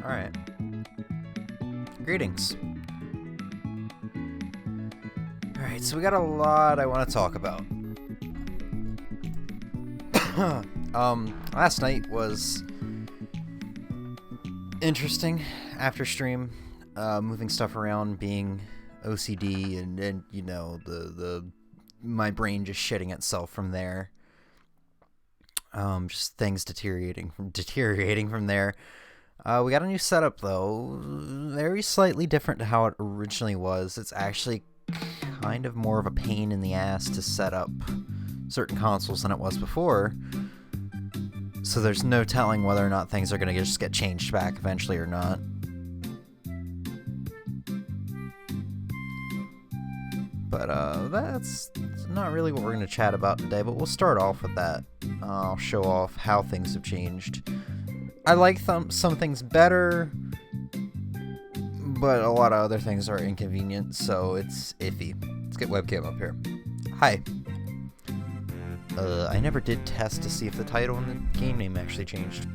Alright. Greetings. Alright, so we got a lot I want to talk about. Last night was interesting after stream, moving stuff around, being OCD, and you know, my brain just shitting itself from there. Just things deteriorating from there. We got a new setup though, very slightly different to how it originally was. It's actually kind of more of a pain in the ass to set up certain consoles than it was before. So there's no telling whether or not things are going to just get changed back eventually or not. But that's not really what we're going to chat about today, but we'll start off with that. I'll show off how things have changed. I like some things better, but a lot of other things are inconvenient, so it's iffy. Let's get webcam up here. Hi. I never did test to see if the title and the game name actually changed.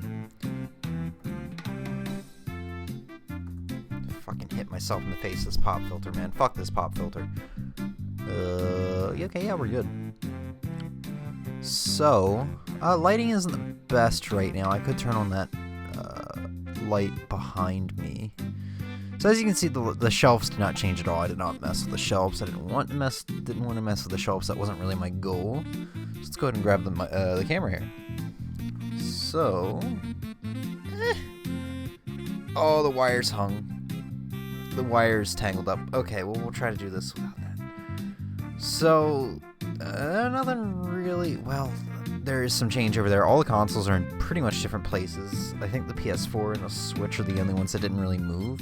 Fucking hit myself in the face, this pop filter, man. Fuck this pop filter. Okay, yeah, we're good. So, lighting isn't the best right now. I could turn on that light behind me. So as you can see, the shelves did not change at all. I did not mess with the shelves. I didn't want to mess with the shelves. That wasn't really my goal. So let's go ahead and grab the camera here. So, oh, the wires hung. The wires tangled up. Okay, well, we'll try to do this without that. So, nothing really. Well, there is some change over there. All the consoles are in pretty much different places. I think the PS4 and the Switch are the only ones that didn't really move.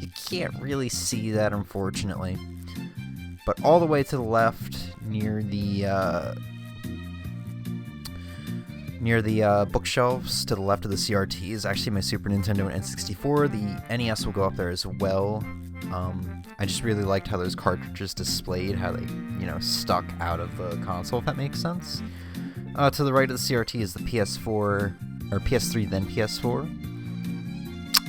You can't really see that, unfortunately. But all the way to the left, near the bookshelves, to the left of the CRT, is actually my Super Nintendo and N64. The NES will go up there as well. I just really liked how those cartridges displayed, how they, stuck out of the console, if that makes sense. To the right of the CRT is the PS4, or PS3, then PS4.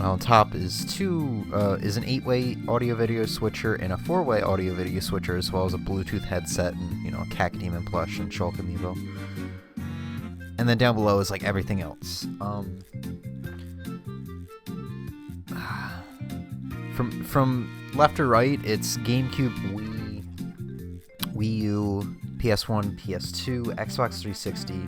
On top is an 8-way audio-video switcher and a 4-way audio-video switcher, as well as a Bluetooth headset and, a Cacodemon plush and Shulk Amiibo. And then down below is, everything else. From left to right, it's GameCube, Wii U, PS1, PS2, Xbox 360.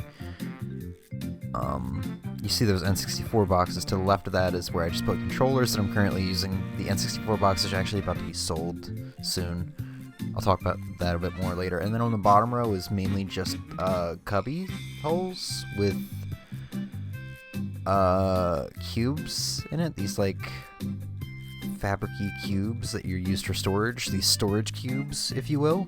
You see those N64 boxes. To the left of that is where I just put controllers that I'm currently using. The N64 box is actually about to be sold soon. I'll talk about that a bit more later. And then on the bottom row is mainly just cubby holes with cubes in it. These fabric-y cubes that you're used for storage. These storage cubes, if you will.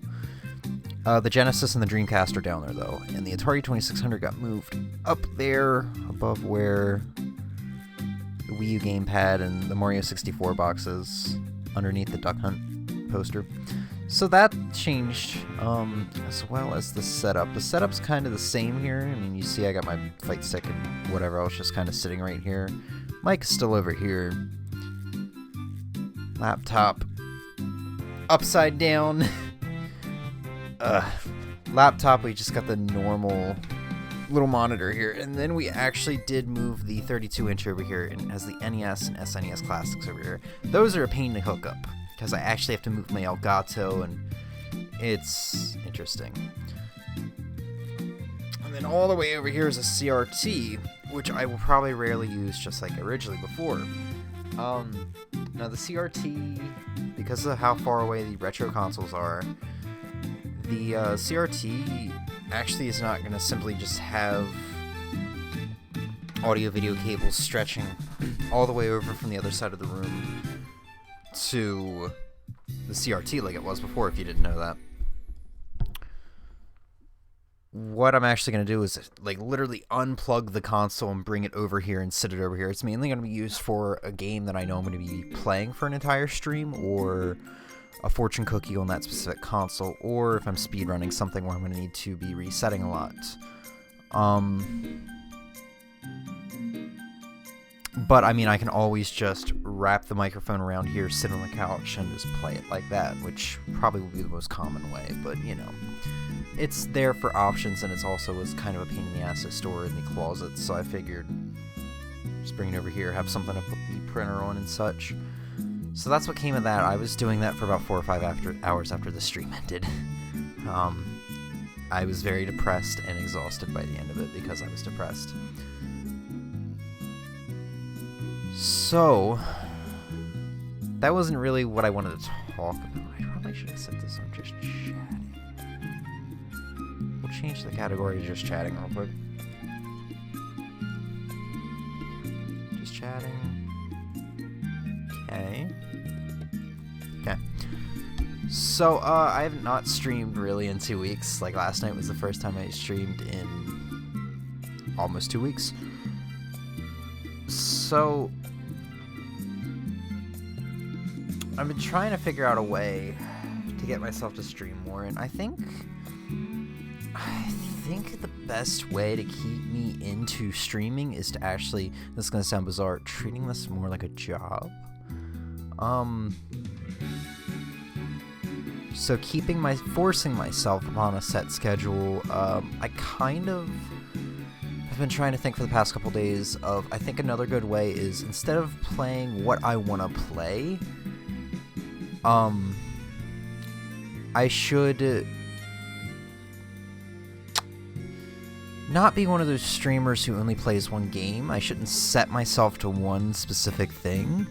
The Genesis and the Dreamcast are down there, though, and the Atari 2600 got moved up there above where the Wii U gamepad and the Mario 64 boxes underneath the Duck Hunt poster. So that changed, as well as the setup. The setup's kind of the same here. I mean, you see I got my fight stick and whatever else just kind of sitting right here. Mic is still over here. Laptop upside down. Laptop, we just got the normal little monitor here, and then we actually did move the 32-inch over here, and it has the NES and SNES classics over here. Those are a pain to hook up, because I actually have to move my Elgato, and it's interesting. And then all the way over here is a CRT, which I will probably rarely use, just like originally before. Now the CRT, because of how far away the retro consoles are, the CRT actually is not going to simply just have audio-video cables stretching all the way over from the other side of the room to the CRT like it was before, if you didn't know that. What I'm actually going to do is literally unplug the console and bring it over here and sit it over here. It's mainly going to be used for a game that I know I'm going to be playing for an entire stream, or a fortune cookie on that specific console, or if I'm speedrunning something where I'm going to need to be resetting a lot. But, I mean, I can always just wrap the microphone around here, sit on the couch, and just play it like that, which probably will be the most common way, but, you know. It's there for options, and it's also was kind of a pain in the ass to store in the closet, so I figured just bring it over here, have something to put the printer on and such. So that's what came of that. I was doing that for about 4 or 5 hours after the stream ended. I was very depressed and exhausted by the end of it because I was depressed. So, that wasn't really what I wanted to talk about. I probably should have set this on just chatting. We'll change the category to just chatting real quick. Just chatting. Okay. Okay. So, I have not streamed really in 2 weeks. Like, last night was the first time I streamed in almost 2 weeks. So, I've been trying to figure out a way to get myself to stream more, and I think the best way to keep me into streaming is to actually, this is going to sound bizarre, treating this more like a job. So forcing myself upon a set schedule, I kind of have been trying to think for the past couple days of, I think another good way is, instead of playing what I want to play, I should not be one of those streamers who only plays one game. I shouldn't set myself to one specific thing,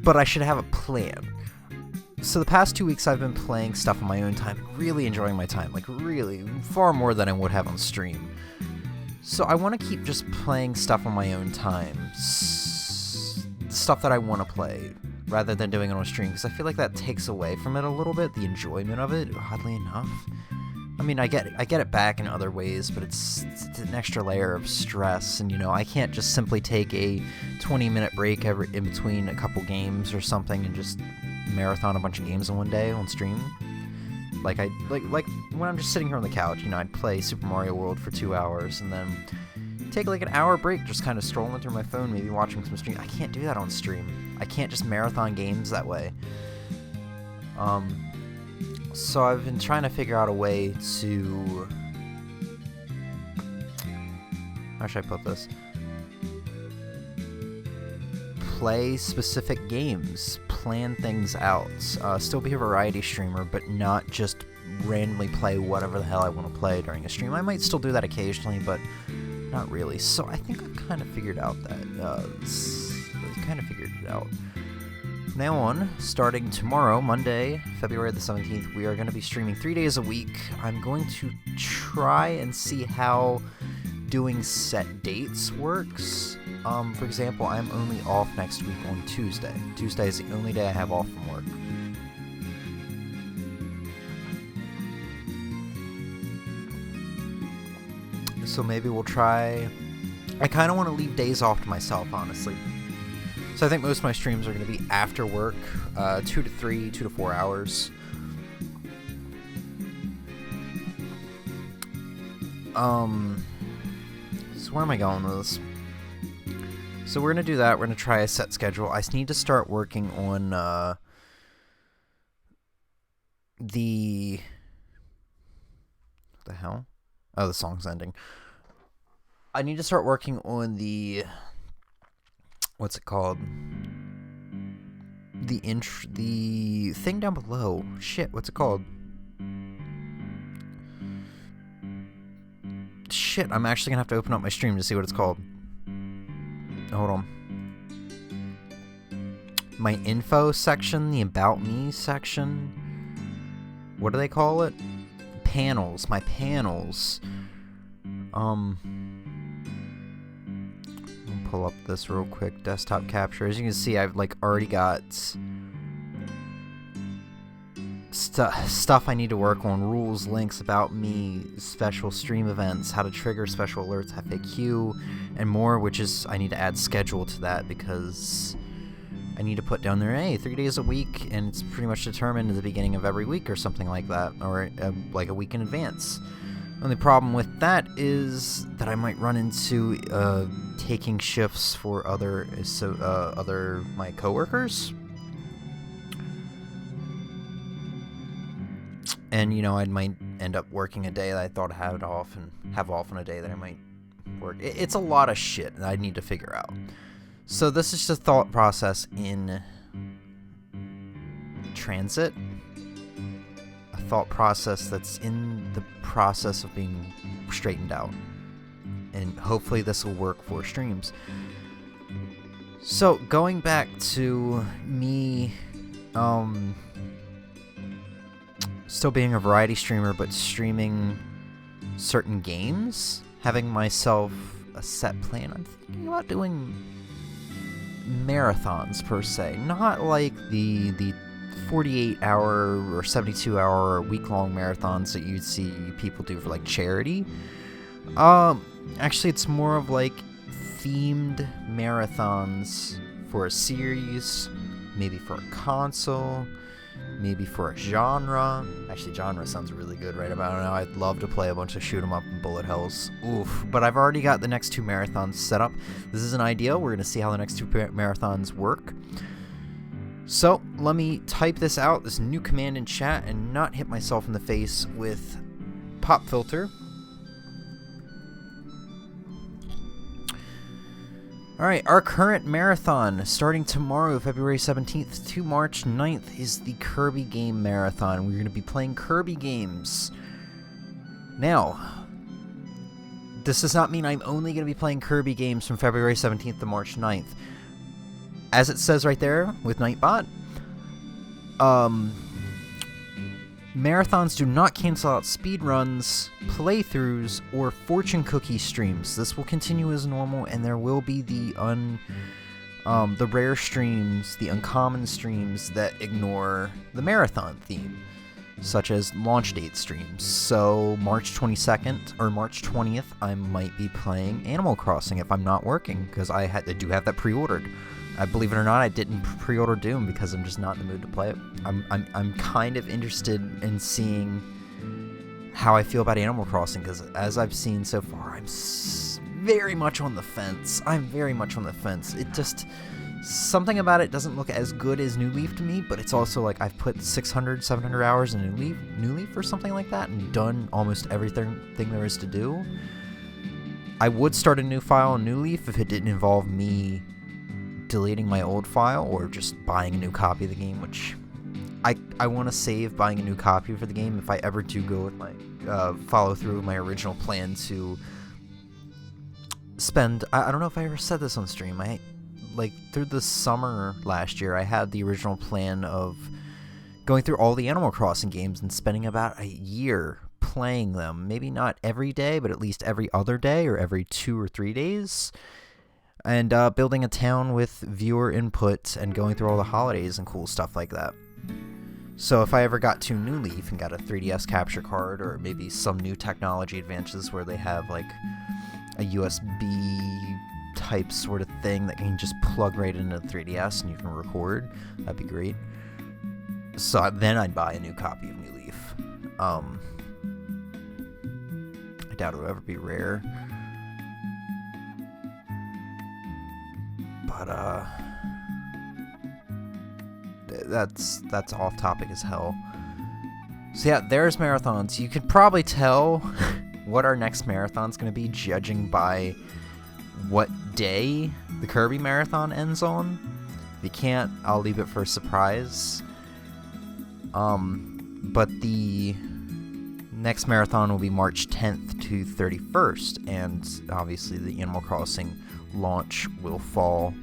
but I should have a plan. So the past 2 weeks I've been playing stuff on my own time, really enjoying my time, like really, far more than I would have on stream. So I want to keep just playing stuff on my own time, stuff that I want to play, rather than doing it on stream, because I feel like that takes away from it a little bit, the enjoyment of it, oddly enough. I mean, I get it back in other ways, but it's an extra layer of stress, and, you know, I can't just simply take a 20-minute break in between a couple games or something and just marathon a bunch of games in one day on stream. Like when I'm just sitting here on the couch, you know, I'd play Super Mario World for 2 hours, and then take like an hour break just kind of strolling through my phone, maybe watching some stream. I can't do that on stream. I can't just marathon games that way. So I've been trying to figure out a way to... How should I put this? Play specific games. Plan things out. Still be a variety streamer, but not just randomly play whatever the hell I want to play during a stream. I might still do that occasionally, but not really. So I think I've kind of figured out that. I've kind of figured it out. From now on, starting tomorrow, Monday, February the 17th, we are going to be streaming 3 days a week. I'm going to try and see how doing set dates works. For example, I'm only off next week on Tuesday. Tuesday is the only day I have off from work. So maybe we'll try... I kind of want to leave days off to myself, honestly. So I think most of my streams are going to be after work, 2 to 3, 2 to 4 hours. So where am I going with this? So we're going to do that. We're going to try a set schedule. I need to start working on what the hell? Oh, the song's ending. I need to start working on the... What's it called? The thing down below. Shit, what's it called? Shit, I'm actually gonna have to open up my stream to see what it's called. Hold on. My info section, the About Me section. What do they call it? Panels. My panels. Pull up this real quick. Desktop capture. As you can see, I've like already got stuff I need to work on. Rules, links, about me, special stream events, how to trigger special alerts, FAQ, and more, which is I need to add schedule to that because I need to put down there, hey, 3 days a week, and it's pretty much determined at the beginning of every week or something like that, or like a week in advance. Only problem with that is that I might run into taking shifts for other my coworkers, and I might end up working a day that I thought I had off and have off on a day that I might work. It's a lot of shit that I need to figure out. So this is just a thought process in transit. A thought process that's in the process of being straightened out. And hopefully this will work for streams. So going back to me still being a variety streamer, but streaming certain games, having myself a set plan. I'm thinking about doing marathons per se, not like the 48-hour or 72-hour or week-long marathons that you'd see people do for like charity. Actually, it's more of like themed marathons for a series, maybe for a console, maybe for a genre. Actually, genre sounds really good right about now. I'd love to play a bunch of shoot 'em up and bullet hells. Oof. But I've already got the next two marathons set up. This is an idea. We're going to see how the next two marathons work. So, let me type this out, this new command in chat, and not hit myself in the face with pop filter. Alright, our current marathon, starting tomorrow, February 17th to March 9th, is the Kirby Game Marathon. We're going to be playing Kirby games. Now, this does not mean I'm only going to be playing Kirby games from February 17th to March 9th. As it says right there with Nightbot, marathons do not cancel out speedruns, playthroughs, or fortune cookie streams. This will continue as normal, and there will be the rare streams, the uncommon streams that ignore the marathon theme, such as launch date streams. So March 22nd or March 20th, I might be playing Animal Crossing if I'm not working, because I do have that pre-ordered. Believe it or not, I didn't pre-order Doom because I'm just not in the mood to play it. I'm kind of interested in seeing how I feel about Animal Crossing, because as I've seen so far, I'm very much on the fence. It just, something about it doesn't look as good as New Leaf to me, but it's also like I've put 600, 700 hours in New Leaf or something like that, and done almost everything there is to do. I would start a new file in New Leaf if it didn't involve me deleting my old file or just buying a new copy of the game, which I want to save buying a new copy for the game if I ever do go with my follow through with my original plan to spend. I don't know if I ever said this on stream. Through the summer last year, I had the original plan of going through all the Animal Crossing games and spending about a year playing them. Maybe not every day, but at least every other day or every 2 or 3 days. And building a town with viewer input and going through all the holidays and cool stuff like that. So if I ever got to New Leaf and got a 3DS capture card, or maybe some new technology advances where they have like a USB type sort of thing that can just plug right into the 3DS and you can record, that'd be great. So then I'd buy a new copy of New Leaf. I doubt it would ever be rare. But that's off topic as hell. So yeah, there's marathons. You could probably tell what our next marathon's gonna be, judging by what day the Kirby marathon ends on. If you can't, I'll leave it for a surprise. But the next marathon will be March 10th to 31st, and obviously the Animal Crossing launch will fall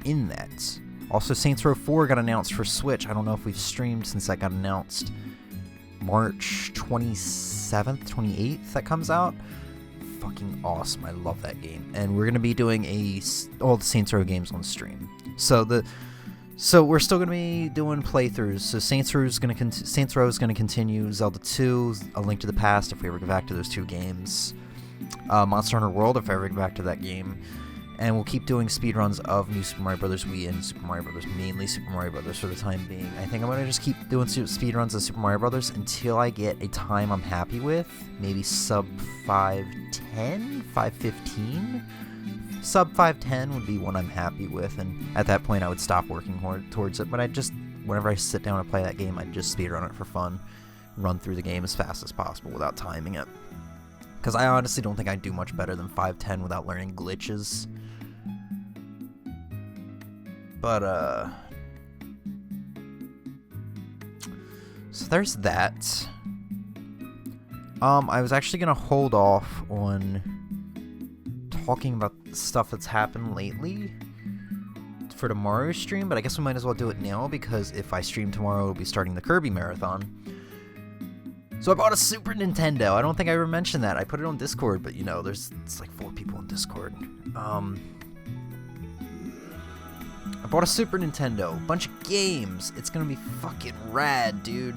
in that. Also, Saints Row 4 got announced for Switch. I don't know if we've streamed since that got announced. March 27th, 28th that comes out. Fucking awesome. I love that game. And we're going to be doing all the Saints Row games on stream. So we're still going to be doing playthroughs. So Saints Row is going to continue. Zelda 2, A Link to the Past if we ever go back to those two games. Monster Hunter World if I ever go back to that game. And we'll keep doing speedruns of New Super Mario Bros. Wii and Super Mario Bros. Mainly Super Mario Bros. For the time being. I think I'm going to just keep doing speedruns of Super Mario Bros. Until I get a time I'm happy with. Maybe sub 5:10? 5:15? Sub 5:10 would be one I'm happy with. And at that point, I would stop working towards it. But whenever I sit down and play that game, I'd just speedrun it for fun. Run through the game as fast as possible without timing it. Because I honestly don't think I'd do much better than 5:10 without learning glitches. But, so there's that. I was actually gonna hold off on talking about stuff that's happened lately for tomorrow's stream, but I guess we might as well do it now, because if I stream tomorrow, we'll be starting the Kirby Marathon. So I bought a Super Nintendo. I don't think I ever mentioned that. I put it on Discord, but, you know, it's like 4 people on Discord. I bought a Super Nintendo, a bunch of games. It's gonna be fucking rad, dude.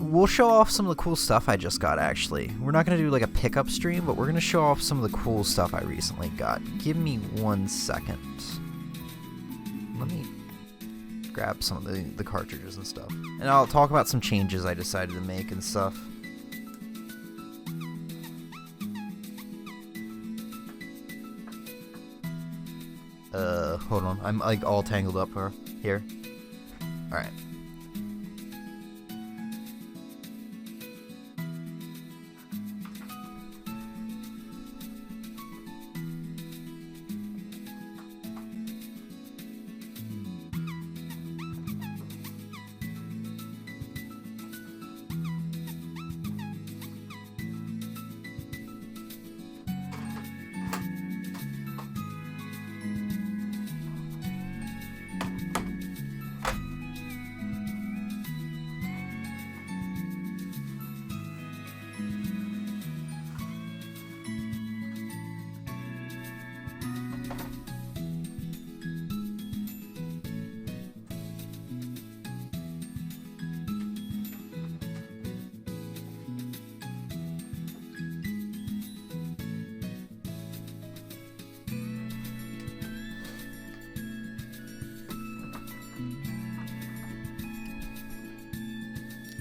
We'll show off some of the cool stuff I just got, actually. We're not gonna do like a pickup stream, but we're gonna show off some of the cool stuff I recently got. Give me 1 second. Let me grab some of the cartridges and stuff. And I'll talk about some changes I decided to make and stuff. Hold on. I'm like all tangled up here. Alright.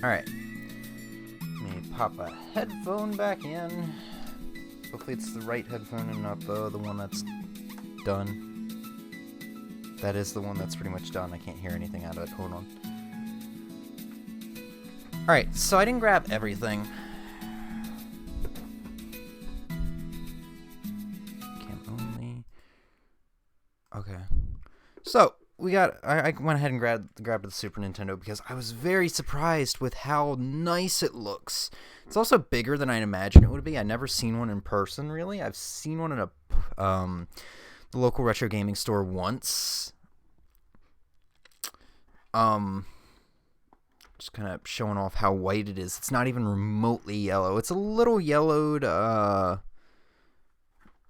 Alright. Let me pop a headphone back in. Hopefully it's the right headphone and not the one that's done. That is the one that's pretty much done. I can't hear anything out of it. Hold on. Alright, so I didn't grab everything. Cam only. Okay. So, I went ahead and grabbed the Super Nintendo because I was very surprised with how nice it looks. It's also bigger than I'd imagined it would be. I've never seen one in person, really. I've seen one in the local retro gaming store once. Just kind of showing off how white it is. It's not even remotely yellow. It's a little yellowed. I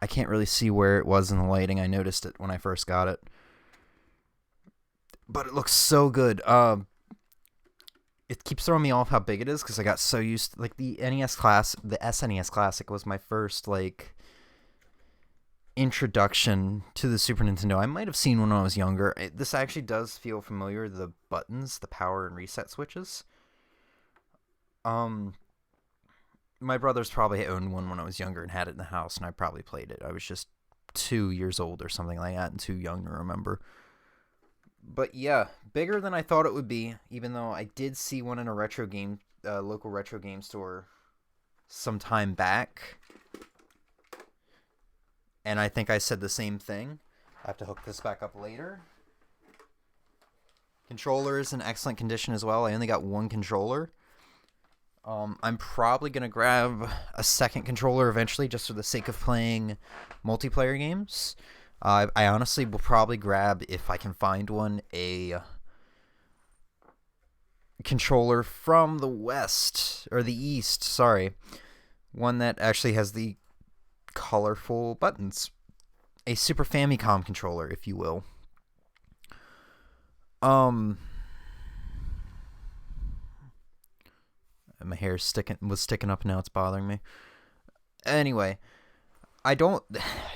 can't really see where it was in the lighting. I noticed it when I first got it. But it looks so good. It keeps throwing me off how big it is because I got so used to, like, the SNES Classic was my first, like, introduction to the Super Nintendo. I might have seen when I was younger. This actually does feel familiar, the buttons, the power and reset switches. My brothers probably owned one when I was younger and had it in the house, and I probably played it. I was just 2 years old or something like that and too young to remember. But yeah, bigger than I thought it would be, even though I did see one in a local retro game store some time back. And I think I said the same thing. I have to hook this back up later. Controller is in excellent condition as well. I only got one controller. I'm probably going to grab a second controller eventually just for the sake of playing multiplayer games. I honestly will probably grab, if I can find one, a controller from the west, or the east, sorry. One that actually has the colorful buttons. A Super Famicom controller, if you will. My hair was sticking up, now it's bothering me. Anyway, I don't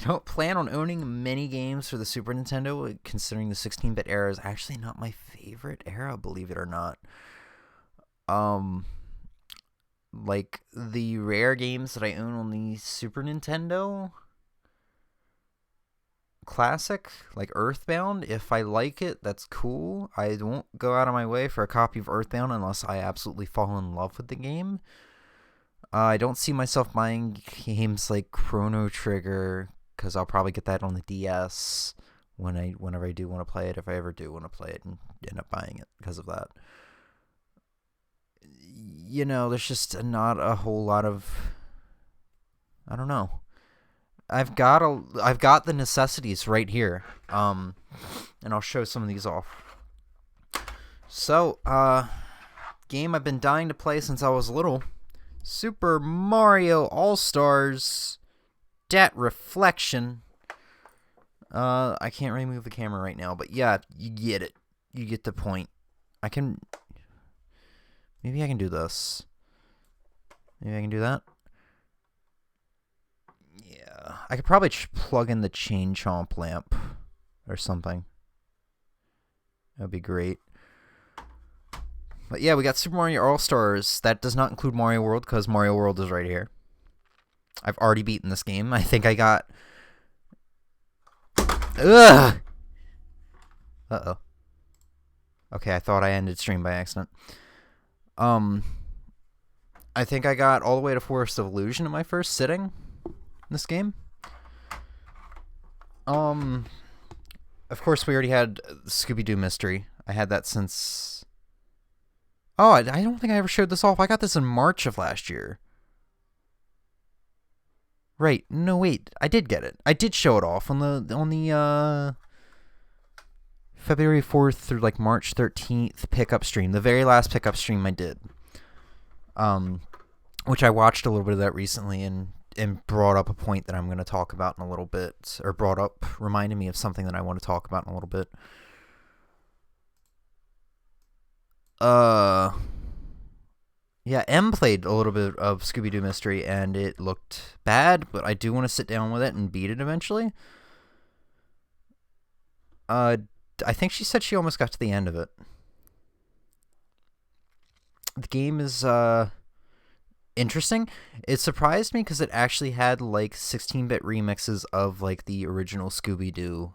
I don't plan on owning many games for the Super Nintendo, considering the 16-bit era is actually not my favorite era, believe it or not. Like the rare games that I own on the Super Nintendo Classic, like Earthbound, if I like it, that's cool. I won't go out of my way for a copy of Earthbound unless I absolutely fall in love with the game. I don't see myself buying games like Chrono Trigger because I'll probably get that on the DS whenever I do want to play it, if I ever do want to play it and end up buying it because of that. You know, there's just not a whole lot of, I don't know. I've got the necessities right here. And I'll show some of these off. So, game I've been dying to play since I was little. Super Mario All-Stars Det Reflection. I can't really move the camera right now, but yeah, you get it. You get the point. Maybe I can do this. Maybe I can do that. Yeah, I could probably plug in the Chain Chomp lamp or something. That would be great. But yeah, we got Super Mario All-Stars. That does not include Mario World because Mario World is right here. I've already beaten this game. I think I got... Ugh! Uh-oh. Okay, I thought I ended stream by accident. I think I got all the way to Forest of Illusion in my first sitting in this game. Of course, we already had Scooby-Doo Mystery. I had that since... Oh, I don't think I ever showed this off. I got this in March of last year. Right. No, wait. I did get it. I did show it off on the February 4th through like March 13th pickup stream. The very last pickup stream I did. Which I watched a little bit of that recently and brought up a point that I'm going to talk about in a little bit. Or reminded me of something that I want to talk about in a little bit. Yeah, M played a little bit of Scooby-Doo Mystery, and it looked bad, but I do want to sit down with it and beat it eventually. I think she said she almost got to the end of it. The game is, interesting. It surprised me because it actually had, like, 16-bit remixes of, like, the original Scooby-Doo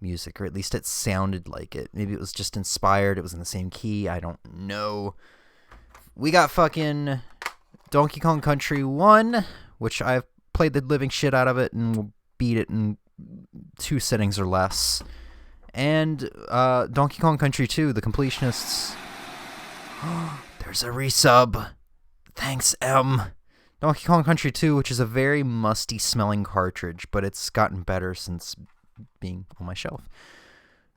music, or at least it sounded like it. Maybe it was just inspired, it was in the same key, I don't know. We got fucking Donkey Kong Country 1, which I've played the living shit out of it and will beat it in 2 sittings or less. And Donkey Kong Country 2, the completionists. There's a resub. Thanks, M. Donkey Kong Country 2, which is a very musty smelling cartridge, but it's gotten better since being on my shelf.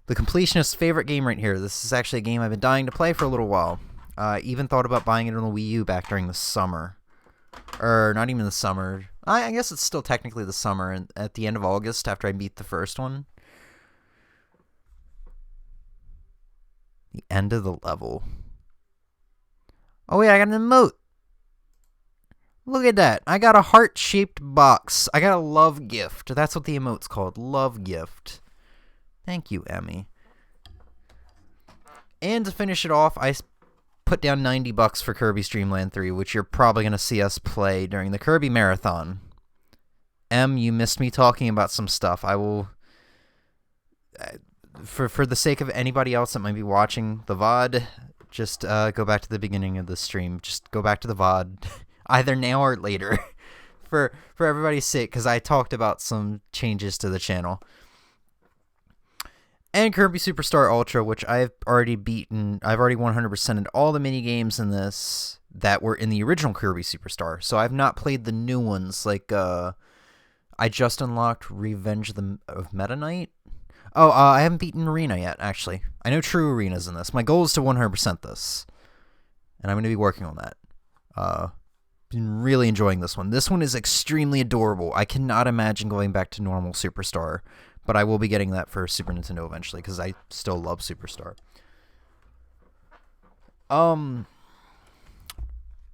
The completionist's favorite game right here. This is actually a game I've been dying to play for a little while. Even thought about buying it on the Wii U back during the summer. Or, not even the summer. I guess it's still technically the summer, and at the end of August after I beat the first one. The end of the level. Oh wait, I got an emote! Look at that. I got a heart-shaped box. I got a love gift. That's what the emote's called. Love gift. Thank you, Emmy. And to finish it off, I put down $90 for Kirby's Dream Land 3, which you're probably going to see us play during the Kirby Marathon. M, you missed me talking about some stuff. I will... For the sake of anybody else that might be watching the VOD, just go back to the beginning of the stream. Just go back to the VOD. Either now or later. for everybody's sake, because I talked about some changes to the channel. And Kirby Superstar Ultra, which I've already beaten. I've already 100%ed all the mini-games in this that were in the original Kirby Superstar. So I've not played the new ones, like, I just unlocked Revenge of Meta Knight. Oh, I haven't beaten Arena yet, actually. I know True Arena's in this. My goal is to 100% this. And I'm going to be working on that. Been really enjoying this one. This one is extremely adorable. I cannot imagine going back to normal Superstar. But I will be getting that for Super Nintendo eventually, because I still love Superstar.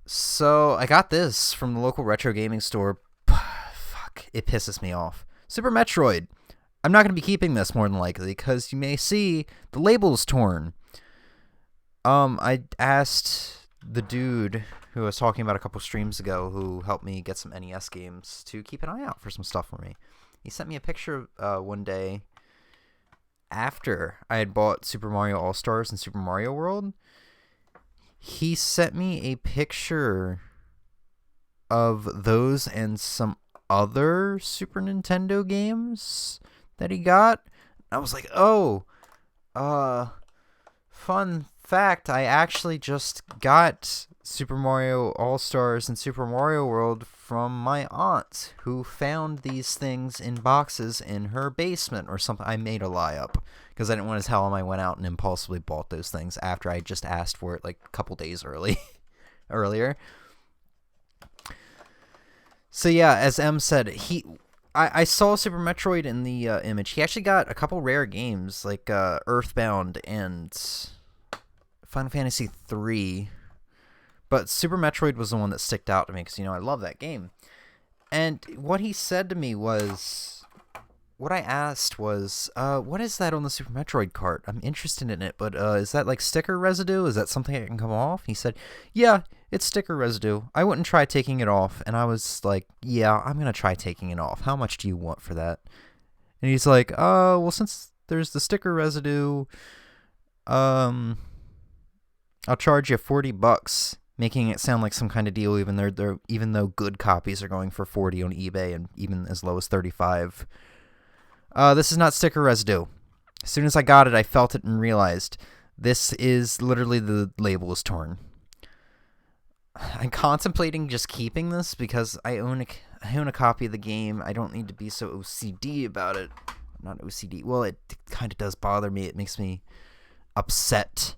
So, I got this from the local retro gaming store fuck, it pisses me off. Super Metroid. I'm not going to be keeping this more than likely because you may see the label's torn. I asked the dude who I was talking about a couple streams ago who helped me get some NES games to keep an eye out for some stuff for me. He sent me a picture one day after I had bought Super Mario All-Stars and Super Mario World. He sent me a picture of those and some other Super Nintendo games that he got. I was like, oh, fun fact, I actually just got Super Mario All-Stars and Super Mario World from my aunt, who found these things in boxes in her basement or something. I made a lie up because I didn't want to tell him I went out and impulsively bought those things after I just asked for it like a couple days earlier. So yeah, as M said, I saw Super Metroid in the image. He actually got a couple rare games like Earthbound and Final Fantasy III. But Super Metroid was the one that sticked out to me because, I love that game. And what he said to me was, what I asked was, what is that on the Super Metroid cart? I'm interested in it, but is that like sticker residue? Is that something that can come off? He said, yeah, it's sticker residue. I wouldn't try taking it off. And I was like, yeah, I'm going to try taking it off. How much do you want for that? And he's like, well, since there's the sticker residue, I'll charge you $40. Making it sound like some kind of deal, even though good copies are going for $40 on eBay and even as low as $35. This is not sticker residue. As soon as I got it, I felt it and realized this is literally the label is torn. I'm contemplating just keeping this because I own a copy of the game. I don't need to be so OCD about it. Not OCD. Well, it kind of does bother me. It makes me upset.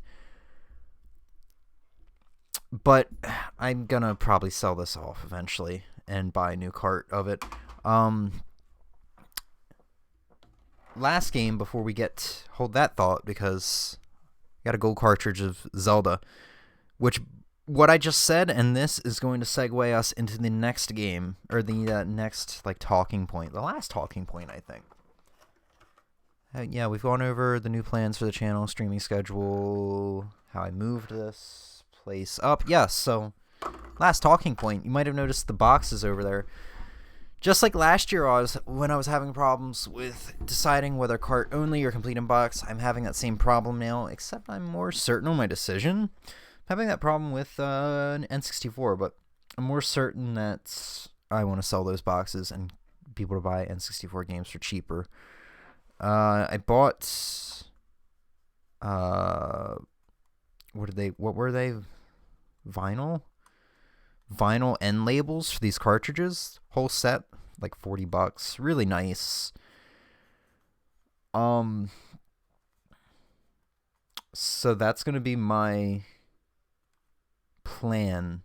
But I'm gonna probably sell this off eventually and buy a new cart of it. Last game before we hold that thought, because I got a gold cartridge of Zelda, which what I just said and this is going to segue us into the next game, or the next talking point, the last talking point, I think. Yeah, we've gone over the new plans for the channel, streaming schedule, how I moved this place up. Yes, so last talking point, you might have noticed the boxes over there. Just like last year when I was having problems with deciding whether cart only or complete in box, I'm having that same problem now, except I'm more certain on my decision. I'm having that problem with an N64, but I'm more certain that I want to sell those boxes and be able to buy N64 games for cheaper. I bought what were they? Vinyl end labels for these cartridges, whole set, like $40, really nice. So that's gonna be my plan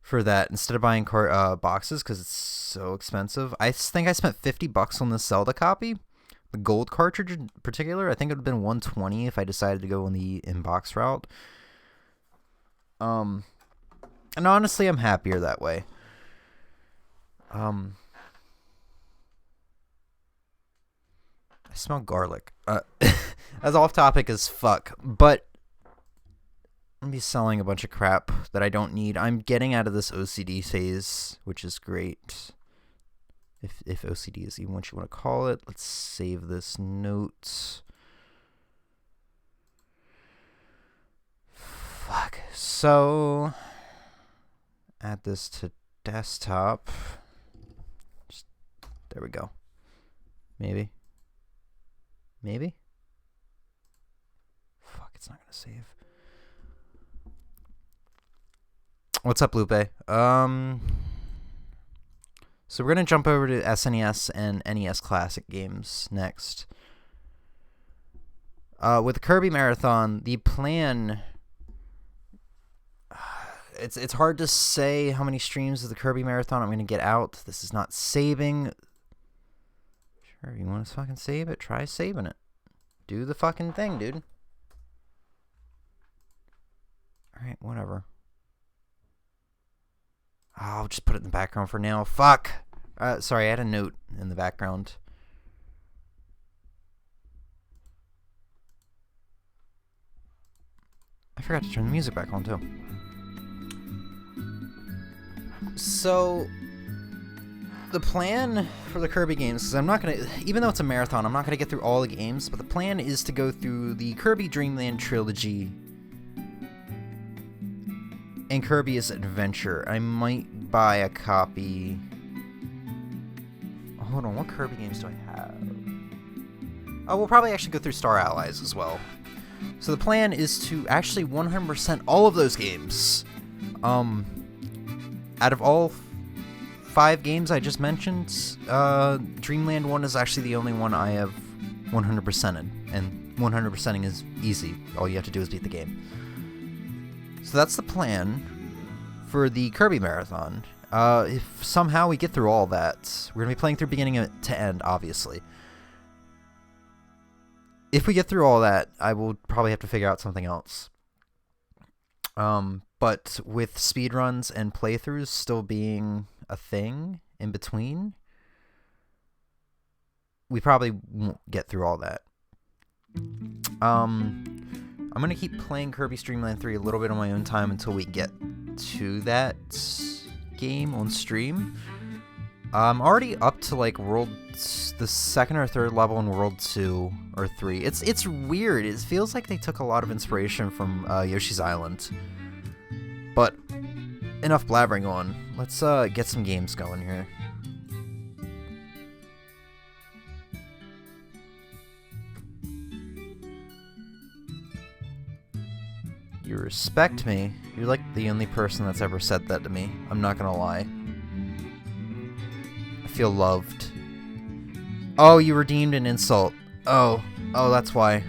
for that. Instead of buying boxes because it's so expensive, I think I spent $50 on this Zelda copy, the gold cartridge in particular. I think it would have been $120 if I decided to go on the in-box route. And honestly, I'm happier that way. I smell garlic. That's off topic as fuck, but I'm gonna be selling a bunch of crap that I don't need. I'm getting out of this OCD phase, which is great. If OCD is even what you want to call it. Let's save this note. Fuck. So add this to desktop. There we go. Maybe. Fuck, it's not gonna save. What's up, Lupe? So we're gonna jump over to SNES and NES Classic games next. With the Kirby Marathon, the plan. It's hard to say how many streams of the Kirby Marathon I'm going to get out. This is not saving. Sure, you want to fucking save it? Try saving it. Do the fucking thing, dude. Alright, whatever. I'll just put it in the background for now. Fuck! Sorry, I had a note in the background. I forgot to turn the music back on, too. So, the plan for the Kirby games, because I'm not going to, even though it's a marathon, I'm not going to get through all the games, but the plan is to go through the Kirby Dream Land trilogy and Kirby's Adventure. I might buy a copy. Hold on, what Kirby games do I have? Oh, we'll probably actually go through Star Allies as well. So the plan is to actually 100% all of those games. Out of all 5 games I just mentioned, Dreamland 1 is actually the only one I have 100%ed, and 100%ing is easy. All you have to do is beat the game. So that's the plan for the Kirby Marathon. If somehow we get through all that, we're going to be playing through beginning to end, obviously. If we get through all that, I will probably have to figure out something else. But with speedruns and playthroughs still being a thing in between, we probably won't get through all that. I'm going to keep playing Kirby's Dream Land 3 a little bit on my own time until we get to that game on stream. I'm already up to like the second or third level in World 2 or 3. It's weird. It feels like they took a lot of inspiration from Yoshi's Island. But enough blabbering on. Let's get some games going here. You respect me. You're like the only person that's ever said that to me. I'm not gonna lie. I feel loved. Oh, you redeemed an insult. Oh, that's why.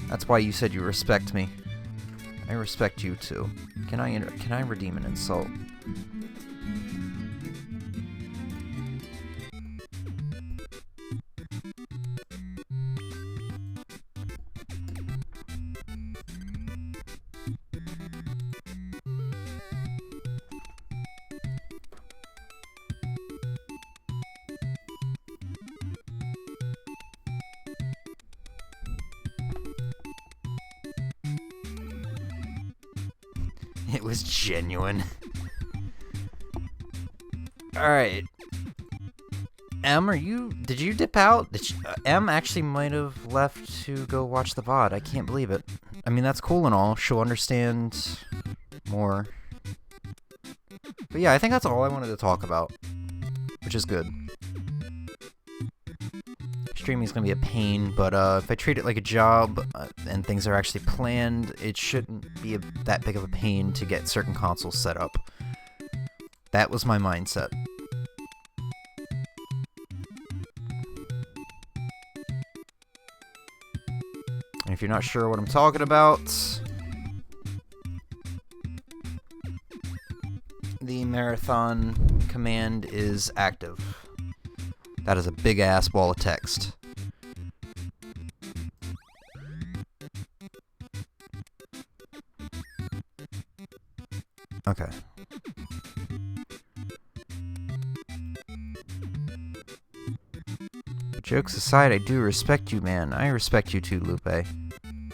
That's why you said you respect me. I respect you too. Can I redeem an insult? It was genuine. Alright. M, did you dip out? M actually might have left to go watch the VOD. I can't believe it. I mean, that's cool and all. She'll understand more. But yeah, I think that's all I wanted to talk about, which is good. Streaming is going to be a pain, but if I treat it like a job and things are actually planned, it shouldn't be that big of a pain to get certain consoles set up. That was my mindset. And if you're not sure what I'm talking about, the marathon command is active. That is a big-ass wall of text. Okay. Jokes aside, I do respect you, man. I respect you too, Lupe.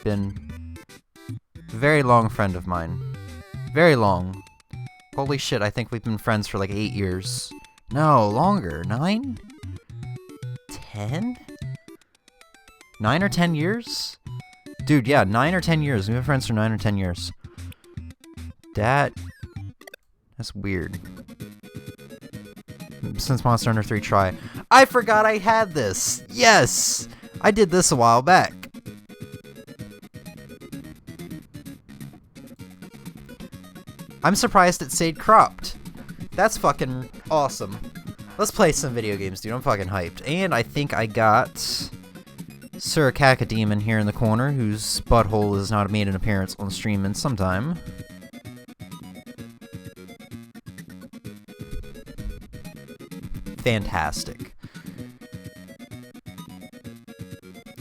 Been a very long friend of mine. Very long. Holy shit, I think we've been friends for like 8 years. No, longer. 9? 10? 9 or 10 years? Dude, yeah, 9 or 10 years. We've been friends for 9 or 10 years. That's weird. Since Monster Hunter 3 try. I forgot I had this! Yes! I did this a while back. I'm surprised it stayed cropped. That's fucking awesome. Let's play some video games, dude. I'm fucking hyped. And I think I got Sir Cacodemon here in the corner, whose butthole has not made an appearance on stream in some time. Fantastic.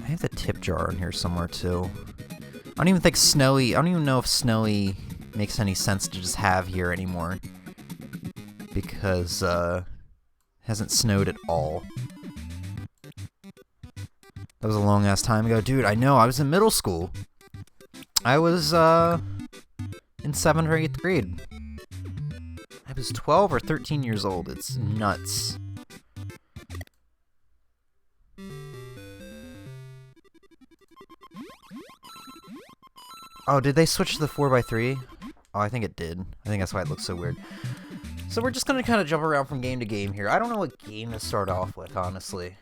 I have the tip jar in here somewhere, too. I don't even know if Snowy makes any sense to just have here anymore. Because, Hasn't snowed at all. That was a long-ass time ago. Dude, I know, I was in middle school. I was, in 7th or 8th grade. I was 12 or 13 years old. It's nuts. Oh, did they switch to the 4x3? Oh, I think it did. I think that's why it looks so weird. So we're just gonna kind of jump around from game to game here. I don't know what game to start off with, honestly.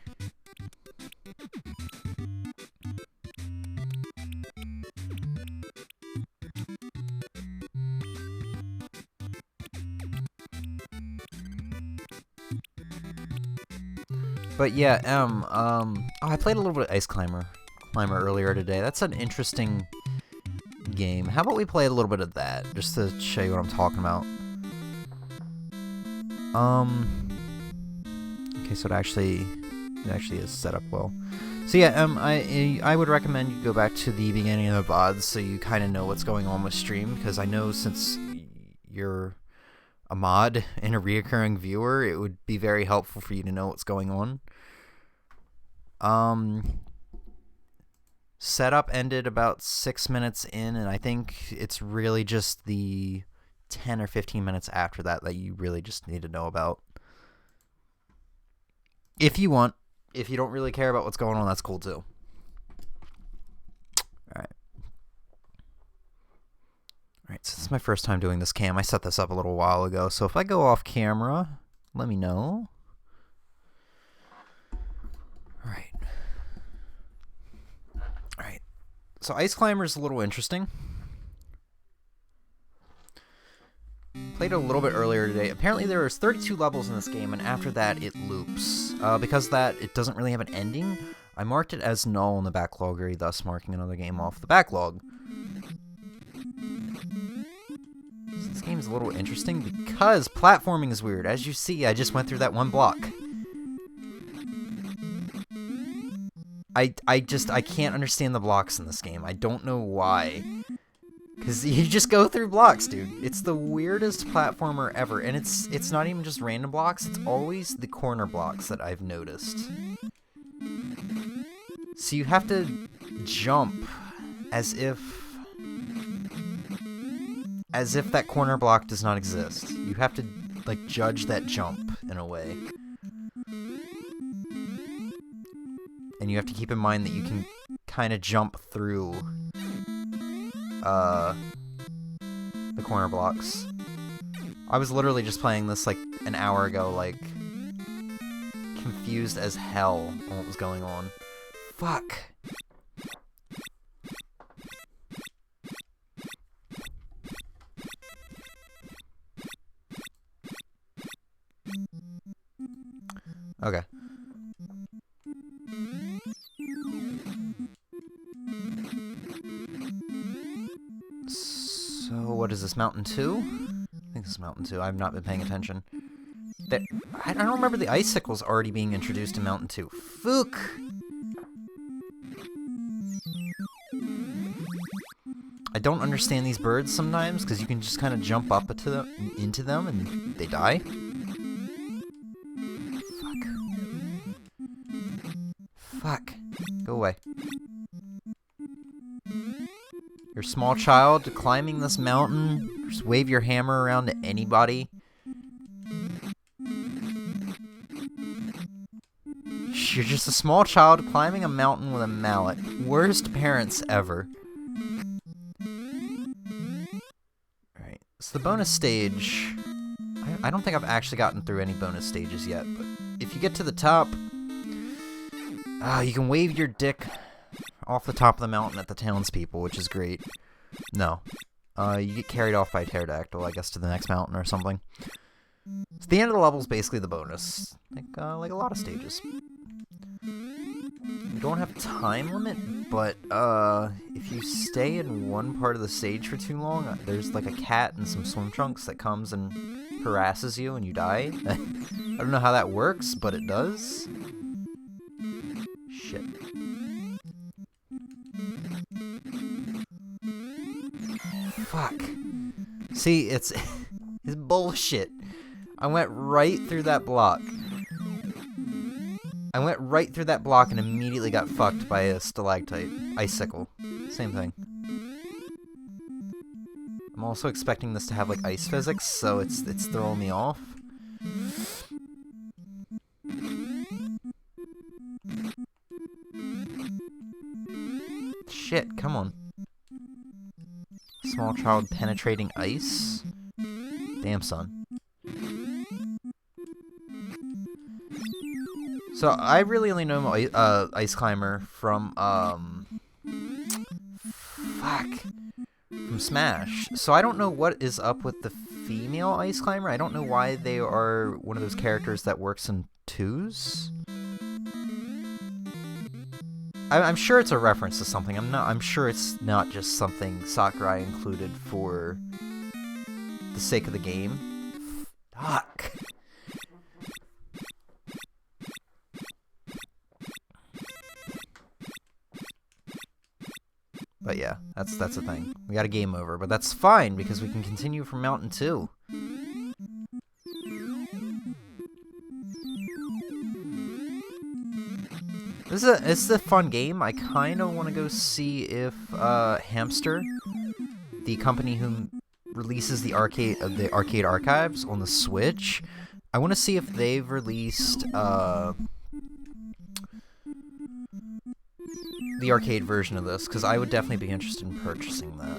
But yeah, oh, I played a little bit of Ice Climber earlier today. That's an interesting game. How about we play a little bit of that, just to show you what I'm talking about. Okay, so it actually is set up well. So yeah, I would recommend you go back to the beginning of the VODs so you kind of know what's going on with stream, because I know since you're a mod and a reoccurring viewer, it would be very helpful for you to know what's going on. Setup ended about 6 minutes in, and I think it's really just the 10 or 15 minutes after that that you really just need to know about. If you want. If you don't really care about what's going on, that's cool too. Alright. Alright, so this is my first time doing this cam. I set this up a little while ago, so if I go off camera, let me know. Alright. Alright. So Ice Climber is a little interesting. Played a little bit earlier today. Apparently there is 32 levels in this game, and after that it loops. Because of that, it doesn't really have an ending. I marked it as null in the backloggery, thus marking another game off the backlog. This game is a little interesting because platforming is weird. As you see, I just went through that one block. I can't understand the blocks in this game. I don't know why. Because you just go through blocks, dude. It's the weirdest platformer ever. And it's not even just random blocks. It's always the corner blocks that I've noticed. So you have to jump as if that corner block does not exist. You have to, like, judge that jump in a way. And you have to keep in mind that you can kind of jump through the corner blocks. I was literally just playing this like an hour ago, like confused as hell on what was going on. Fuck. Okay. So, what is this, Mountain 2? I think this is Mountain 2. I've not been paying attention. I don't remember the icicles already being introduced in Mountain 2. Fuck! I don't understand these birds sometimes, because you can just kind of jump up into them and they die. Fuck. Go away. You're a small child climbing this mountain. Just wave your hammer around to anybody. You're just a small child climbing a mountain with a mallet. Worst parents ever. Alright, so the bonus stage... I don't think I've actually gotten through any bonus stages yet, but if you get to the top... you can wave your dick off the top of the mountain at the townspeople, which is great. No. You get carried off by a pterodactyl, I guess, to the next mountain or something. So the end of the level is basically the bonus. Like a lot of stages. You don't have a time limit, but if you stay in one part of the stage for too long, there's like a cat and some swim trunks that comes and harasses you and you die. I don't know how that works, but it does. Shit. Fuck. See, it's bullshit. I went right through that block. I went right through that block and immediately got fucked by a stalactite. Icicle. Same thing. I'm also expecting this to have, like, ice physics, so it's throwing me off. Shit, come on. Small child penetrating ice? Damn, son. So, I really only know Ice Climber from, from Smash. So I don't know what is up with the female Ice Climber. I don't know why they are one of those characters that works in twos. I'm sure it's a reference to something. I'm sure it's not just something Sakurai included for the sake of the game. Fuck. But yeah, that's the thing. We got a game over, but that's fine because we can continue from Mountain 2. It's a fun game. I kind of want to go see if Hamster, the company who releases the arcade archives on the Switch, I want to see if they've released the arcade version of this, because I would definitely be interested in purchasing that.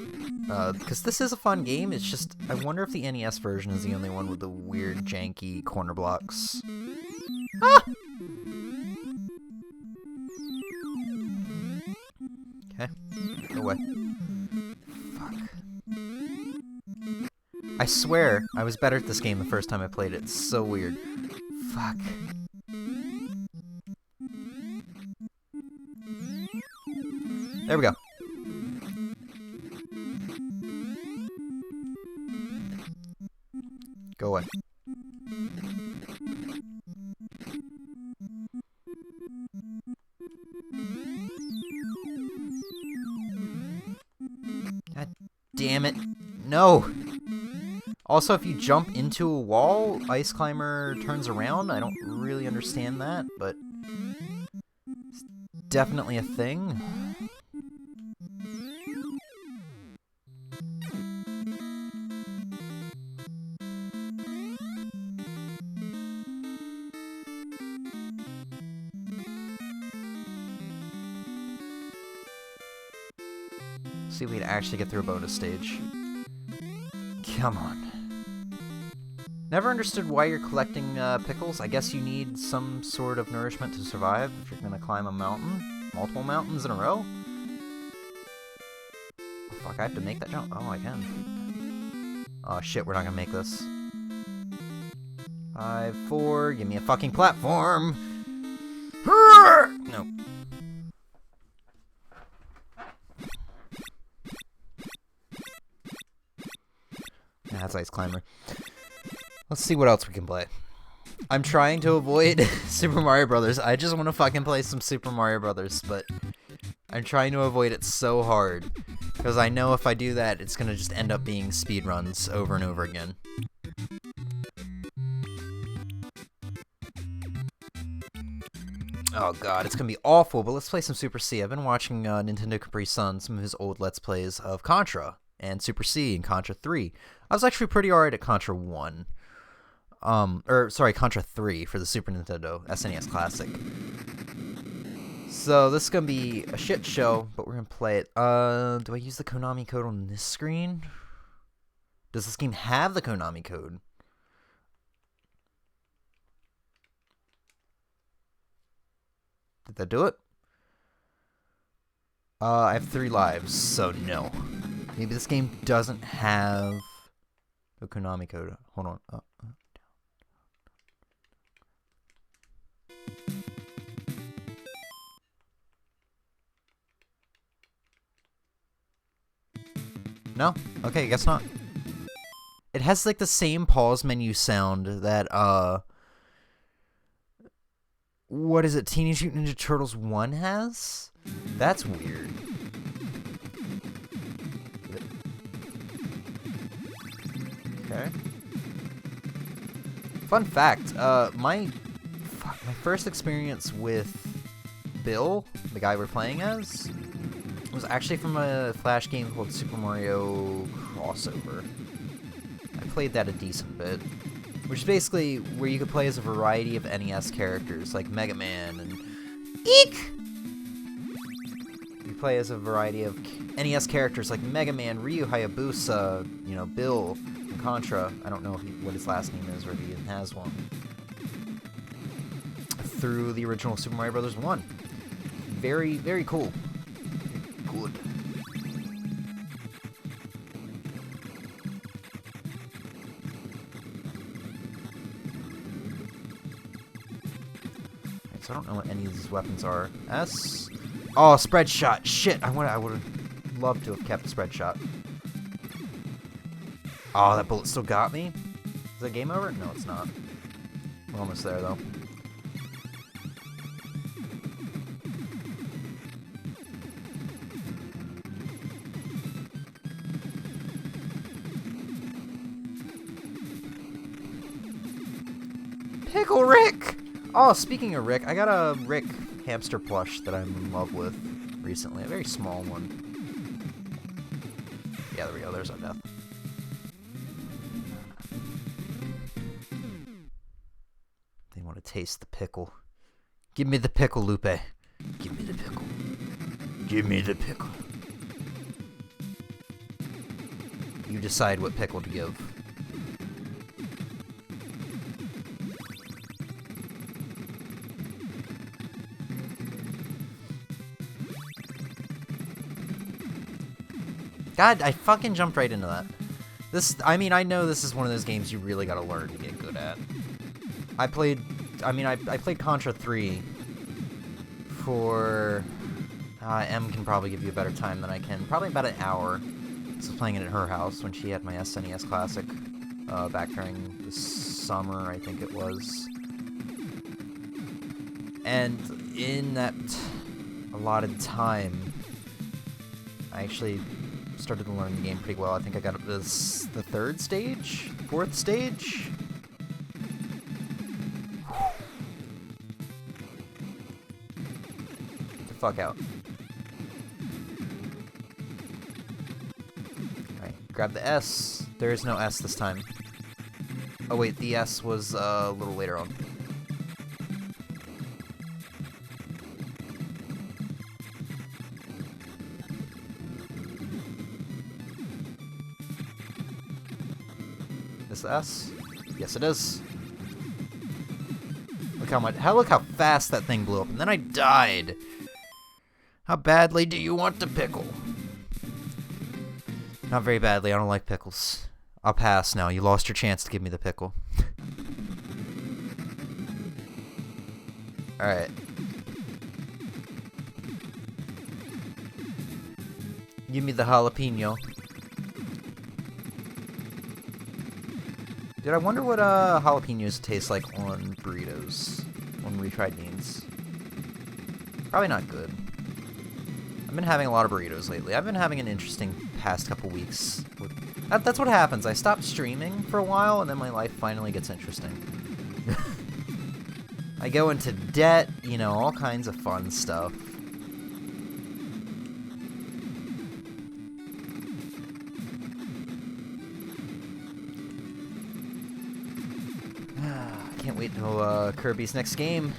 Because this is a fun game, it's just, I wonder if the NES version is the only one with the weird, janky corner blocks. Ah! Okay, go away. Fuck. I swear, I was better at this game the first time I played it. It's so weird. Fuck. There we go. Go away. God damn it. No! Also, if you jump into a wall, Ice Climber turns around. I don't really understand that, but it's definitely a thing. See if we can actually get through a bonus stage. Come on. Never understood why you're collecting pickles. I guess you need some sort of nourishment to survive if you're gonna climb a mountain. Multiple mountains in a row? Oh, fuck, I have to make that jump? Oh, I can. Oh shit, we're not gonna make this. 5, 4, give me a fucking platform! No. That's Ice Climber. Let's see what else we can play. I'm trying to avoid Super Mario Brothers. I just want to fucking play some Super Mario Brothers, but I'm trying to avoid it so hard. Because I know if I do that, it's going to just end up being speedruns over and over again. Oh god, it's going to be awful, but let's play some Super C. I've been watching Nintendo Capri Sun, some of his old Let's Plays of Contra and Super C and Contra 3. I was actually pretty alright at Contra 1. Contra 3 for the Super Nintendo SNES Classic. So this is gonna be a shit show, but we're gonna play it. Do I use the Konami code on this screen? Does this game have the Konami code? Did that do it? I have 3 lives, so no. Maybe this game doesn't have the Konami code. Hold on. No? Okay, I guess not. It has like the same pause menu sound that what is it, Teenage Mutant Ninja Turtles 1 has? That's weird. Okay. Fun fact, my my first experience with Bill, the guy we're playing as, was actually from a Flash game called Super Mario Crossover. I played that a decent bit, which is basically where you could play as a variety of NES characters, like Mega Man and... Eek! You play as a variety of NES characters like Mega Man, Ryu Hayabusa, you know, Bill, and Contra. I don't know what his last name is, or if he even has one. Through the original Super Mario Bros. 1. Very, very cool. Good. So I don't know what any of these weapons are. S. Oh, spread shot. Shit, I would have loved to have kept the spread shot. Oh, that bullet still got me? Is that game over? No, it's not. We're almost there, though. Pickle Rick! Oh, speaking of Rick, I got a Rick hamster plush that I'm in love with recently. A very small one. Yeah, there we go. There's our death. They want to taste the pickle. Give me the pickle, Lupe. Give me the pickle. Give me the pickle. You decide what pickle to give. God, I fucking jumped right into that. I mean, I know this is one of those games you really gotta learn to get good at. I played Contra 3 for... M can probably give you a better time than I can. Probably about an hour. I was playing it at her house when she had my SNES Classic back during the summer, I think it was. And in that allotted time, I actually started to learn the game pretty well. I think I got up to the 3rd stage? 4th stage? Get the fuck out. Alright, grab the S. There is no S this time. Oh wait, the S was a little later on. This S? Yes, it is. Look how fast that thing blew up, and then I died. How badly do you want the pickle? Not very badly. I don't like pickles. I'll pass now. You lost your chance to give me the pickle. Alright. Give me the jalapeno. Dude, I wonder what jalapenos taste like on burritos. On retried beans. Probably not good. I've been having a lot of burritos lately. I've been having an interesting past couple weeks. That's what happens. I stop streaming for a while, and then my life finally gets interesting. I go into debt, you know, all kinds of fun stuff. Can't wait till Kirby's next game.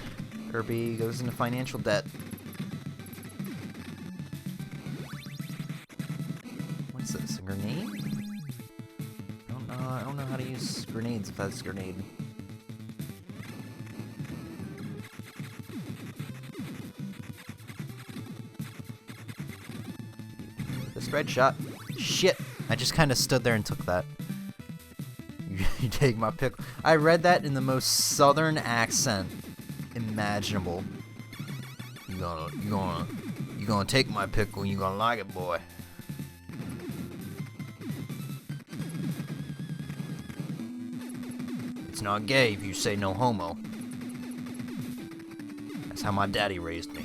Kirby goes into financial debt. What is this? A grenade? I don't know how to use grenades if that's a grenade. The spread shot. Shit! I just kind of stood there and took that. You take my pickle. I read that in the most southern accent imaginable. You gonna take my pickle and you gonna like it, boy. It's not gay if you say no homo. That's how my daddy raised me.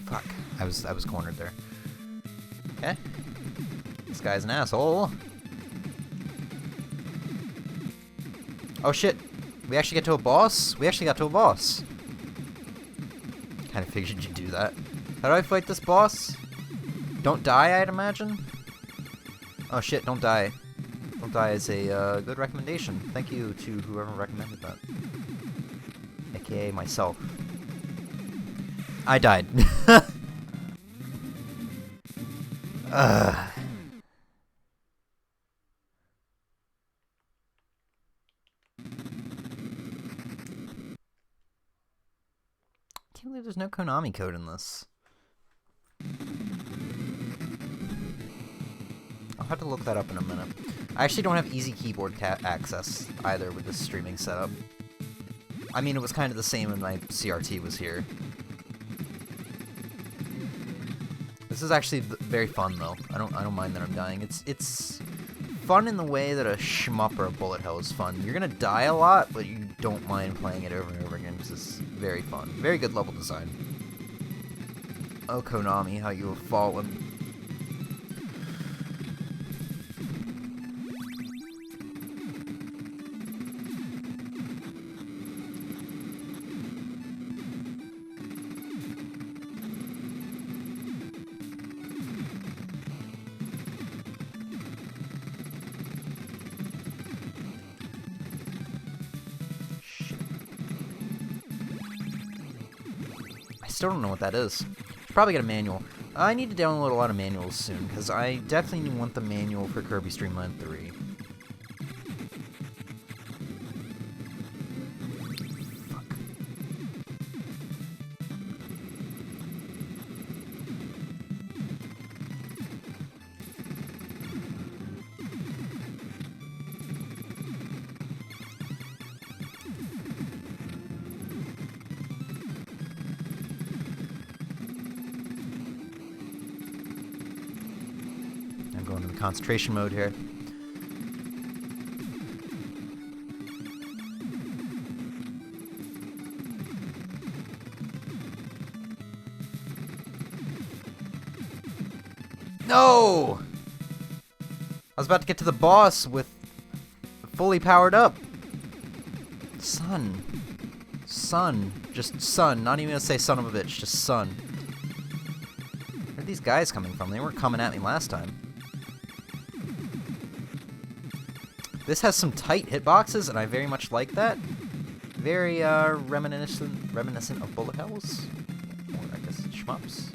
Fuck. I was cornered there. Okay. This guy's an asshole. Oh shit! We actually get to a boss? We actually got to a boss. Kind of figured you'd do that. How do I fight this boss? Don't die, I'd imagine? Oh shit, don't die. Don't die is a good recommendation. Thank you to whoever recommended that. AKA myself. I died. Can't believe there's no Konami code in this. I'll have to look that up in a minute. I actually don't have easy keyboard access either with this streaming setup. I mean, it was kind of the same when my CRT was here. This is actually very fun though. I don't mind that I'm dying. It's fun in the way that a shmup or a bullet hell is fun. You're gonna die a lot, but you don't mind playing it over and over again because it's very fun. Very good level design. Oh, Konami, how you have fallen. Still don't know what that is. Should probably get a manual. I need to download a lot of manuals soon, because I definitely want the manual for Kirby Stream Line 3. Fuck. Going into concentration mode here. No! I was about to get to the boss with fully powered up. Son. Son. Just son. Not even gonna say son of a bitch. Just son. Where are these guys coming from? They weren't coming at me last time. This has some tight hitboxes, and I very much like that. Very reminiscent of bullet hells, or I guess shmups,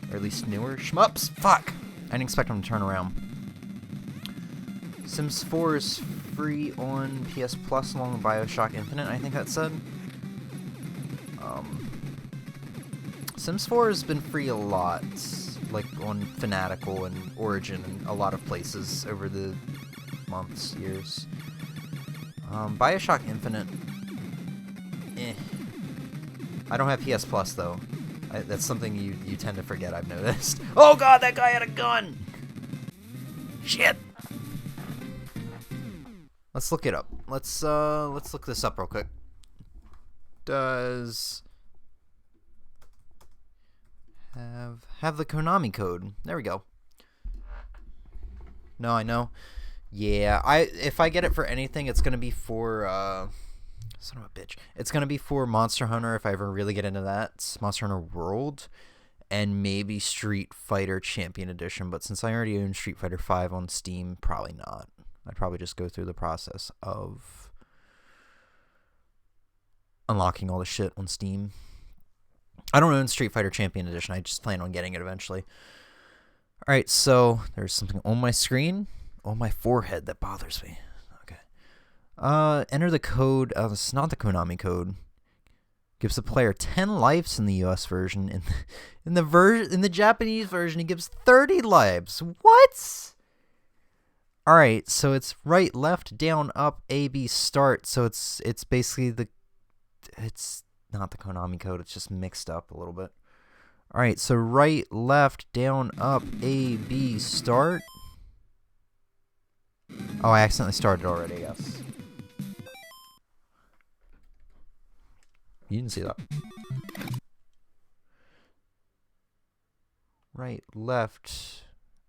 or at least newer shmups. Fuck! I didn't expect them to turn around. Sims 4 is free on PS Plus along with BioShock Infinite. I think that said. Sims 4 has been free a lot, like on Fanatical and Origin and a lot of places over the months, years. BioShock Infinite, I don't have PS Plus though. That's something you tend to forget, I've noticed. Oh god, that guy had a gun! Shit! Let's look it up. Let's look this up real quick. Does have the Konami code? There we go. No, I know. Yeah, if I get it for anything, it's gonna be for son of a bitch. It's gonna be for Monster Hunter if I ever really get into that. Monster Hunter World, and maybe Street Fighter Champion Edition. But since I already own Street Fighter 5 on Steam, probably not. I'd probably just go through the process of unlocking all the shit on Steam. I don't own Street Fighter Champion Edition. I just plan on getting it eventually. All right, so there's something on my screen. On my forehead that bothers me. Okay. Enter the code. This is not the Konami code. Gives the player 10 lives in the US version. In the Japanese version, it gives 30 lives. What? All right, so it's right, left, down, up, A, B, start. So it's basically it's not the Konami code. It's just mixed up a little bit. All right, so right, left, down, up, A, B, start. Oh, I accidentally started already, yes. You didn't see that. Right, left,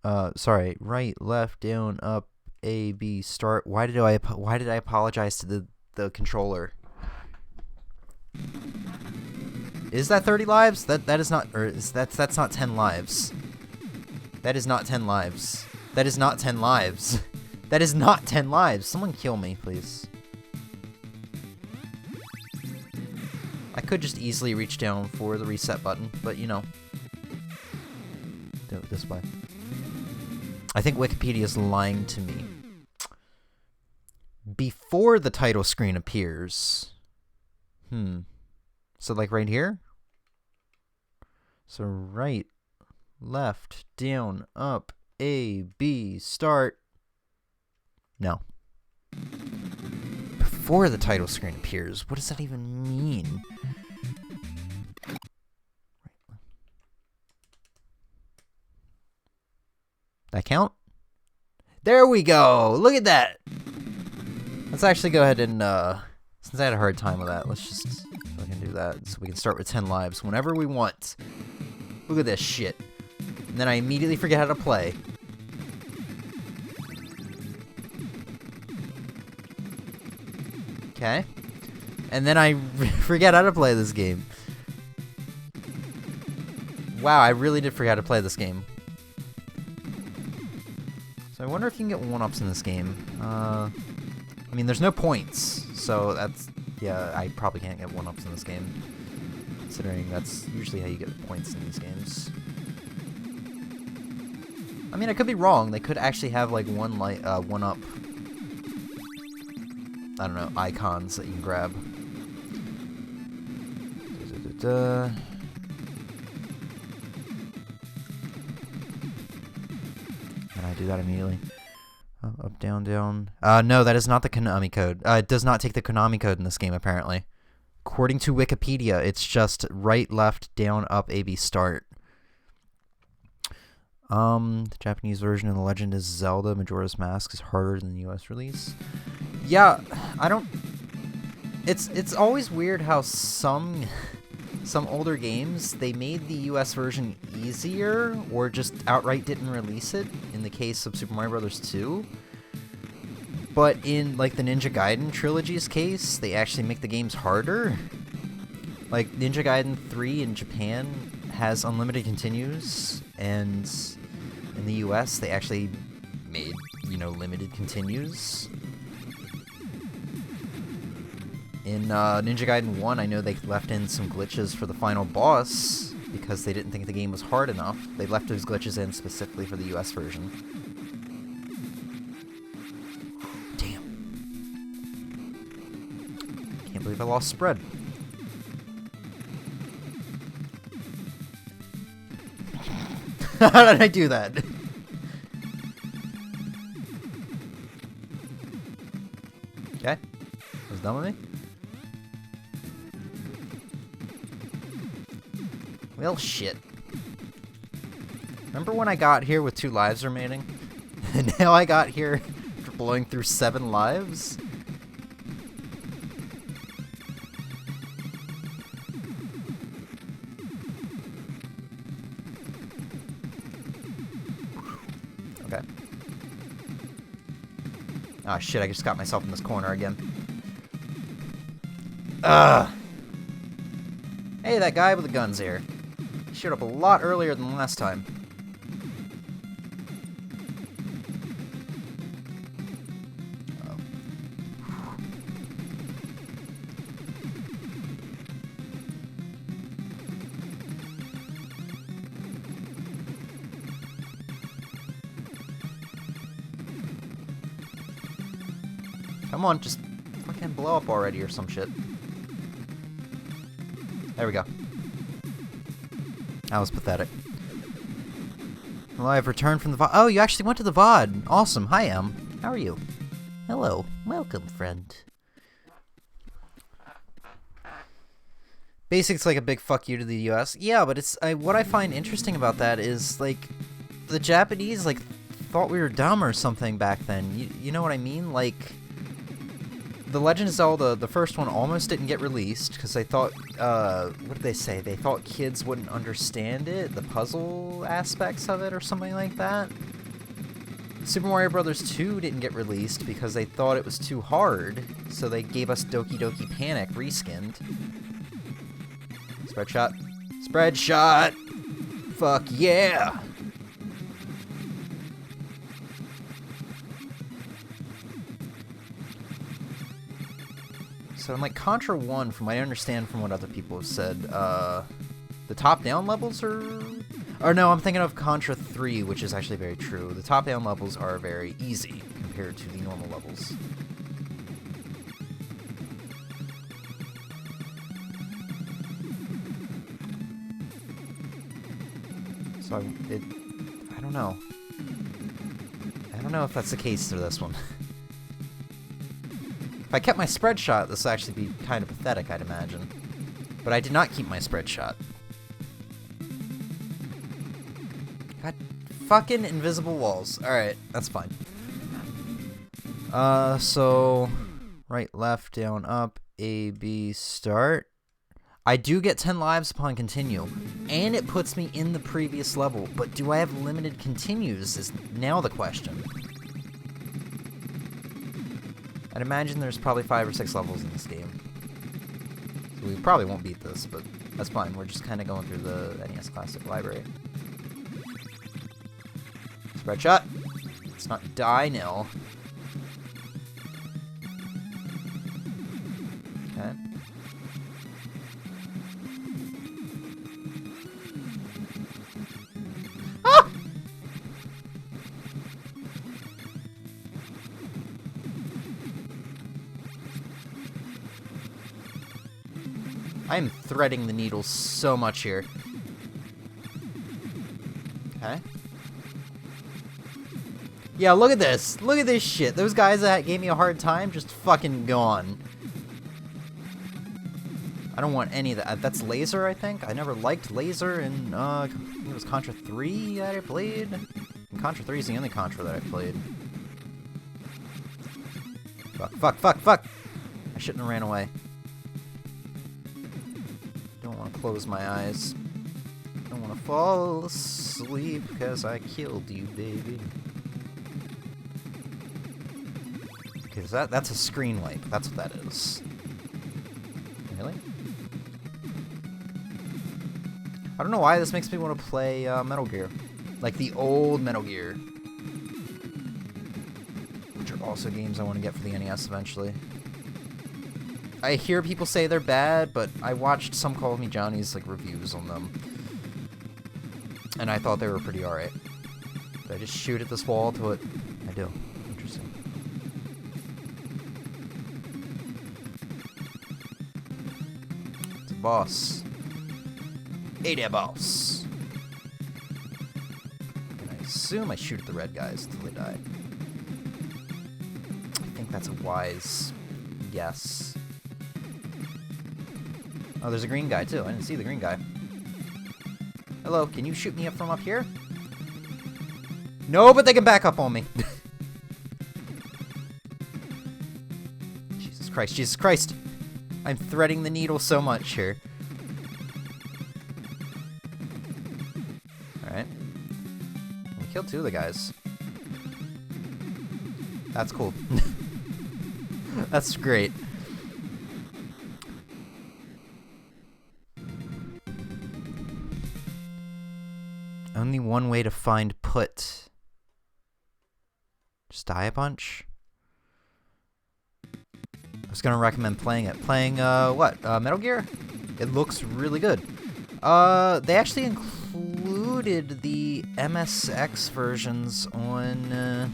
right, left, down, up, A, B, start. Why did I apologize to the controller? Is that 30 lives? That is not, or that's not 10 lives. That is not 10 lives. That is not 10 lives. That is not 10 lives. Someone kill me, please. I could just easily reach down for the reset button, but you know. Do it this way. I think Wikipedia is lying to me. Before the title screen appears. So like right here? So right, left, down, up, A, B, start. No. Before the title screen appears. What does that even mean? That count? There we go! Look at that! Let's actually go ahead and, since I had a hard time with that, let's just fucking do that. So we can start with 10 lives whenever we want. Look at this shit. And then I immediately forget how to play. Okay. And then I forget how to play this game. Wow, I really did forget how to play this game. So I wonder if you can get 1-ups in this game. I mean, there's no points, so that's... Yeah, I probably can't get 1-ups in this game. Considering that's usually how you get points in these games. I mean, I could be wrong. They could actually have, like, 1-up... I don't know, icons that you can grab. And I do that immediately. Up, down, down. No, that is not the Konami code. It does not take the Konami code in this game, apparently. According to Wikipedia, it's just right, left, down, up, A, B, start. The Japanese version of The Legend of Zelda Majora's Mask is harder than the US release. Yeah, I don't... It's always weird how some older games, they made the US version easier, or just outright didn't release it, in the case of Super Mario Bros. 2. But in, like, the Ninja Gaiden trilogy's case, they actually make the games harder. Like, Ninja Gaiden 3 in Japan has unlimited continues, and in the US, they actually made, you know, limited continues. In Ninja Gaiden 1, I know they left in some glitches for the final boss because they didn't think the game was hard enough. They left those glitches in specifically for the US version. Damn. Can't believe I lost spread. How did I do that? Okay. That was done with me. Well, shit. Remember when I got here with 2 lives remaining? And now I got here after blowing through 7 lives? Okay. Oh shit, I just got myself in this corner again. Ugh! Hey, that guy with the gun's here. He showed up a lot earlier than last time. Oh. Come on, just fucking blow up already or some shit. There we go. That was pathetic. Well, I've returned from the VOD. Oh, you actually went to the VOD. Awesome. Hi, Em. How are you? Hello. Welcome, friend. Basically, it's like a big fuck you to the US. Yeah, but it's what I find interesting about that is, like, the Japanese, like, thought we were dumb or something back then. You know what I mean? Like, The Legend of Zelda, the first one, almost didn't get released because they thought, what did they say? They thought kids wouldn't understand it, the puzzle aspects of it or something like that. Super Mario Bros. 2 didn't get released because they thought it was too hard, so they gave us Doki Doki Panic reskinned. Spread shot. Spread shot! Fuck yeah! So in like Contra 1, from what I understand from what other people have said, the top-down levels are... Or no, I'm thinking of Contra 3, which is actually very true. The top-down levels are very easy compared to the normal levels. So I don't know. I don't know if that's the case for this one. If I kept my spread shot, this would actually be kind of pathetic, I'd imagine. But I did not keep my spread shot. God, fucking invisible walls. Alright, that's fine. So... Right, left, down, up, A, B, start. I do get 10 lives upon continue, and it puts me in the previous level, but do I have limited continues is now the question. I'd imagine there's probably 5 or 6 levels in this game. So we probably won't beat this, but that's fine. We're just kind of going through the NES Classic library. Spread shot. Let's not die nil. Okay. Ah! I am threading the needle so much here. Okay. Yeah, look at this. Look at this shit. Those guys that gave me a hard time just fucking gone. I don't want any of that. That's laser, I think. I never liked laser in, I think it was Contra 3 that I played. And Contra 3 is the only Contra that I played. Fuck, fuck, fuck, fuck! I shouldn't have ran away. Don't want to close my eyes. Don't want to fall asleep because I killed you, baby. Because that's a screen wipe. That's what that is. Really? I don't know why this makes me want to play Metal Gear. Like the old Metal Gear. Which are also games I want to get for the NES eventually. I hear people say they're bad, but I watched some Call Me Johnny's like reviews on them. And I thought they were pretty alright. Did I just shoot at this wall to it? I do. Interesting. It's a boss. Hey there, boss. And I assume I shoot at the red guys until they die. I think that's a wise guess. Oh, there's a green guy too. I didn't see the green guy. Hello, can you shoot me up from up here? No, but they can back up on me. Jesus Christ, Jesus Christ. I'm threading the needle so much here. Alright. We killed 2 of the guys. That's cool. That's great. Only one way to find put. Just die a bunch? I was gonna recommend playing it. Playing, what? Metal Gear? It looks really good. They actually included the MSX versions on,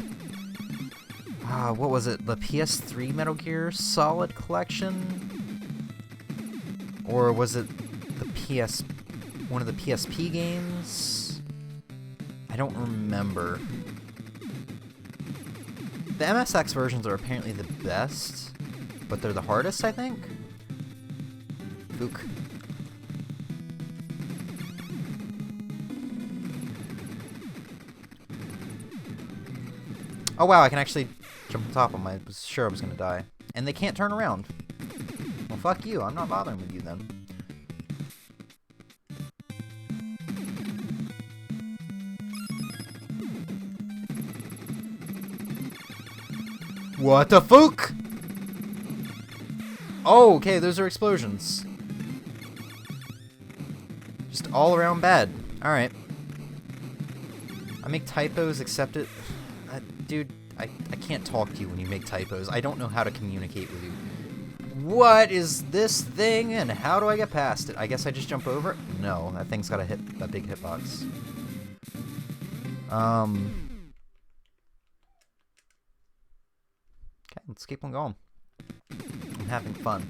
what was it? The PS3 Metal Gear Solid Collection? Or was it the one of the PSP games? I don't remember. The MSX versions are apparently the best, but they're the hardest, I think? Fook. Oh wow, I can actually jump on top of them. I was sure I was gonna die. And they can't turn around. Well, fuck you. I'm not bothering with you then. What the fuck? Oh, okay, those are explosions. Just all around bad. Alright. I make typos, accept it. Dude, I can't talk to you when you make typos. I don't know how to communicate with you. What is this thing, and how do I get past it? I guess I just jump over it? No, that thing's got a big hitbox. Okay, let's keep on going. I'm having fun.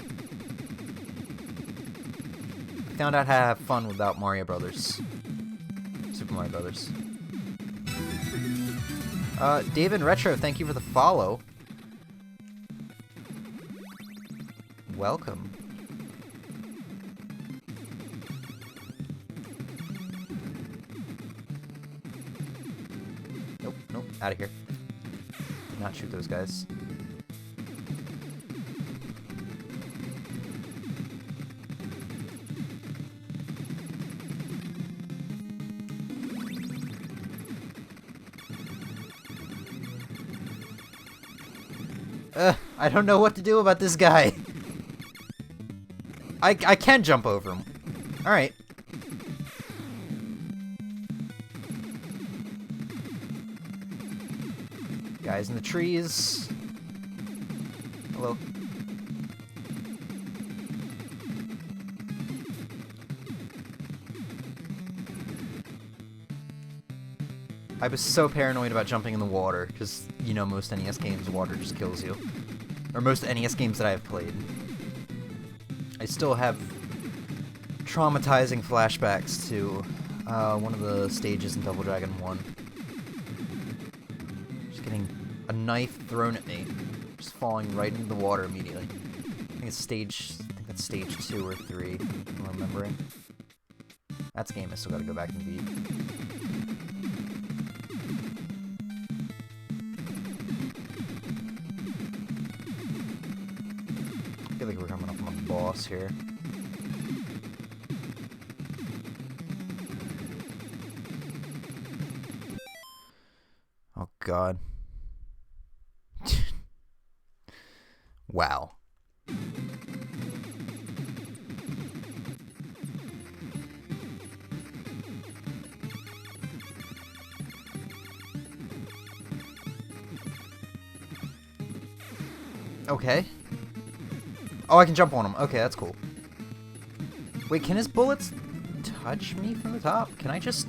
I found out how to have fun without Mario Brothers. Super Mario Brothers. David Retro, thank you for the follow. Welcome. Nope, nope, out of here. Did not shoot those guys. I don't know what to do about this guy. I can jump over him. Alright. Guys in the trees. Hello. I was so paranoid about jumping in the water, because, you know, most NES games, water just kills you. Or most NES games that I have played. I still have traumatizing flashbacks to one of the stages in Double Dragon 1. Just getting a knife thrown at me, just falling right into the water immediately. I think that's stage 2 or 3, if I'm remembering. That's a game I still gotta go back and beat. I feel like we're coming up on a boss here. Oh god. Wow. Okay. Oh, I can jump on him. Okay, that's cool. Wait, can his bullets touch me from the top? Can I just...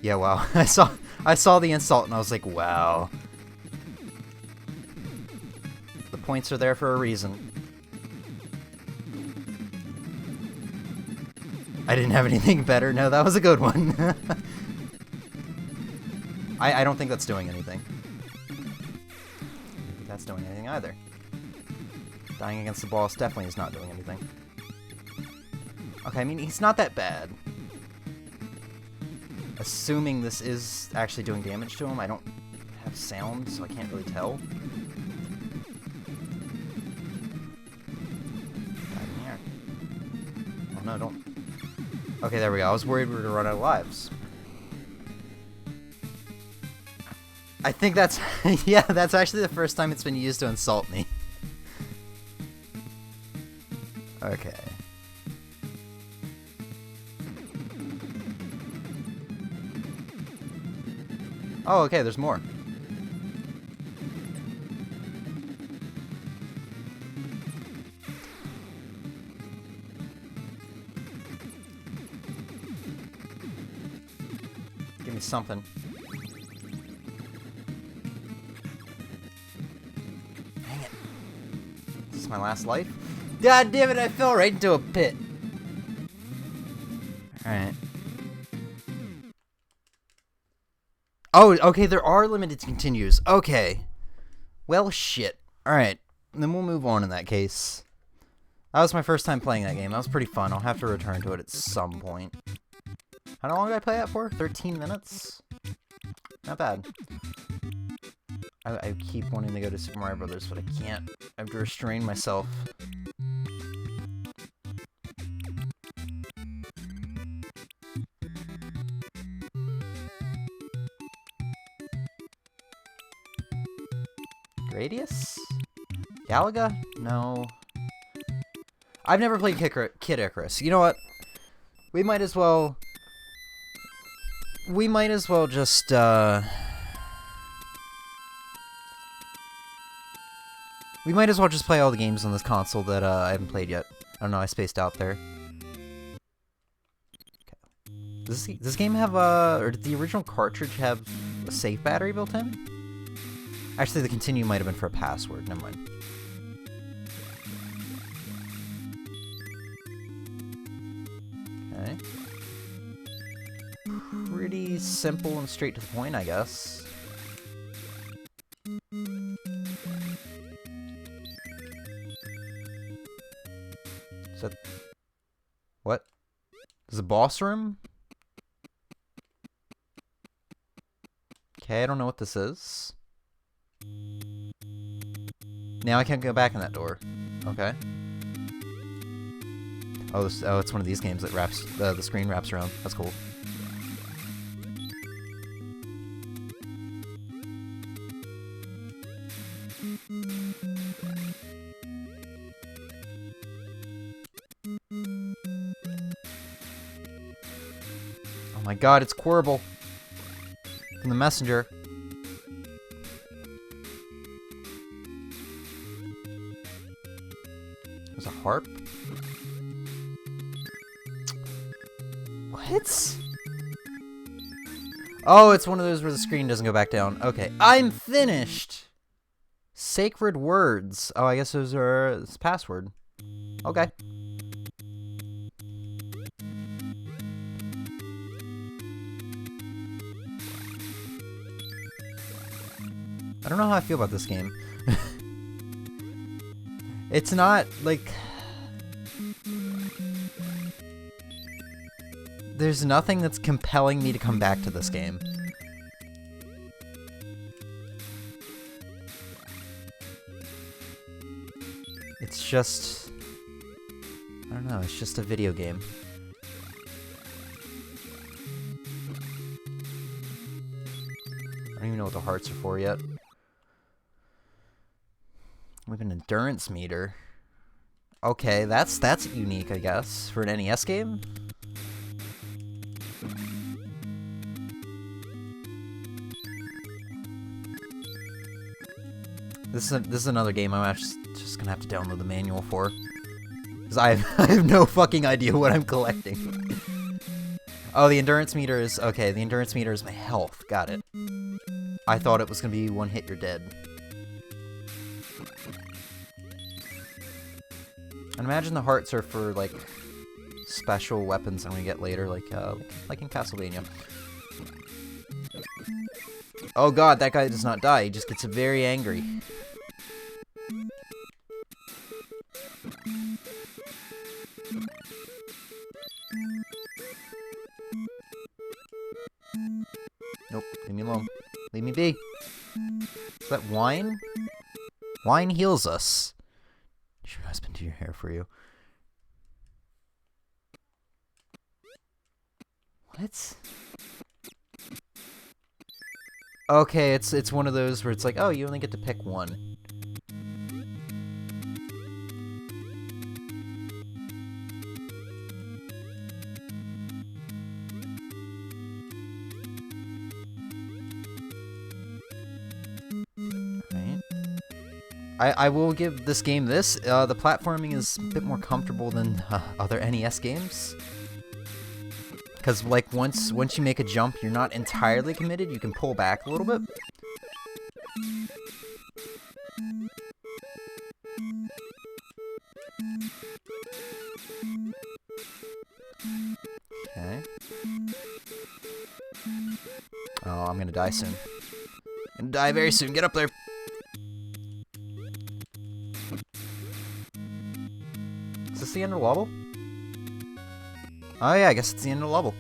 Yeah, wow. I saw the insult and I was like, wow. The points are there for a reason. I didn't have anything better. No, that was a good one. I don't think that's doing anything. I don't think that's doing anything either. Dying against the boss definitely is not doing anything. Okay, I mean, he's not that bad. Assuming this is actually doing damage to him, I don't have sound, so I can't really tell. Back in here. Oh no, don't. Okay, there we go. I was worried we were gonna run out of lives. I think that's... yeah, that's actually the first time it's been used to insult me. Okay. Oh, okay, there's more. Give me something. Dang it. Is this my last life? God damn it, I fell right into a pit. Alright. Oh, okay, there are limited continues. Okay. Well, shit. Alright, then we'll move on in that case. That was my first time playing that game. That was pretty fun. I'll have to return to it at some point. How long did I play that for? 13 minutes? Not bad. I keep wanting to go to Super Mario Brothers, but I can't. I have to restrain myself. Radius? Galaga? No. I've never played Kid Icarus. You know what? We might as well just, we might as well just play all the games on this console that, I haven't played yet. I don't know, I spaced out there. Okay. Does this game have, or did the original cartridge have a safe battery built in? Actually, the continue might have been for a password. Never mind. Okay. Pretty simple and straight to the point, I guess. Is that... What? Is it a boss room? Okay, I don't know what this is. Now I can't go back in that door. Okay. Oh, it's one of these games that wraps the screen wraps around. That's cool. Oh my god, it's Quirble from the Messenger. There's a harp. What? Oh, it's one of those where the screen doesn't go back down. Okay, I'm finished! Sacred words. Oh, I guess those are... It's password. Okay. I don't know how I feel about this game. It's not, like... There's nothing that's compelling me to come back to this game. It's just... I don't know, it's just a video game. I don't even know what the hearts are for yet. We have an endurance meter. Okay, that's unique, I guess, for an NES game. This is another game I'm actually just gonna have to download the manual for, because I have no fucking idea what I'm collecting. Oh, the endurance meter is okay. The endurance meter is my health. Got it. I thought it was gonna be one hit you're dead. And imagine the hearts are for like special weapons I'm gonna get later, like in Castlevania. Oh god, that guy does not die. He just gets very angry. Nope, leave me alone. Leave me be. Is that wine? Wine heals us. Your husband do your hair for you. What? Okay, it's one of those where it's like, oh, you only get to pick one. I will give this game this. The platforming is a bit more comfortable than other NES games. Because, like, once you make a jump, you're not entirely committed. You can pull back a little bit. Okay. Oh, I'm gonna die soon. I'm gonna die very soon. Get up there. Is this the end of the level? Oh yeah, I guess it's the end of the level.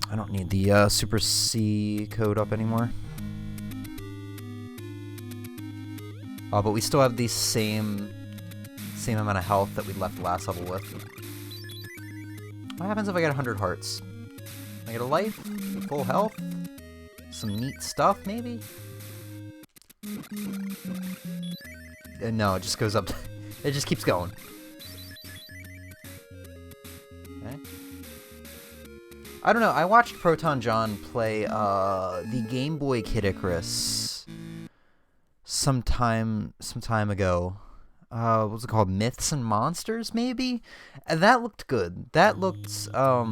I don't need the Super C code up anymore. Oh, but we still have the same amount of health that we left the last level with. What happens if I get 100 hearts? I get a life, full health, some neat stuff, maybe? No, it just goes up. It just keeps going. Okay. I don't know. I watched Proton John play the Game Boy Kid Icarus some time ago. What was it called? Myths and Monsters, maybe? And that looked good. That looked I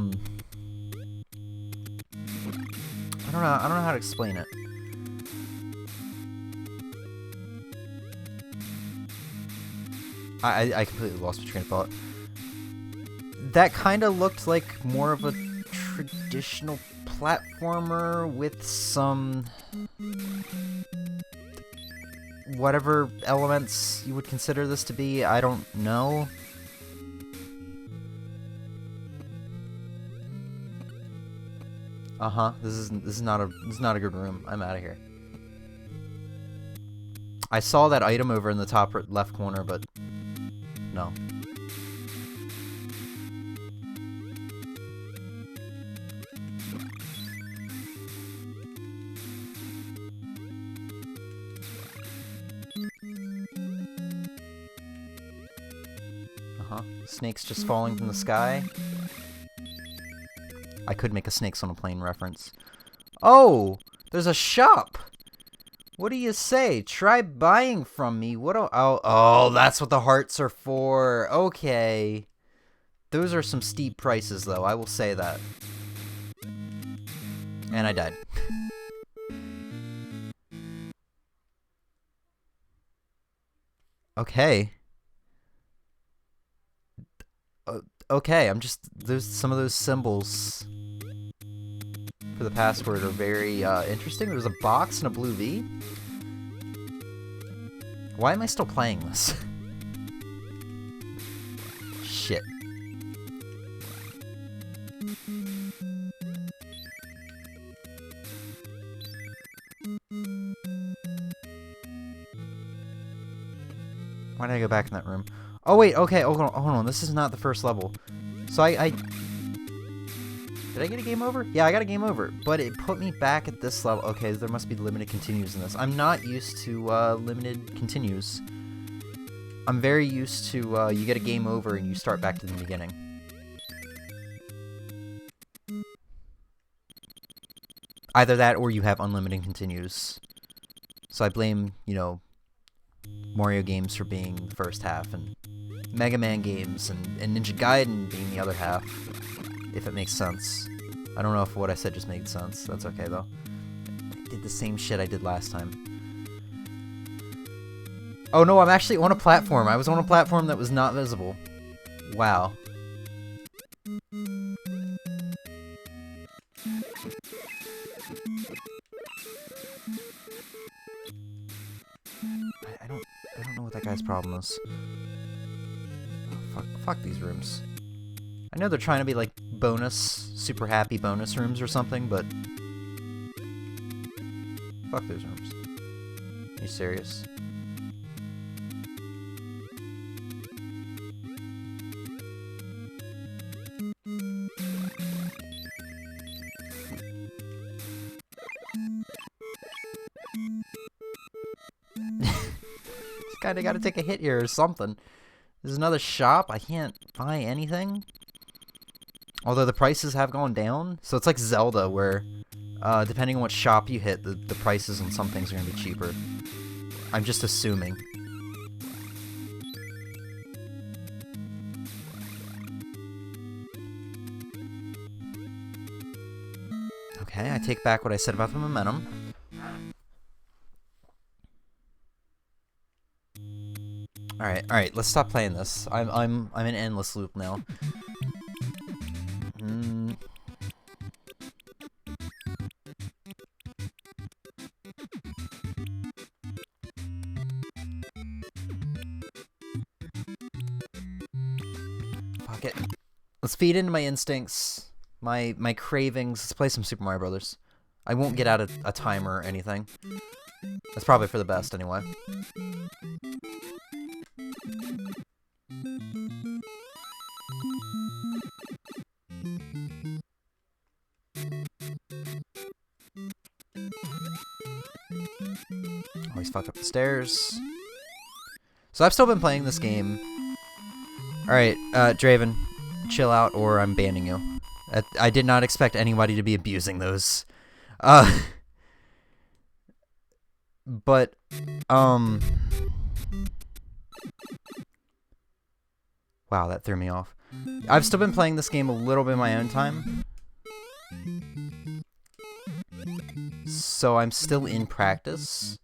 don't know how to explain it. I completely lost my train of thought. That kind of looked like more of a traditional platformer with some whatever elements you would consider this to be. I don't know. This is not a good room. I'm out of here. I saw that item over in the top left corner, but no. Snakes just falling from the sky. I could make a Snakes on a Plane reference. Oh! There's a shop! What do you say? Try buying from me. What do... Oh, that's what the hearts are for. Okay. Those are some steep prices, though. I will say that. And I died. Okay. Okay, I'm just... There's some of those symbols for the password are very interesting. There's a box and a blue V. Why am I still playing this? Shit. Why did I go back in that room? Oh wait, okay, hold on. This is not the first level. So I did I get a game over? Yeah, I got a game over, but it put me back at this level. Okay, there must be limited continues in this. I'm not used to limited continues. I'm very used to you get a game over and you start back to the beginning. Either that or you have unlimited continues. So I blame, you know, Mario games for being the first half, and Mega Man games and Ninja Gaiden being the other half, if it makes sense. I don't know if what I said just made sense. That's okay, though. I did the same shit I did last time. Oh no, I'm actually on a platform. I was on a platform that was not visible. Wow. I don't know what that guy's problem is. Oh, fuck these rooms. I know they're trying to be like bonus, super happy bonus rooms or something, but fuck those rooms. Are you serious? Kinda gotta take a hit here or something. There's another shop. I can't buy anything. Although the prices have gone down. So it's like Zelda where depending on what shop you hit, the prices on some things are gonna be cheaper. I'm just assuming. Okay, I take back what I said about the momentum. Alright, let's stop playing this. I'm in endless loop now. Fuck it. Let's feed into my instincts, my cravings. Let's play some Super Mario Brothers. I won't get out a timer or anything. That's probably for the best anyway. just fucked up the stairs. So I've still been playing this game. Alright, Draven, chill out or I'm banning you. I did not expect anybody to be abusing those. But, wow, that threw me off. I've still been playing this game a little bit in my own time. So I'm still in practice.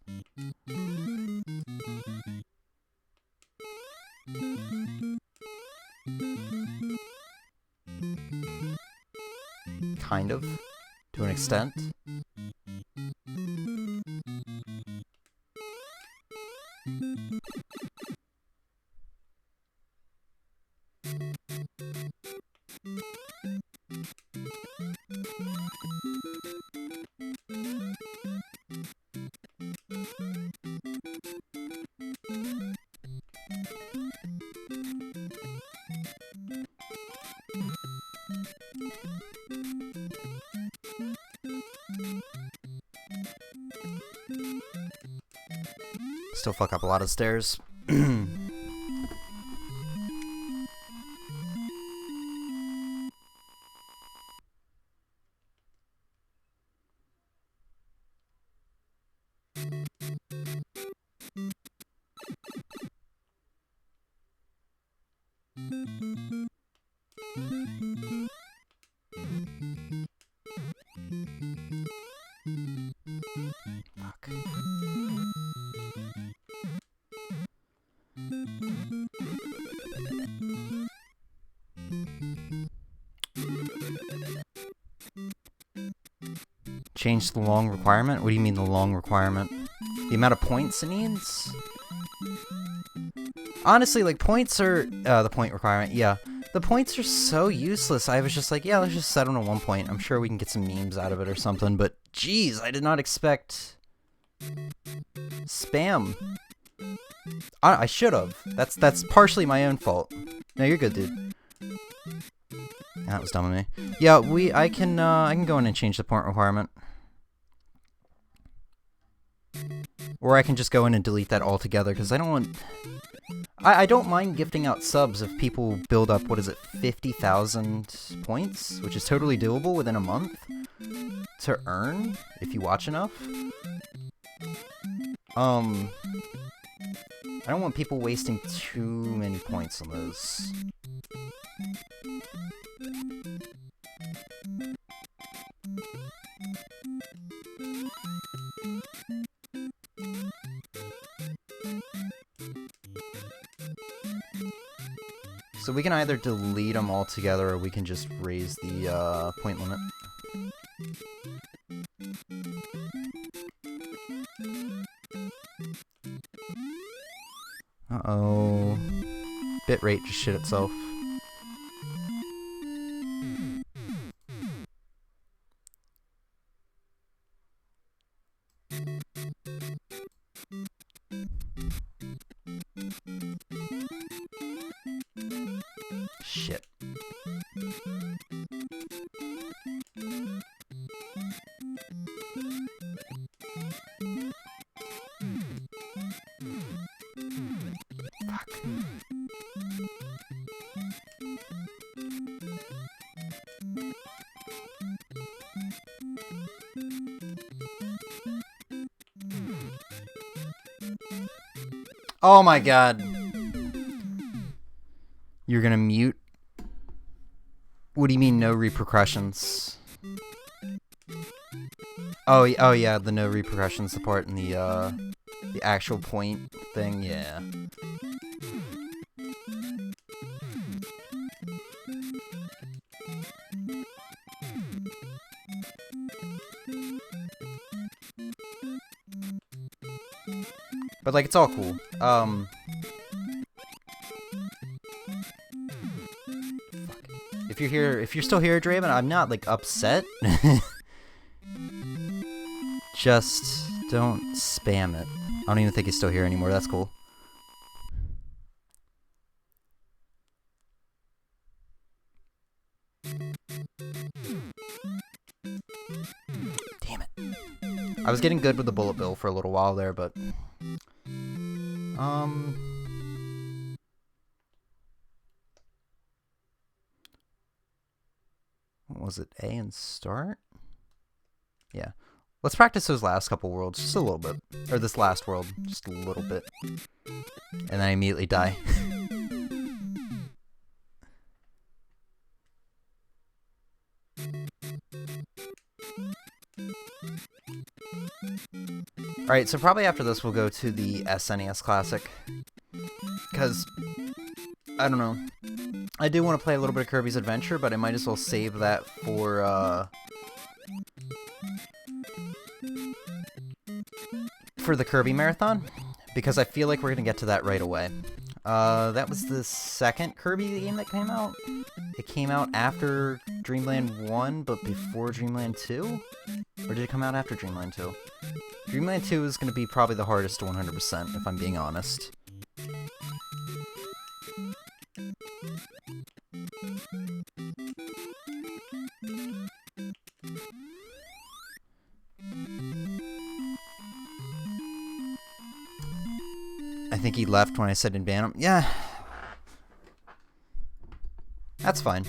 Kind of, to an extent. Still fuck up a lot of stairs. Fuck. Change the long requirement? What do you mean the long requirement? The amount of points it needs? Honestly, like, points are... the point requirement, yeah. The points are so useless. I was just like, yeah, let's just set them to 1 point. I'm sure we can get some memes out of it or something, but jeez, I did not expect... spam. I should have. That's partially my own fault. No, you're good, dude. That was dumb of me. Yeah, I can go in and change the point requirement. Or I can just go in and delete that altogether, because I don't want... I don't mind gifting out subs if people build up, what is it, 50,000 points? Which is totally doable within a month to earn, if you watch enough. I don't want people wasting too many points on those. So we can either delete them altogether, or we can just raise the point limit. Uh-oh. Bitrate just shit itself. Shit. Fuck. Oh my god. You're gonna mute? What do you mean no repercussions? Oh yeah, the no repercussions, the part in the actual point thing, yeah. But like, it's all cool. If you're here, if you're still here, Draven, I'm not like upset. Just don't spam it. I don't even think he's still here anymore. That's cool. Damn it. I was getting good with the bullet bill for a little while there, but What was it? A and start? Yeah. Let's practice those last couple worlds just a little bit. Or this last world, just a little bit. And then I immediately die. Alright, so probably after this we'll go to the SNES Classic. Because, I don't know. I do want to play a little bit of Kirby's Adventure, but I might as well save that for the Kirby Marathon. Because I feel like we're going to get to that right away. That was the second Kirby game that came out. It came out after Dreamland 1, but before Dreamland 2? Or did it come out after Dreamland 2? Dreamland 2 is going to be probably the hardest to 100%, if I'm being honest. I think he left when I said in ban him. Yeah. That's fine.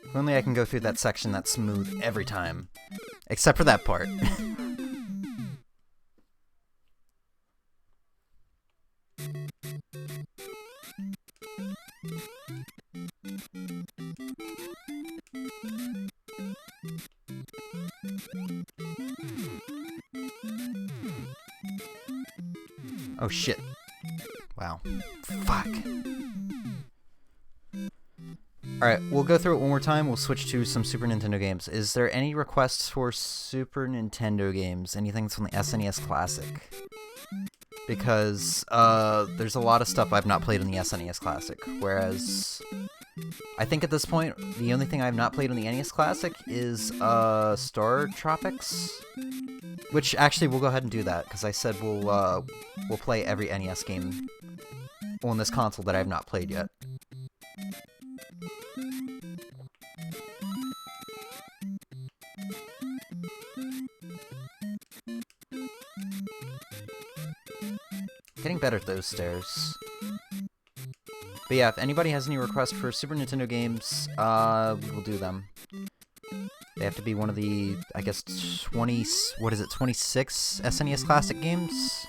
If only I can go through that section that's smooth every time. Except for that part. Oh shit. Wow. Fuck. Alright, we'll go through it one more time. We'll switch to some Super Nintendo games. Is there any requests for Super Nintendo games? Anything from the SNES Classic? Because there's a lot of stuff I've not played on the SNES Classic. Whereas, I think at this point, the only thing I've not played on the NES Classic is StarTropics. Which, actually, we'll go ahead and do that, because I said we'll play every NES game on this console that I have not played yet. Getting better at those stairs. But yeah, if anybody has any requests for Super Nintendo games, we'll do them. They have to be one of the, I guess, 26 SNES Classic games?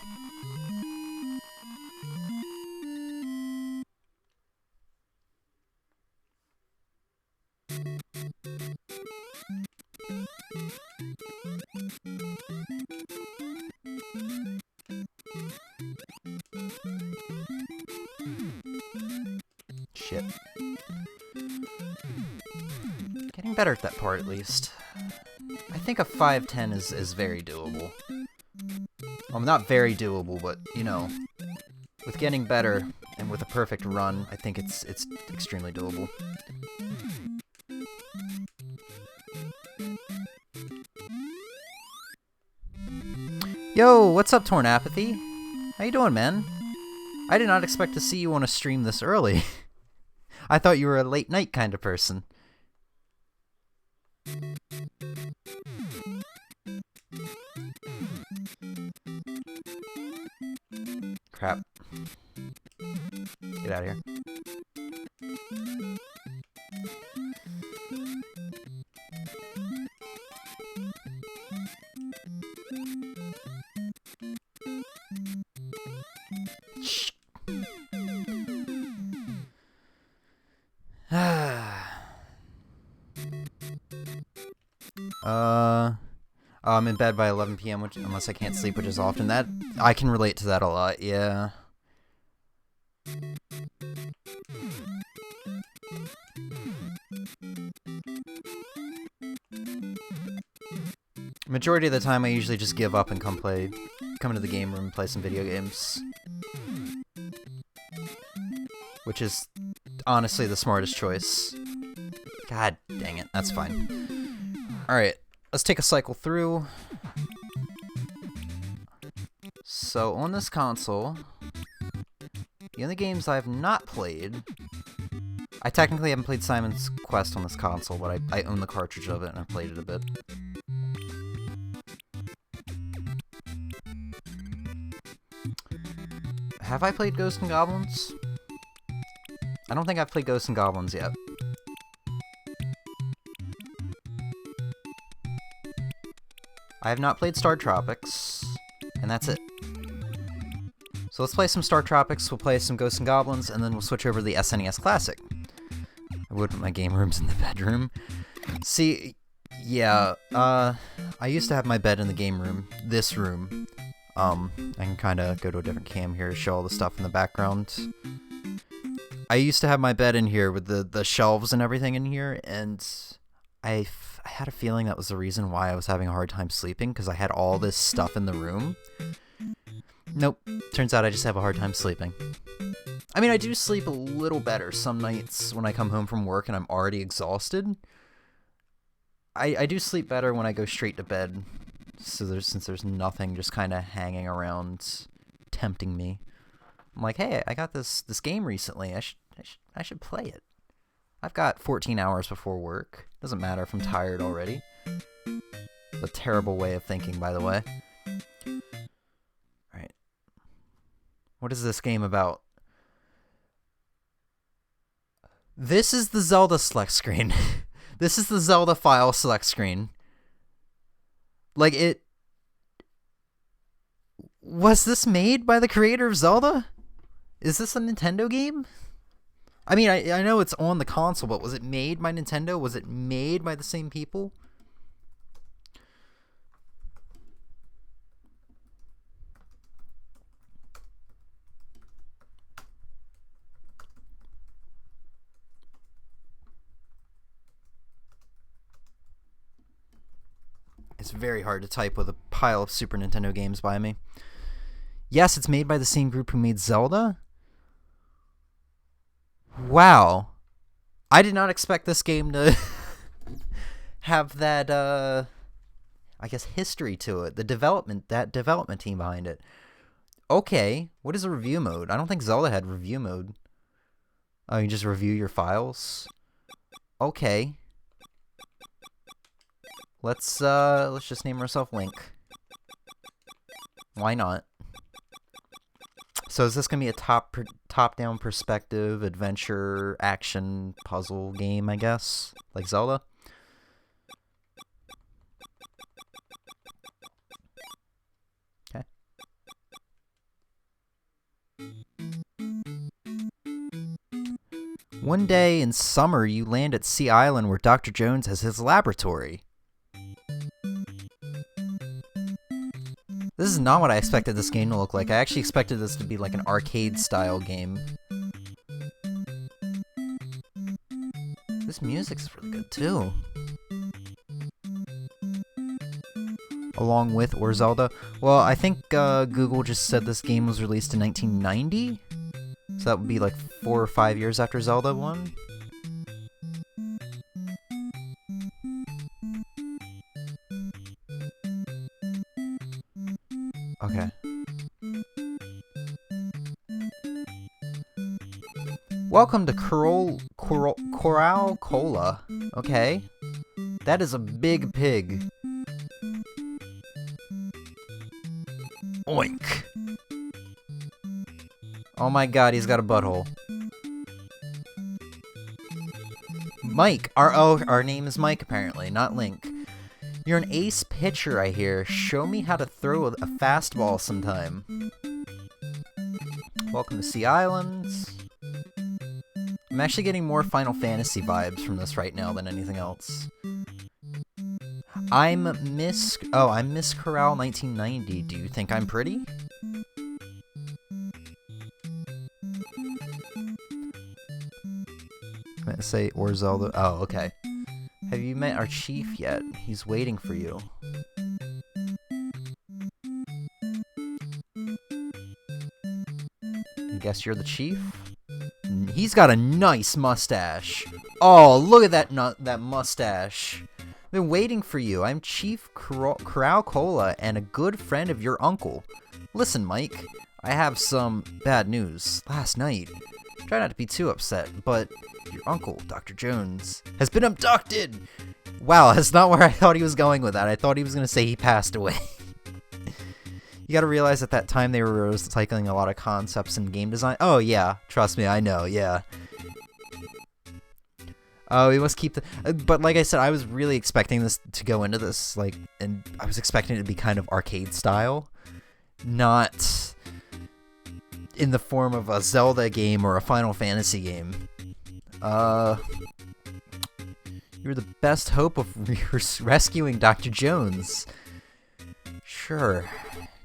Shit. Getting better at that part, at least. I think a 510 is very doable. Well, not very doable, but, you know, with getting better and with a perfect run, I think it's extremely doable. Yo, what's up, Torn Apathy? How you doing, man? I did not expect to see you on a stream this early. I thought you were a late night kind of person. Crap. Get out of here. I'm in bed by 11 p.m. Unless I can't sleep, which is often. That I can relate to that a lot, yeah. Majority of the time, I usually just give up and come into the game room and play some video games. Which is honestly the smartest choice. God dang it, that's fine. Alright, let's take a cycle through. So on this console, the only games I've not played, I technically haven't played Simon's Quest on this console, but I own the cartridge of it and I played it a bit. Have I played Ghosts and Goblins? I don't think I've played Ghosts and Goblins yet. I have not played StarTropics, and that's it. So let's play some StarTropics, we'll play some Ghosts and Goblins, and then we'll switch over to the SNES Classic. I would put my game rooms in the bedroom. See, yeah, I used to have my bed in the game room, this room. I can kind of go to a different cam here to show all the stuff in the background. I used to have my bed in here with the shelves and everything in here, and I had a feeling that was the reason why I was having a hard time sleeping, because I had all this stuff in the room. Nope, turns out I just have a hard time sleeping. I mean, I do sleep a little better some nights when I come home from work and I'm already exhausted. I do sleep better when I go straight to bed, since there's nothing just kind of hanging around tempting me. I'm like, hey, I got this game recently. I should play it. I've got 14 hours before work. Doesn't matter if I'm tired already. A terrible way of thinking, by the way. Alright. What is this game about? This is the Zelda select screen. This is the Zelda file select screen. Like, was this made by the creator of Zelda? Is this a Nintendo game? I mean, I know it's on the console, but was it made by Nintendo? Was it made by the same people? It's very hard to type with a pile of Super Nintendo games by me. Yes, it's made by the same group who made Zelda. Wow. I did not expect this game to have that, I guess, history to it. That development team behind it. Okay, what is a review mode? I don't think Zelda had review mode. Oh, you just review your files? Okay. Let's just name ourselves Link. Why not? So is this gonna be a top-down perspective adventure action puzzle game, I guess, like Zelda? Okay. One day in summer, you land at Sea Island where Dr. Jones has his laboratory. This is not what I expected this game to look like. I actually expected this to be like an arcade-style game. This music's really good, too. Along with or Zelda. Well, I think Google just said this game was released in 1990? So that would be like 4 or 5 years after Zelda 1? Okay. Welcome to Coral Cola. Okay. That is a big pig. Oink. Oh my god, he's got a butthole. Mike. Our name is Mike, apparently, not Link. You're an ace pitcher, I hear. Show me how to throw a fastball sometime. Welcome to Sea Islands. I'm actually getting more Final Fantasy vibes from this right now than anything else. I'm Miss Corral 1990. Do you think I'm pretty? I'm gonna say or Zelda. Oh, okay. Have you met our chief yet? He's waiting for you. I guess you're the chief? He's got a nice mustache. Oh, look at that mustache. been waiting for you. I'm Chief Crowcola and a good friend of your uncle. Listen, Mike, I have some bad news. Last night, try not to be too upset, but your uncle, Dr. Jones, has been abducted! Wow, that's not where I thought he was going with that. I thought he was going to say he passed away. You gotta realize at that time they were recycling a lot of concepts in game design. Oh yeah, trust me, I know, yeah. Oh, we must keep the... but like I said, I was really expecting this to go into this, like, and I was expecting it to be kind of arcade style. Not in the form of a Zelda game or a Final Fantasy game. You're the best hope of rescuing Dr. Jones. Sure.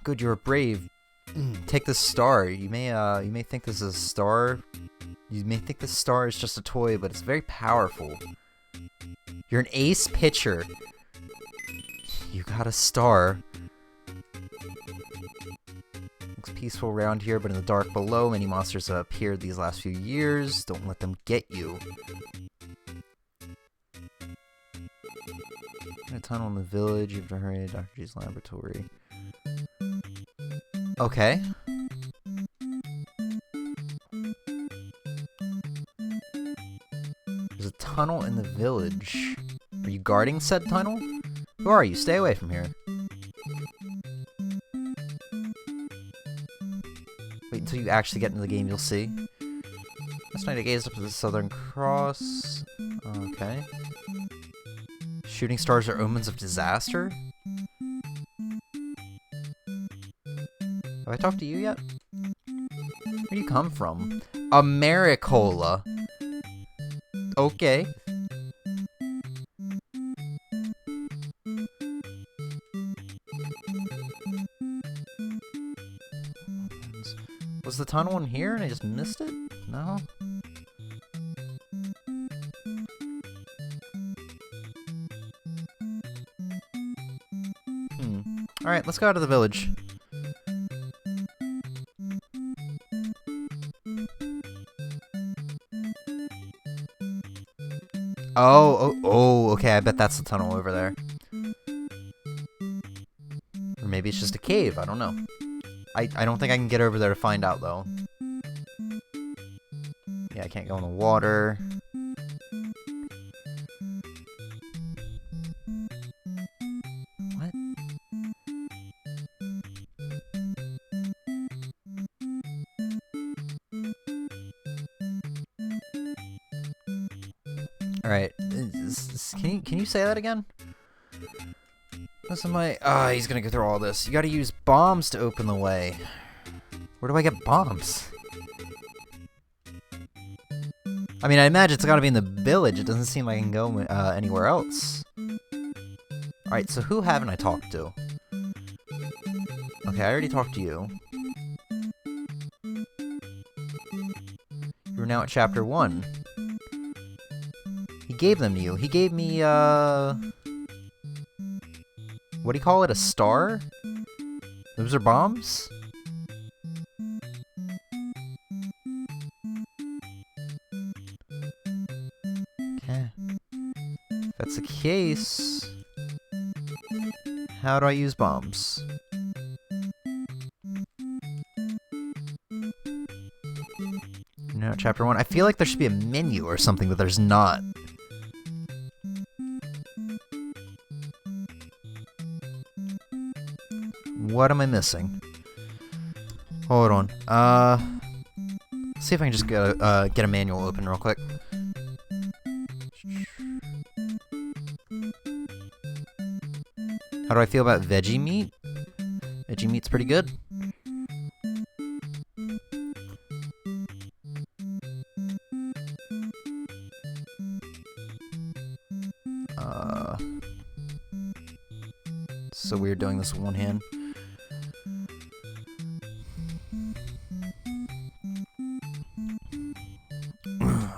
Good, you're brave. Take this star. You may think this is a star. You may think this star is just a toy, but it's very powerful. You're an ace pitcher. You got a star. Looks peaceful around here, but in the dark below, many monsters have appeared these last few years. Don't let them get you. In a tunnel in the village, you have to hurry to Dr. G's laboratory. Okay. There's a tunnel in the village. Are you guarding said tunnel? Who are you? Stay away from here. Wait until you actually get into the game, you'll see. Last night I gazed up at the Southern Cross. Okay. Shooting stars are omens of disaster? Have I talked to you yet? Where do you come from? Americola. Okay. Was the tunnel in here and I just missed it? No? Alright, let's go out of the village. Oh, okay, I bet that's the tunnel over there. Or maybe it's just a cave, I don't know. I don't think I can get over there to find out, though. Yeah, I can't go in the water. What? Alright, can you say that again? Listen, he's gonna go through all this. You gotta use bombs to open the way. Where do I get bombs? I mean, I imagine it's gotta be in the village. It doesn't seem like I can go anywhere else. Alright, so who haven't I talked to? Okay, I already talked to you. You're now at chapter 1. He gave them to you. He gave me, what do you call it? A star? Those are bombs? Okay. If that's the case, how do I use bombs? No, chapter 1. I feel like there should be a menu or something, but there's not. What am I missing? Hold on. See if I can just get a manual open real quick. How do I feel about veggie meat? Veggie meat's pretty good. So weird doing this with one hand.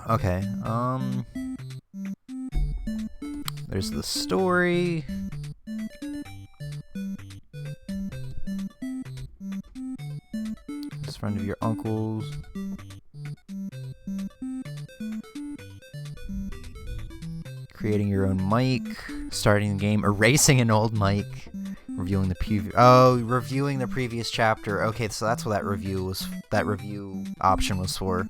Okay, there's the story. This friend of your uncle's. Creating your own mic. Starting the game, erasing an old mic, reviewing the reviewing the previous chapter. Okay, so that's what that review option was for.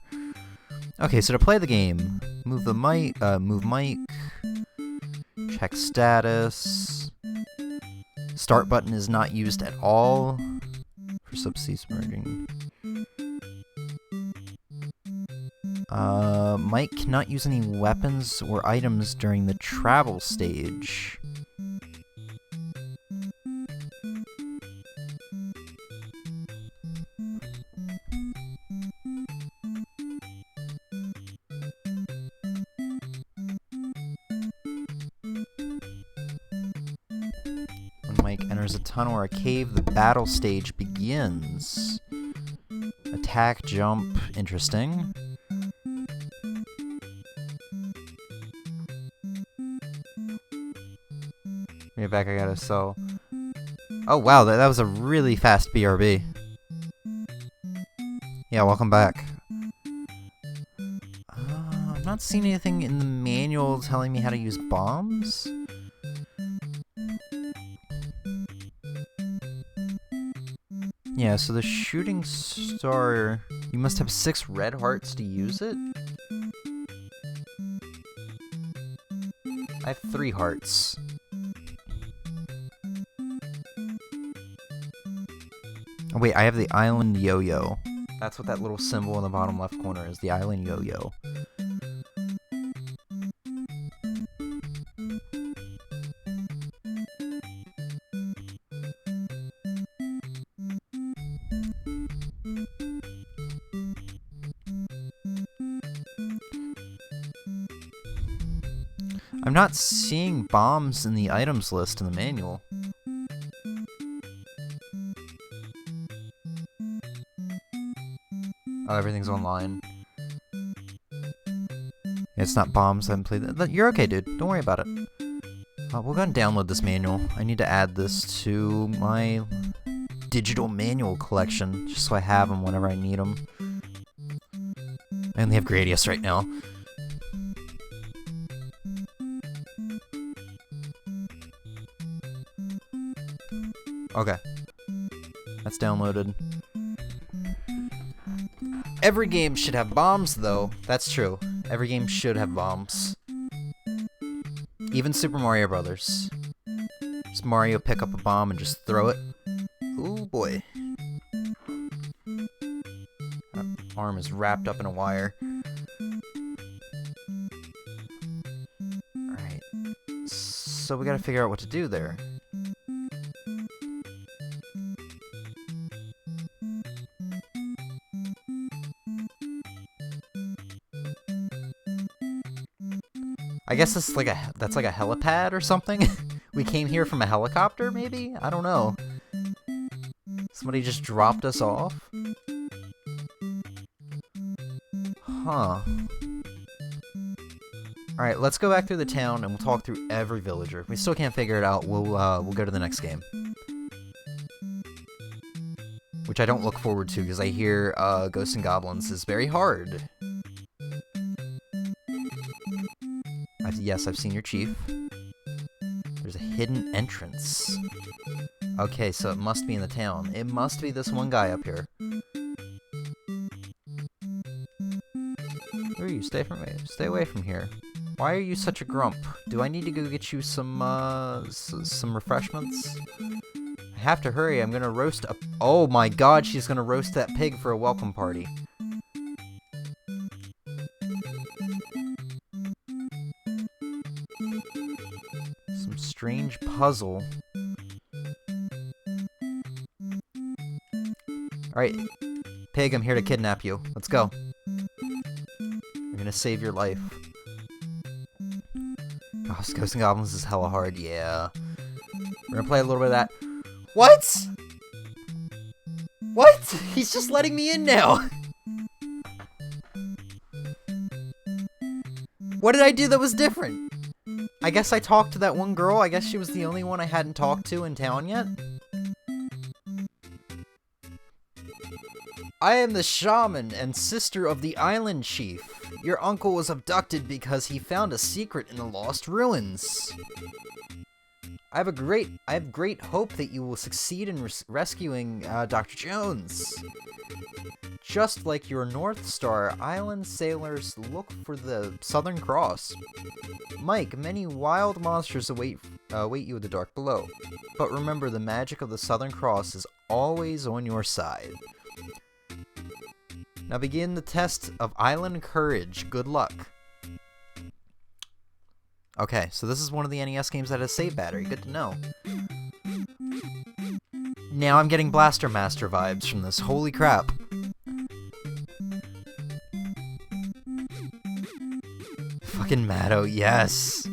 Okay, so to play the game, move mic, check status. Start button is not used at all for subsea merging. Mike cannot use any weapons or items during the travel stage. When Mike enters a tunnel or a cave, the battle stage begins. Attack, jump, interesting. Back, I gotta sell. Oh wow, that was a really fast BRB. Yeah, welcome back. I'm not seeing anything in the manual telling me how to use bombs. Yeah, so the shooting star, you must have 6 red hearts to use it? I have 3 hearts. Oh, wait, I have the island yo-yo. That's what that little symbol in the bottom left corner is, the island yo-yo. I'm not seeing bombs in the items list in the manual. Oh, everything's online. It's not bombs, I haven't played that. You're okay, dude. Don't worry about it. We'll go and download this manual. I need to add this to my digital manual collection, just so I have them whenever I need them. I only have Gradius right now. Okay. That's downloaded. Every game should have bombs, though. That's true. Every game should have bombs. Even Super Mario Brothers. Does Mario pick up a bomb and just throw it? Ooh, boy. That arm is wrapped up in a wire. Alright. So we gotta figure out what to do there. I guess that's like a helipad or something? We came here from a helicopter, maybe? I don't know. Somebody just dropped us off? Huh. Alright, let's go back through the town and we'll talk through every villager. If we still can't figure it out, we'll go to the next game. Which I don't look forward to, because I hear Ghosts and Goblins is very hard. Yes, I've seen your chief. There's a hidden entrance. Okay, so it must be in the town. It must be this one guy up here. Who are you? Stay away from here. Why are you such a grump? Do I need to go get you some refreshments? I have to hurry. I'm gonna roast a... Oh my god, she's gonna roast that pig for a welcome party. Strange puzzle. Alright, pig, I'm here to kidnap you. Let's go. I'm gonna save your life. Oh, Ghosts and Goblins is hella hard, yeah. We're gonna play a little bit of that. What? What? He's just letting me in now. What did I do that was different? I guess I talked to that one girl. I guess she was the only one I hadn't talked to in town yet. I am the shaman and sister of the island chief. Your uncle was abducted because he found a secret in the lost ruins. I have great hope that you will succeed in rescuing Dr. Jones. Just like your North Star, island sailors look for the Southern Cross. Mike, many wild monsters await you in the dark below. But remember, the magic of the Southern Cross is always on your side. Now begin the test of island courage. Good luck. Okay, so this is one of the NES games that has save battery. Good to know. Now I'm getting Blaster Master vibes from this. Holy crap. Fucking Matto, yes!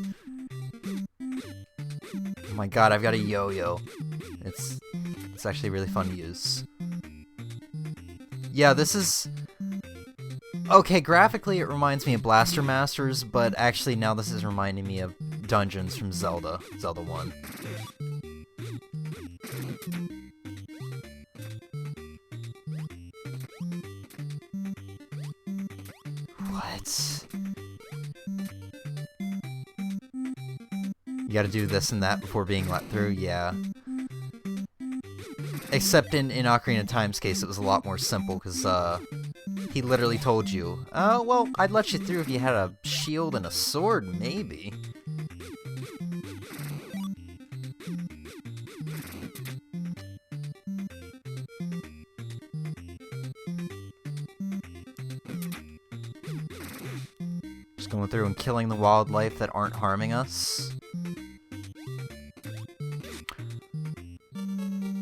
Oh my god, I've got a yo-yo. It's actually really fun to use. Yeah, this is... Okay, graphically it reminds me of Blaster Masters, but actually now this is reminding me of dungeons from Zelda 1. What? You gotta do this and that before being let through, yeah. Except in Ocarina of Time's case, it was a lot more simple, because, he literally told you, oh, well, I'd let you through if you had a shield and a sword, maybe. Just going through and killing the wildlife that aren't harming us.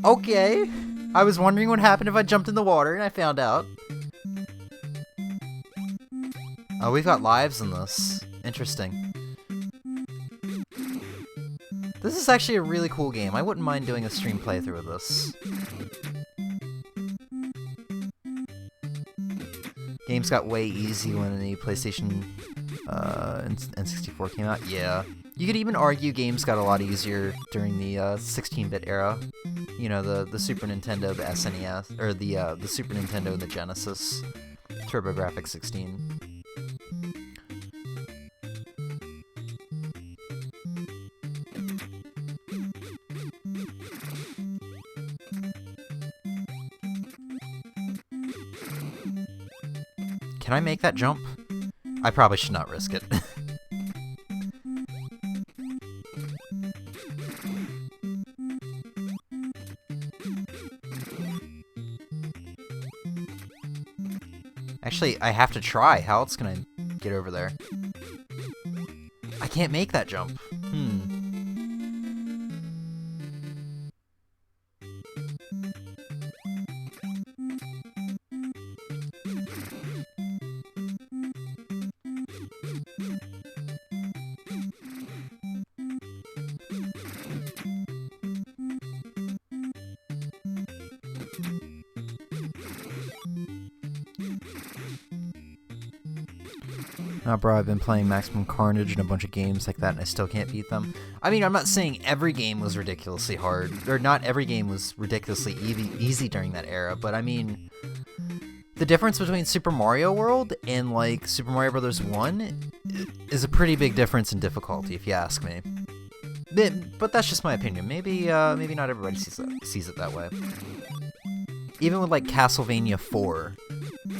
Okay, I was wondering what happened if I jumped in the water, and I found out. Oh, we've got lives in this. Interesting. This is actually a really cool game. I wouldn't mind doing a stream playthrough of this. Games got way easy when the PlayStation N64 came out. Yeah. You could even argue games got a lot easier during the 16-bit era. You know, the Super Nintendo, the SNES, or the Super Nintendo and the Genesis. TurboGrafx 16. Can I make that jump? I probably should not risk it. Actually, I have to try. How else can I get over there? I can't make that jump. Nah, bro, I've been playing Maximum Carnage and a bunch of games like that, and I still can't beat them. I mean, I'm not saying every game was ridiculously hard, or not every game was ridiculously easy during that era, but I mean, the difference between Super Mario World and, like, Super Mario Bros. 1 is a pretty big difference in difficulty, if you ask me. But that's just my opinion. Maybe not everybody sees it that way. Even with, like, Castlevania 4.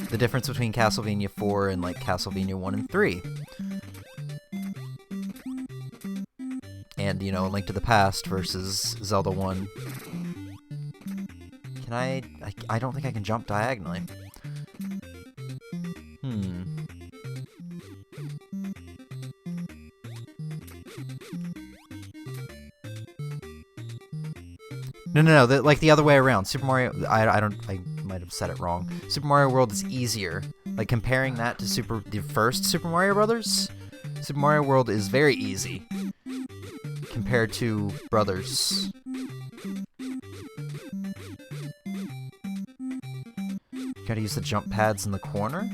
The difference between Castlevania 4 and, like, Castlevania 1 and 3. And, you know, Link to the Past versus Zelda 1. Can I don't think I can jump diagonally. No, like the other way around. Super Mario, I might have said it wrong. Super Mario World is easier. Like, comparing that to the first Super Mario Brothers, Super Mario World is very easy compared to Brothers. Gotta use the jump pads in the corner.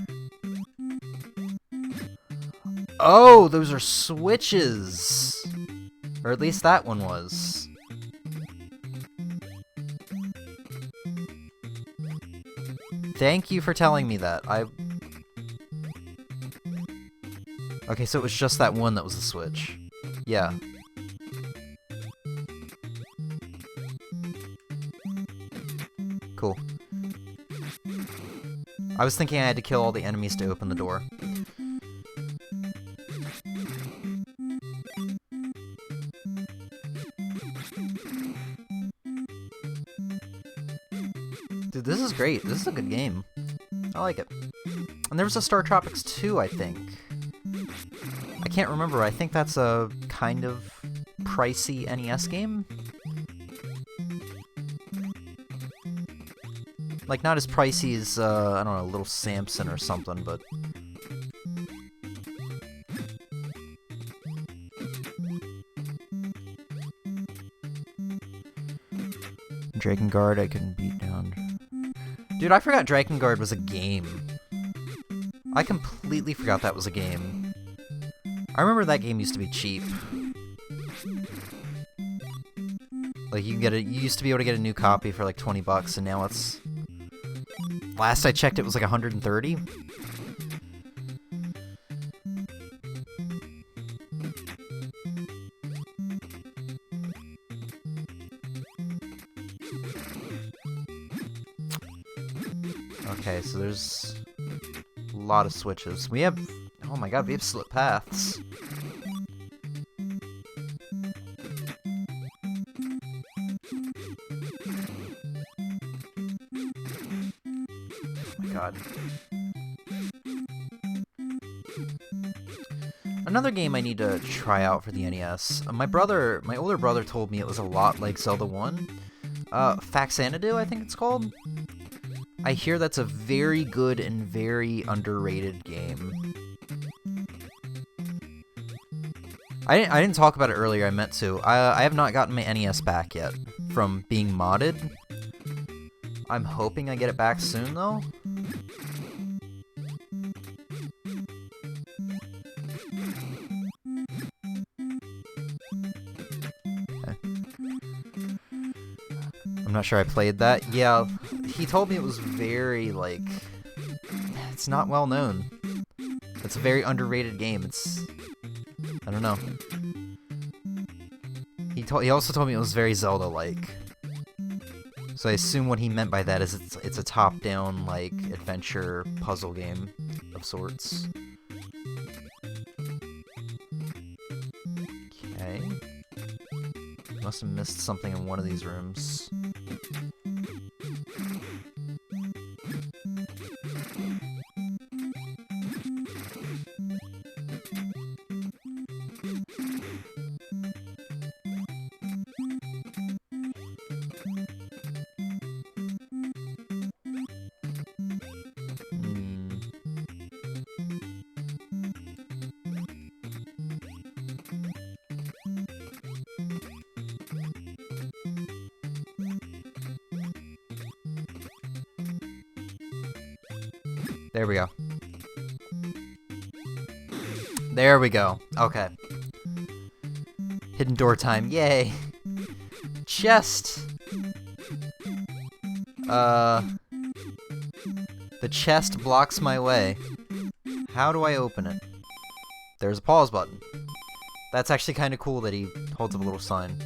Oh, those are switches! Or at least that one was. Thank you for telling me that. Okay, so it was just that one that was the Switch. Yeah. Cool. I was thinking I had to kill all the enemies to open the door. Dude, this is great. This is a good game. I like it. And there was a StarTropics 2, I think. I can't remember. I think that's a kind of pricey NES game. Like, not as pricey as, I don't know, Little Samson or something, but... Drakengard I couldn't beat down. Dude, I forgot Drakengard was a game. I completely forgot that was a game. I remember that game used to be cheap. Like, you used to be able to get a new copy for like 20 bucks, and now it's... Last I checked, it was like 130. Okay, so there's a lot of switches. We have... Oh my god, we have split paths. God. Another game I need to try out for the NES. My older brother told me it was a lot like Zelda 1. Faxanadu, I think it's called. I hear that's a very good and very underrated game. I didn't talk about it earlier, I meant to. I have not gotten my NES back yet from being modded. I'm hoping I get it back soon, though. Okay. I'm not sure I played that. Yeah, he told me it was very, like... It's not well known. It's a very underrated game. It's... I don't know. He also told me it was very Zelda-like. So I assume what he meant by that is it's a top-down, like, adventure puzzle game of sorts. Okay. Must have missed something in one of these rooms. There we go. There we go. Okay. Hidden door time. Yay! Chest! The chest blocks my way. How do I open it? There's a pause button. That's actually kind of cool that he holds up a little sign.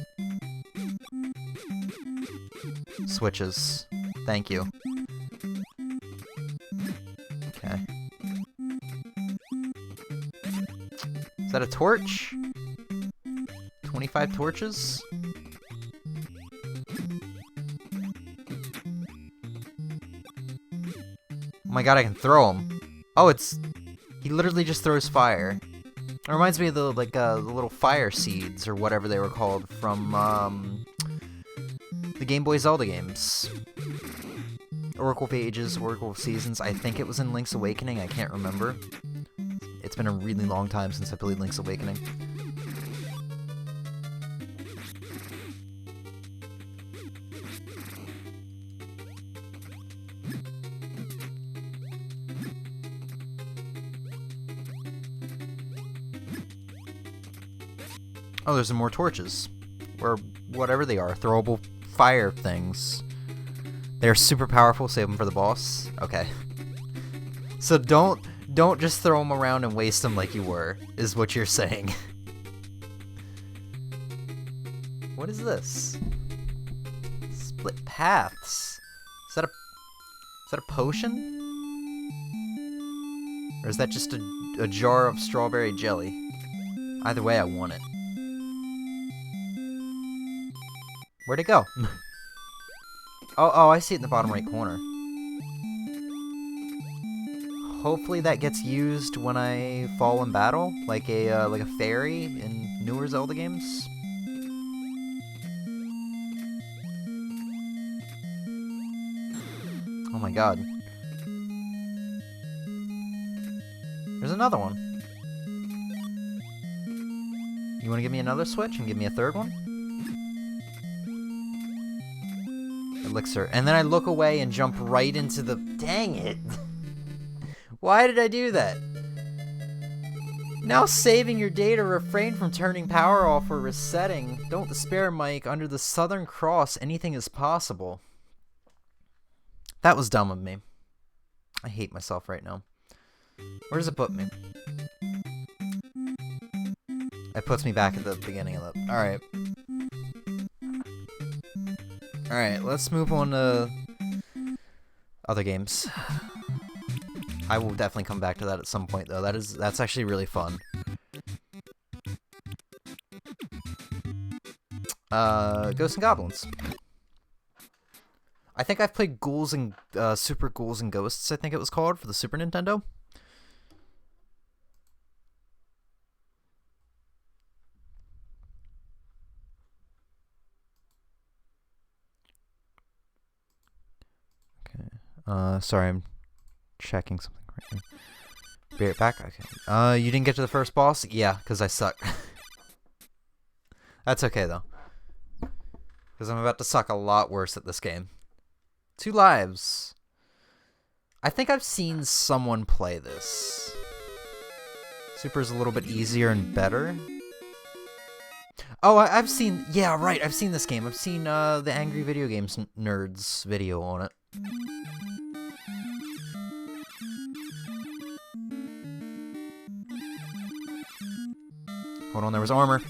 Switches. Thank you. Okay. Is that a torch? 25 torches? Oh my god, I can throw him. Oh, it's... He literally just throws fire. It reminds me of the, like, the little fire seeds, or whatever they were called, from, the Game Boy Zelda games. Oracle of Ages, Oracle of Seasons. I think it was in Link's Awakening, I can't remember. It's been a really long time since I played Link's Awakening. Oh, there's some more torches. Or whatever they are, throwable fire things. They're super powerful, save them for the boss? Okay. So don't just throw them around and waste them like you were, is what you're saying. What is this? Split paths. Is that a potion? Or is that just a jar of strawberry jelly? Either way, I want it. Where'd it go? Oh, I see it in the bottom right corner. Hopefully that gets used when I fall in battle, like a fairy in newer Zelda games. Oh my god. There's another one. You want to give me another switch and give me a third one? Elixir. And then I look away and jump right into the... Dang it! Why did I do that? Now saving your data, refrain from turning power off or resetting. Don't despair, Mike. Under the Southern Cross, anything is possible. That was dumb of me. I hate myself right now. Where does it put me? It puts me back at the beginning of the... Alright. Alright, let's move on to other games. I will definitely come back to that at some point, though. That's actually really fun. Ghosts and Goblins. I think I've played Ghouls and Super Ghouls and Ghosts, I think it was called, for the Super Nintendo. Okay. Sorry, I'm checking something right now. Be right back. Okay. You didn't get to the first boss? Yeah, because I suck. That's okay, though. Because I'm about to suck a lot worse at this game. 2 lives. I think I've seen someone play this. Super's a little bit easier and better. Oh, I've seen... Yeah, right, I've seen this game. I've seen the Angry Video Games Nerds video on it. Hold on, there was armor.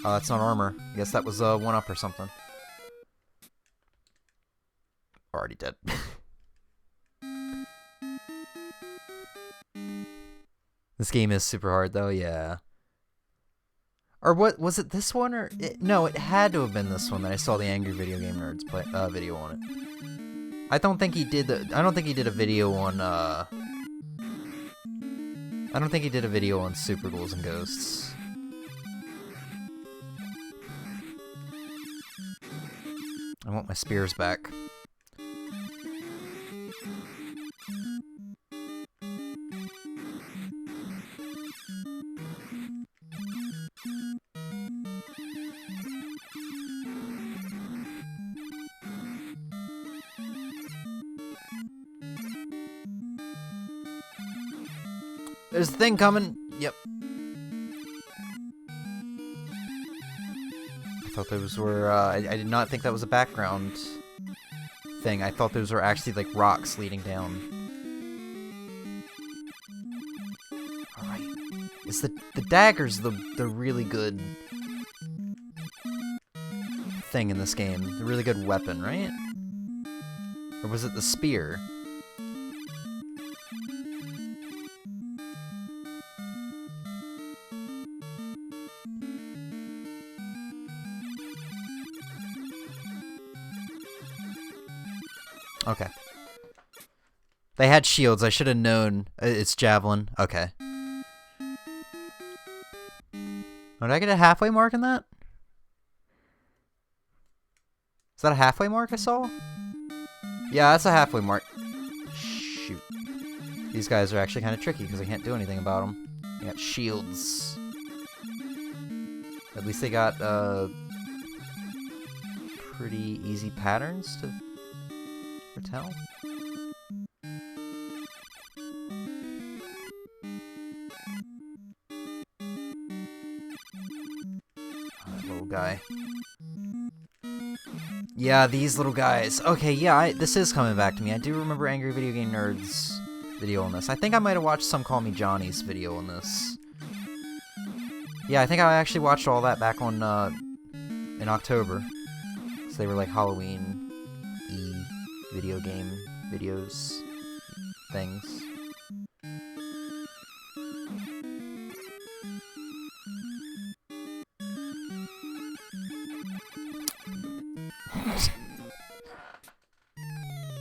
Oh, that's not armor. I guess that was a 1-up or something. Already dead. This game is super hard, though, yeah. Or what, was it this one, or... no, it had to have been this one that I saw the Angry Video Game Nerds play, video on it. I don't think he did I don't think he did a video on, I don't think he did a video on Super Ghouls and Ghosts. I want my spears back. There's a thing coming. Yep. I thought those were, I did not think that was a background thing. I thought those were actually, like, rocks leading down. Alright. It's the dagger's the really good thing in this game. The really good weapon, right? Or was it the spear? Okay. They had shields. I should have known. It's javelin. Okay. Oh, did I get a halfway mark in that? Is that a halfway mark I saw? Yeah, that's a halfway mark. Shoot. These guys are actually kind of tricky because I can't do anything about them. They got shields. At least they got pretty easy patterns to tell. That little guy. Yeah, these little guys. Okay, yeah, this is coming back to me. I do remember Angry Video Game Nerd's video on this. I think I might have watched some Call Me Johnny's video on this. Yeah, I think I actually watched all that back on, in October. So they were like Halloween-y video game videos things.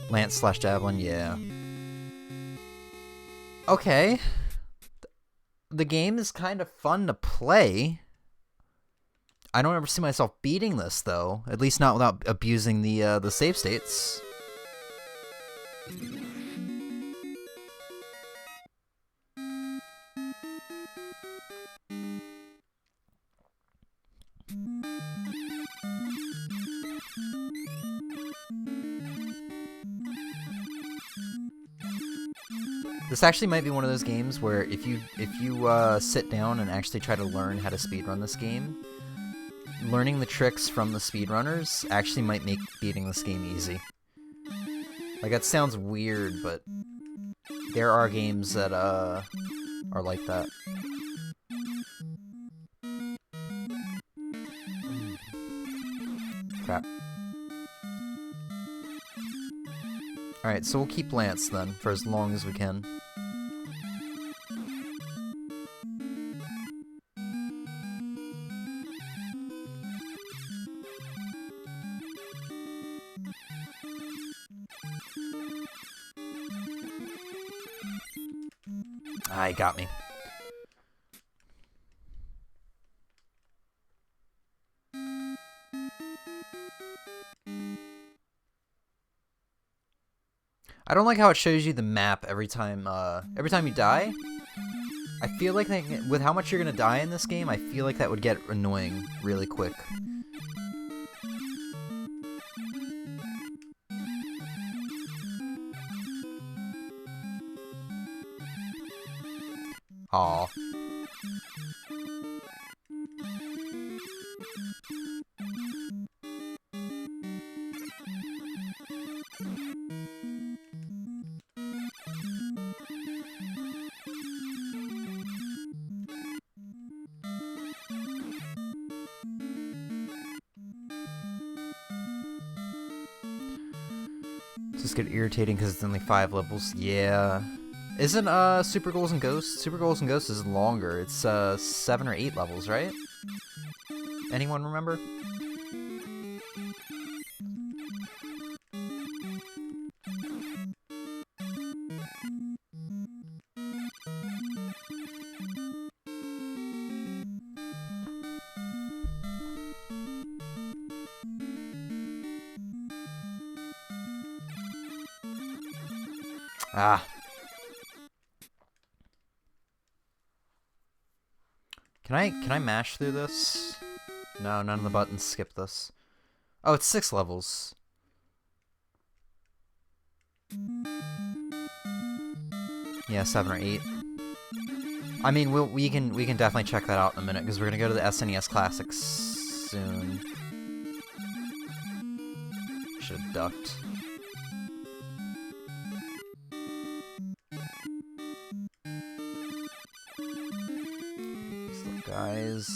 Lance/Javelin, yeah. Okay. The game is kind of fun to play. I don't ever see myself beating this, though. At least not without abusing the save states. This actually might be one of those games where if you sit down and actually try to learn how to speedrun this game, learning the tricks from the speedrunners actually might make beating this game easy. Like, that sounds weird, but there are games that are like that. Crap. Alright, so we'll keep Lance then, for as long as we can. Ah, he got me. I don't like how it shows you the map every time you die. I feel like with how much you're gonna die in this game, I feel like that would get annoying really quick. Aw. Just get irritating because it's only 5 levels. Yeah. Isn't Super Ghouls and Ghosts? Super Ghouls and Ghosts is longer. It's 7 or 8 levels, right? Anyone remember? Ah. Can I mash through this? No, none of the buttons skip this. Oh, it's 6 levels. Yeah, 7 or 8. I mean, we can definitely check that out in a minute because we're gonna go to the SNES Classics soon. Should have ducked. These little guys.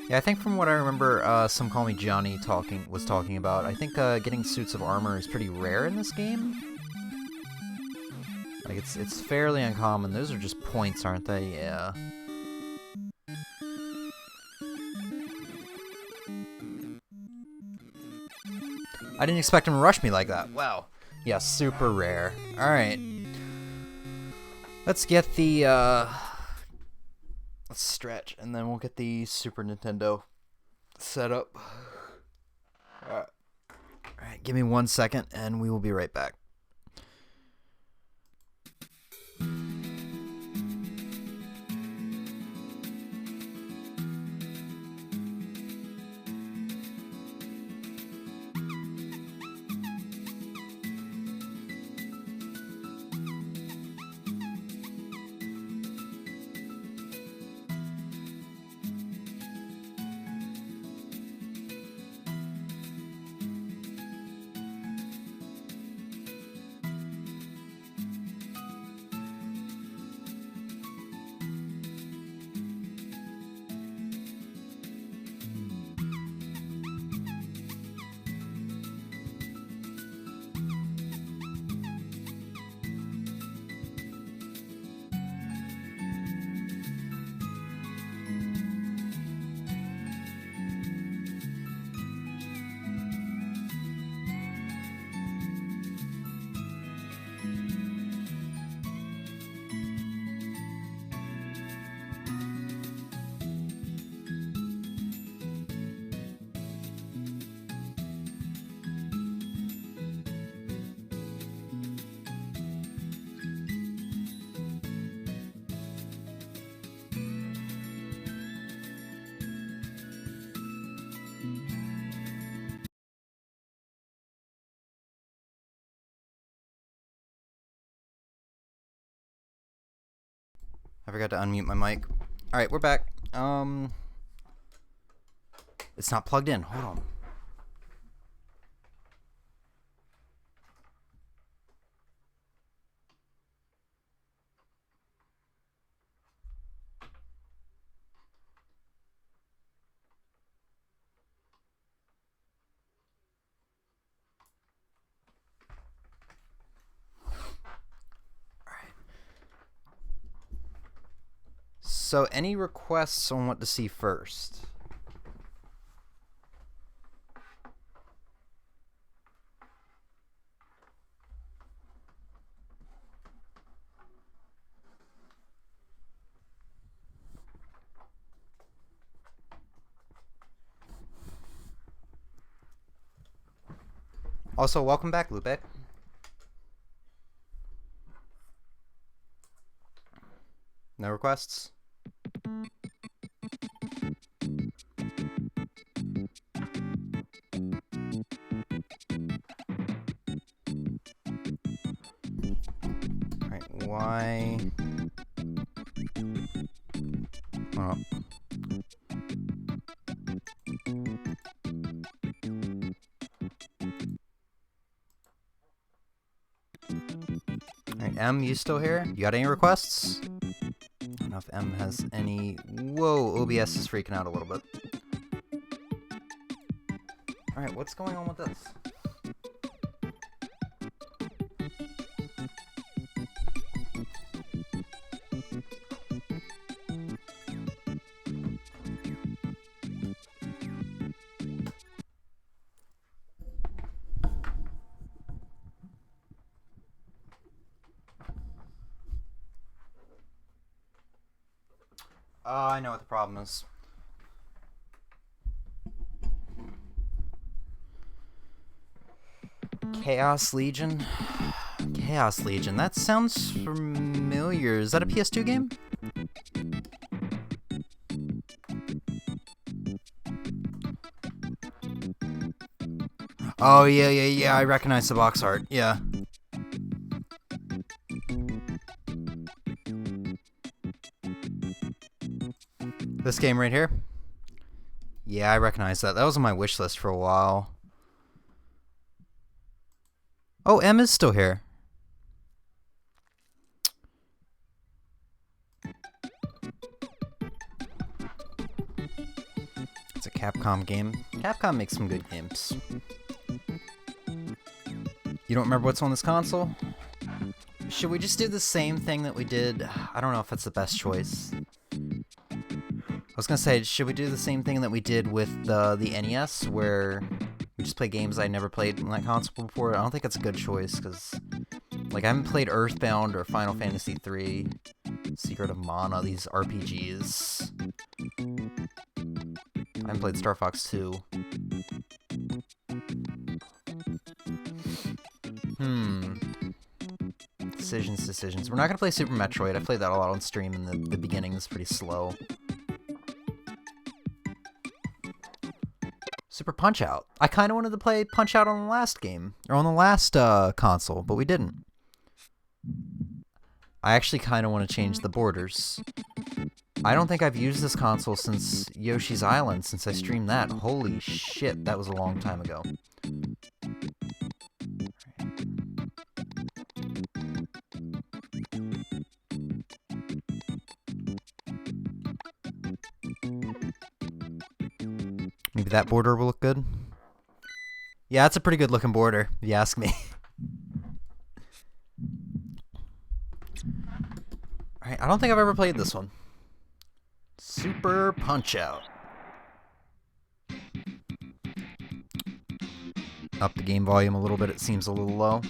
Yeah, I think from what I remember, some Call Me Johnny was talking about, I think getting suits of armor is pretty rare in this game. Like, it's fairly uncommon. Those are just points, aren't they? Yeah. I didn't expect him to rush me like that. Wow. Yeah, super rare. Alright. Let's get the, let's stretch, and then we'll get the Super Nintendo set up. Alright. Alright, give me 1 second, and we will be right back. I forgot to unmute my mic. Alright, we're back. It's not plugged in. Hold on. So, any requests on what to see first? Also, welcome back, Lupe. No requests? Alright, why? Oh. Alright, M, you still here? You got any requests? I don't know if M has any... Whoa, OBS is freaking out a little bit. Alright, what's going on with this? I know what the problem is. Chaos Legion? Chaos Legion, that sounds familiar. Is that a PS2 game? Oh, yeah, I recognize the box art, yeah. This game right here? Yeah, I recognize that. That was on my wish list for a while. Oh, M is still here. It's a Capcom game. Capcom makes some good games. You don't remember what's on this console? Should we just do the same thing that we did? I don't know if that's the best choice. I was gonna say, should we do the same thing that we did with the NES, where we just play games I never played on that console before? I don't think that's a good choice, because, like, I haven't played Earthbound or Final Fantasy III, Secret of Mana, these RPGs. I haven't played Star Fox 2. Decisions. We're not gonna play Super Metroid. I played that a lot on stream in the beginning. It's pretty slow. Super Punch-Out! I kind of wanted to play Punch-Out on the last game, or on the last console, but we didn't. I actually kind of want to change the borders. I don't think I've used this console since Yoshi's Island, since I streamed that. Holy shit, that was a long time ago. Maybe that border will look good. Yeah, that's a pretty good looking border, if you ask me. Alright, I don't think I've ever played this one. Super Punch-Out. Up the game volume a little bit, it seems a little low.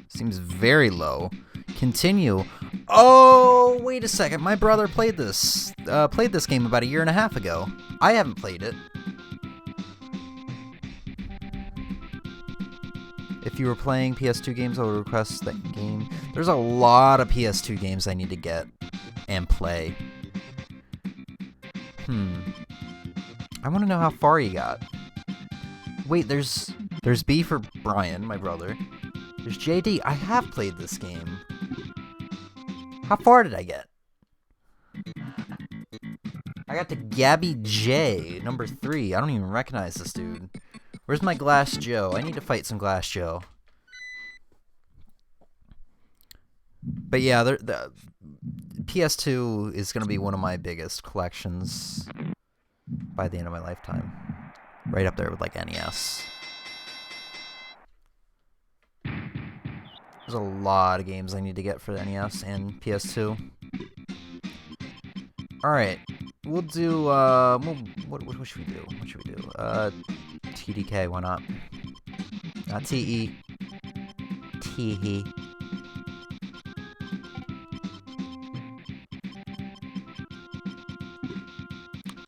Seems very low. Continue. Oh, wait a second. My brother played this game about 1.5 years ago. I haven't played it. If you were playing PS2 games, I would request that game. There's a lot of PS2 games I need to get and play. I want to know how far you got. Wait, there's B for Brian, my brother. There's JD. I have played this game. How far did I get? I got the Gabby J, number 3. I don't even recognize this dude. Where's my Glass Joe? I need to fight some Glass Joe. But yeah, the PS2 is going to be one of my biggest collections by the end of my lifetime. Right up there with, like, NES. There's a lot of games I need to get for the NES and PS2. Alright. We'll do, what should we do? What should we do? TDK, why not? Not TE. TE.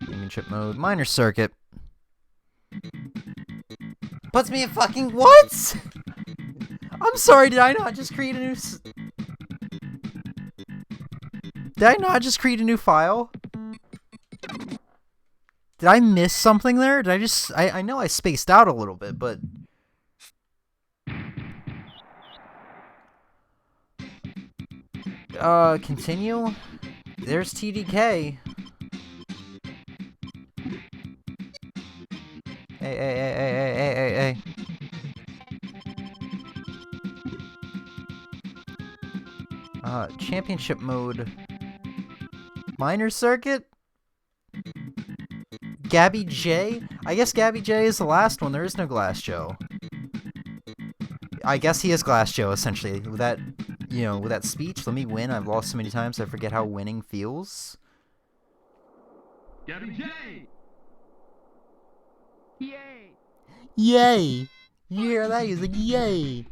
Championship mode. Minor circuit. Puts me in fucking what? I'm sorry, did I not just create a new... Did I not just create a new file? Did I miss something there? Did I just... I know I spaced out a little bit, but... Continue? There's TDK. Hey. Championship mode. Minor circuit? Gabby J? I guess Gabby J is the last one. There is no Glass Joe. I guess he is Glass Joe, essentially. With that, you know, with that speech, let me win. I've lost so many times, I forget how winning feels. Gabby J! Yay! Yay! You hear that? He's like, yay!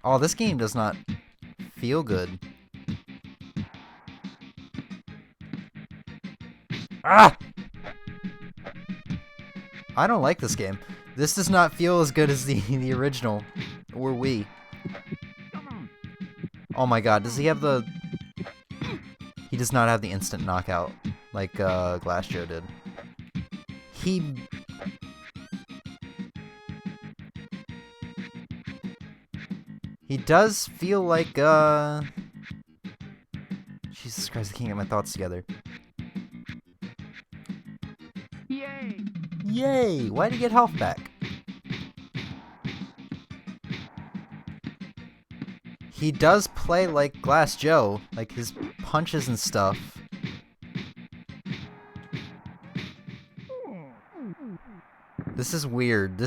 Oh, this game does not feel good. Ah! I don't like this game. This does not feel as good as the original. Or Wii. Oh my god, does he have the... He does not have the instant knockout like Glass Joe did. He does feel like, Jesus Christ, I can't get my thoughts together. Yay! Yay! Why'd he get health back? He does play like Glass Joe, like his punches and stuff. This is weird.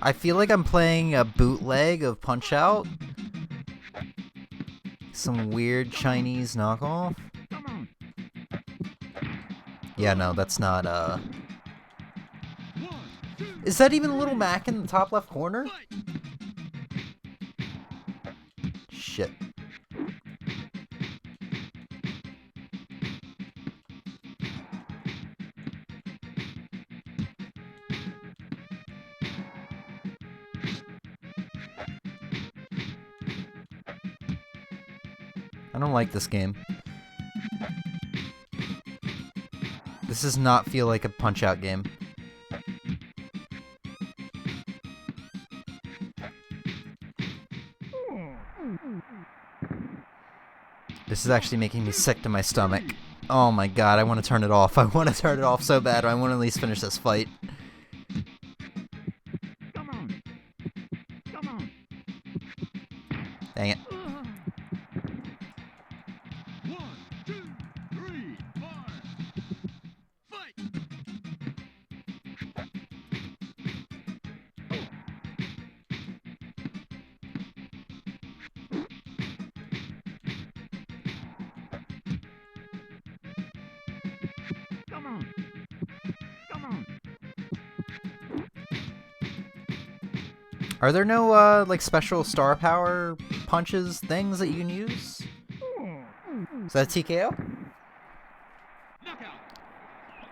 I feel like I'm playing a bootleg of Punch-Out. Some weird Chinese knockoff. Yeah, no, that's not, Is that even Little Mac in the top left corner? Shit. I don't like this game. This does not feel like a Punch-Out game. This is actually making me sick to my stomach. Oh my god, I want to turn it off. I want to turn it off so bad. I want to at least finish this fight. Come on! Come on! Dang it. 1, 2, 3, 4. Fight! Come on! Come on! Are there no, like, special star power punches things that you can use? Is that a TKO? Knockout!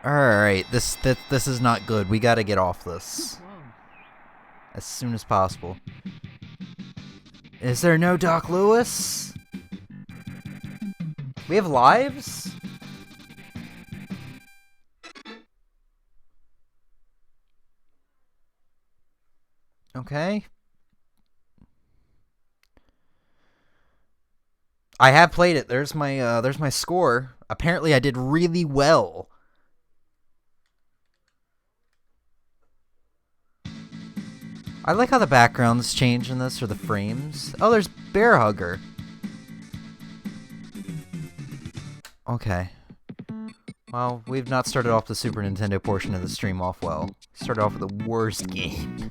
Alright, this is not good. We gotta get off this. As soon as possible. Is there no Doc Lewis? We have lives? Okay. I have played it. There's my score. Apparently, I did really well. I like how the backgrounds change in this, or the frames. Oh, there's Bear Hugger. Okay. Well, we've not started off the Super Nintendo portion of the stream off well. Started off with the worst game.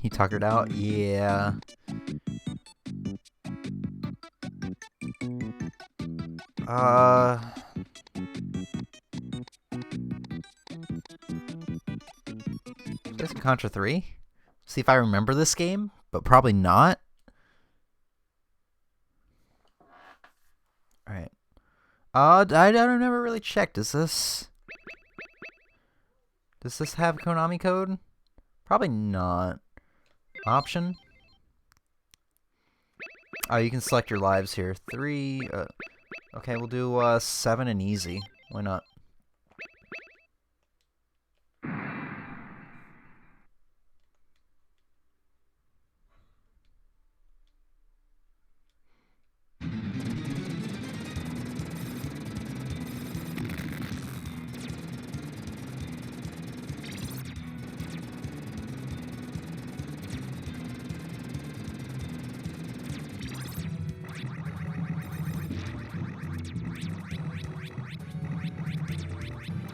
He tuckered out? Yeah. Is it Contra 3? See if I remember this game, but probably not. Alright. I never really checked. Does this have Konami code? Probably not. Option? Oh, you can select your lives here. 3, okay, we'll do, 7 and easy. Why not?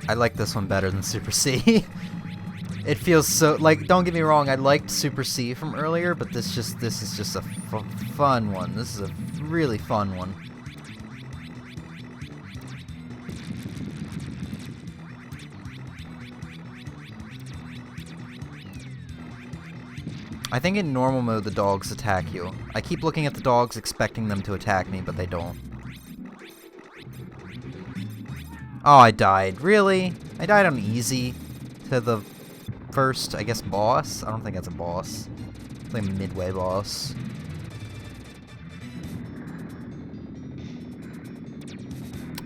I like this one better than Super C. It feels so, like, don't get me wrong, I liked Super C from earlier, but this is just a fun one. This is a really fun one. I think in normal mode the dogs attack you. I keep looking at the dogs expecting them to attack me, but they don't. Oh, I died. Really? I died on easy to the first, I guess, boss? I don't think that's a boss. It's like a midway boss.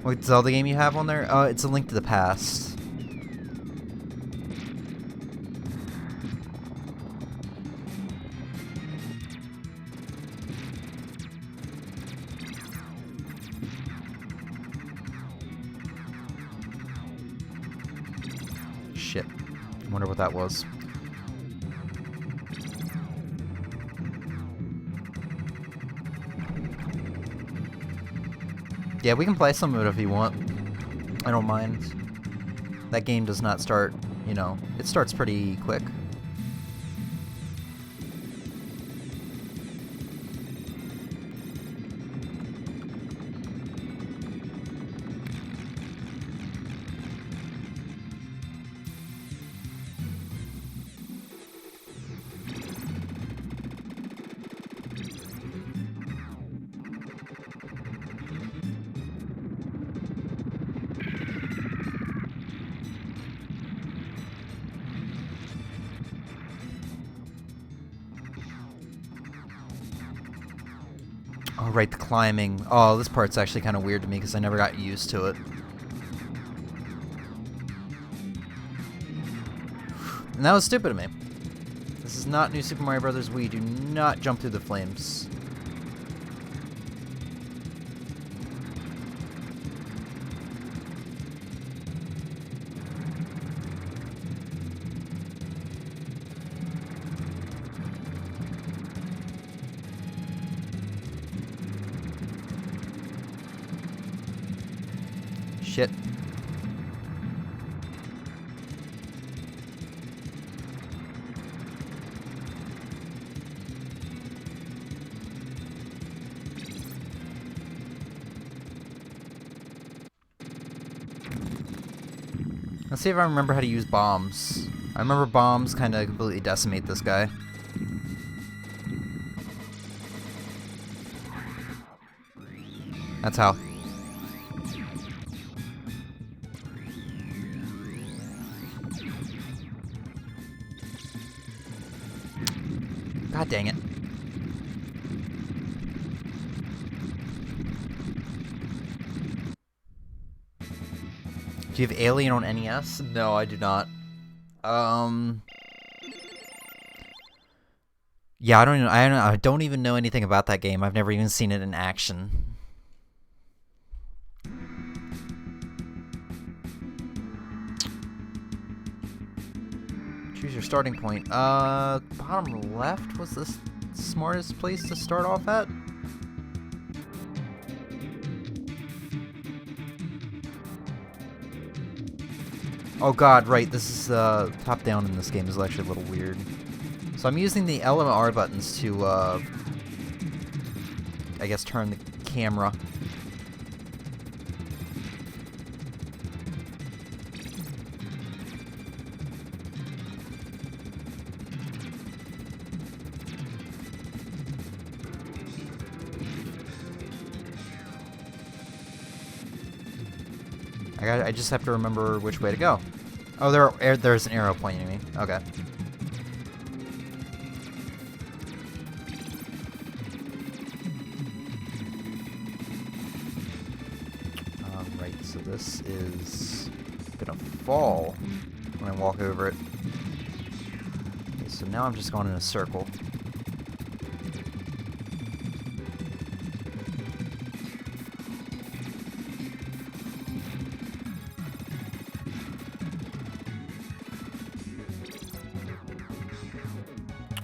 What Zelda game you have on there? It's A Link to the Past. Shit. I wonder what that was. Yeah, we can play some of it if you want. I don't mind. That game does not start, you know, it starts pretty quick. Oh, right, the climbing. Oh, this part's actually kind of weird to me because I never got used to it. And that was stupid of me. This is not New Super Mario Bros. Wii. Do not jump through the flames. Shit. Let's see if I remember how to use bombs. I remember bombs kind of completely decimate this guy. That's how. God dang it. Do you have Alien on NES? No, I do not. Yeah, I don't even know anything about that game. I've never even seen it in action. Choose your starting point. Bottom left was the smartest place to start off at? Oh god, right, this is, top down in this game is actually a little weird. So I'm using the L and R buttons to, I guess turn the camera. I just have to remember which way to go. Oh, there's an arrow pointing at me. Okay. Right, so this is gonna fall when I walk over it. Okay, so now I'm just going in a circle.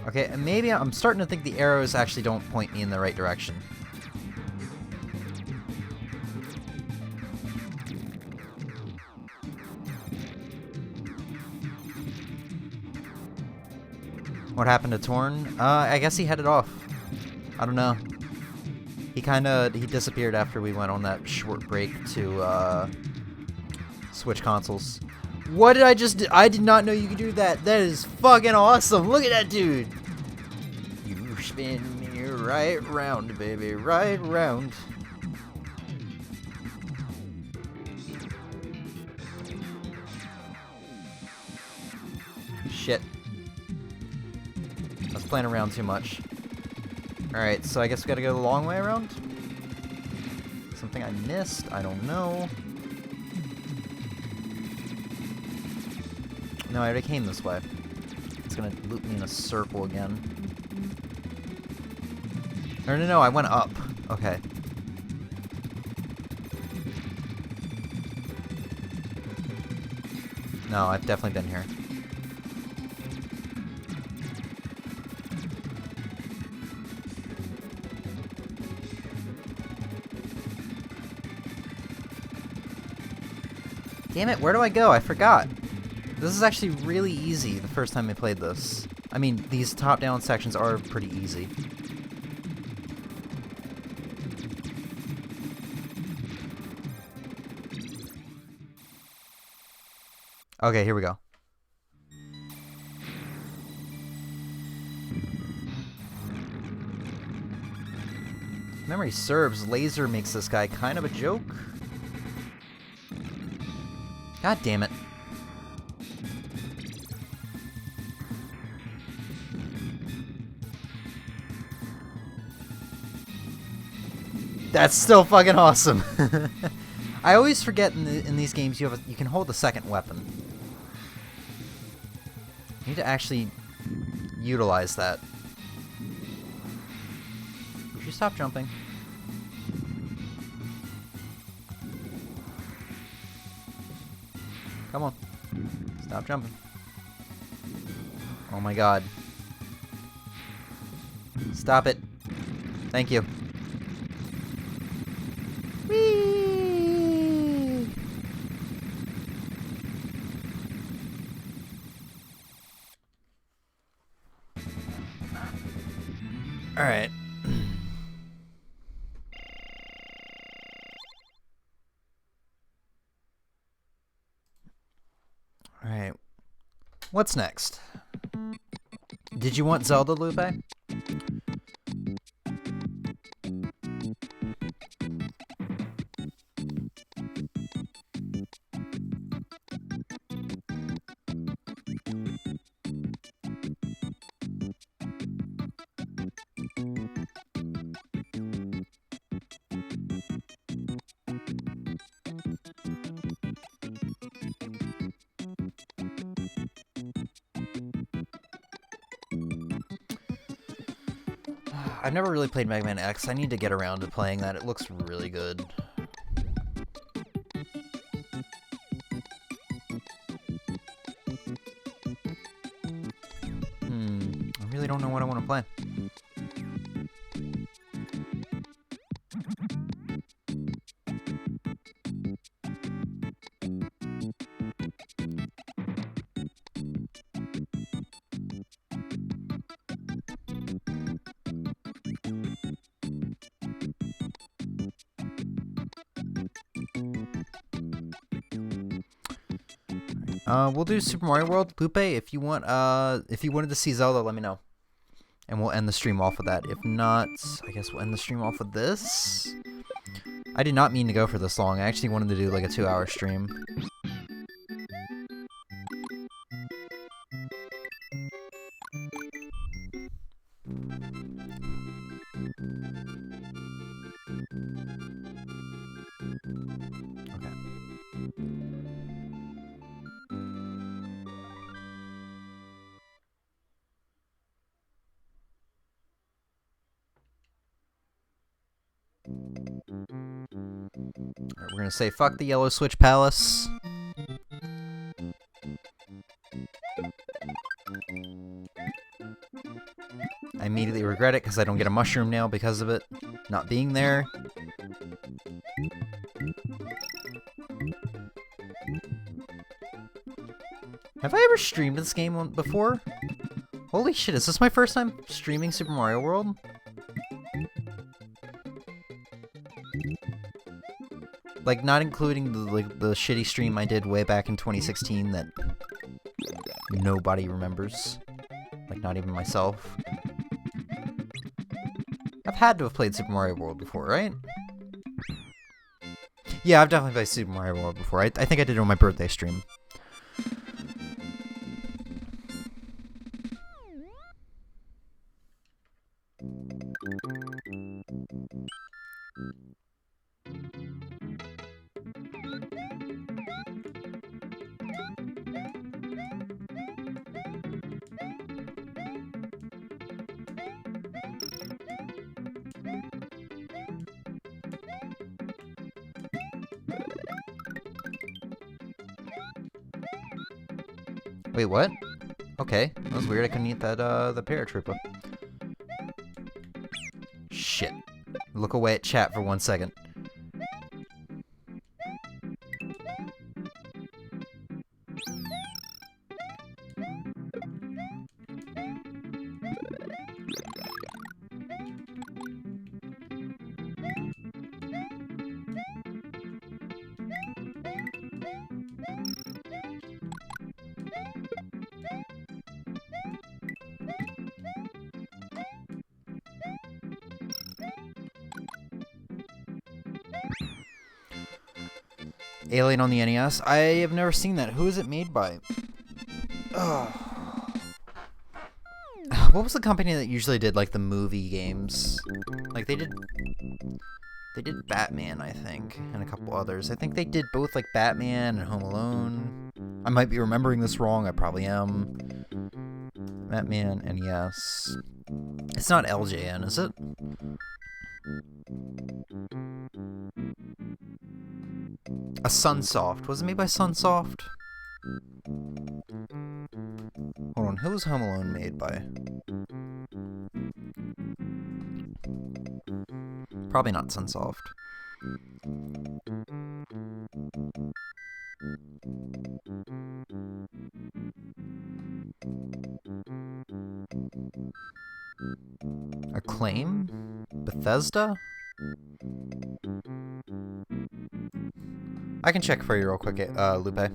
Okay, and maybe I'm starting to think the arrows actually don't point me in the right direction. What happened to Torn? I guess he headed off. I don't know. He disappeared after we went on that short break to, switch consoles. What did I just do? I did not know you could do that. That is fucking awesome. Look at that dude. You spin me right round, baby. Right round. Shit. I was playing around too much. Alright, so I guess we gotta go the long way around? Something I missed? I don't know. No, I already came this way. It's gonna loop me in a circle again. No, I went up. Okay. No, I've definitely been here. Damn it, where do I go? I forgot. This is actually really easy the first time I played this. I mean, these top-down sections are pretty easy. Okay, here we go. If memory serves, laser makes this guy kind of a joke. God damn it. That's still fucking awesome. I always forget in these games you can hold a second weapon. You need to actually utilize that. Would you stop jumping? Come on. Stop jumping. Oh my god. Stop it. Thank you. Whee! All right. All right. What's next? Did you want Zelda, Lupe? I've never really played Mega Man X. I need to get around to playing that. It looks really good. I really don't know what I want to play. We'll do Super Mario World. Lupe, if you wanted to see Zelda, let me know. And we'll end the stream off with that. If not, I guess we'll end the stream off with this. I did not mean to go for this long. I actually wanted to do like a 2-hour stream. We're gonna say fuck the Yellow Switch Palace. I immediately regret it because I don't get a mushroom now because of it not being there. Have I ever streamed this game before? Holy shit, is this my first time streaming Super Mario World? Like, not including the shitty stream I did way back in 2016 that nobody remembers. Like, not even myself. I've had to have played Super Mario World before, right? Yeah, I've definitely played Super Mario World before. I think I did it on my birthday stream. Wait, what? Okay, that was weird. I couldn't eat that, the paratrooper. Shit. Look away at chat for 1 second. Alien on the NES? I have never seen that. Who is it made by? Ugh. What was the company that usually did like the movie games? Like they did Batman, I think, and a couple others. I think they did both like Batman and Home Alone. I might be remembering this wrong. I probably am. Batman, NES. It's not LJN, is it? A Sunsoft. Was it made by Sunsoft? Hold on, who was Home Alone made by? Probably not Sunsoft. Acclaim? Bethesda? I can check for you real quick, Lupe.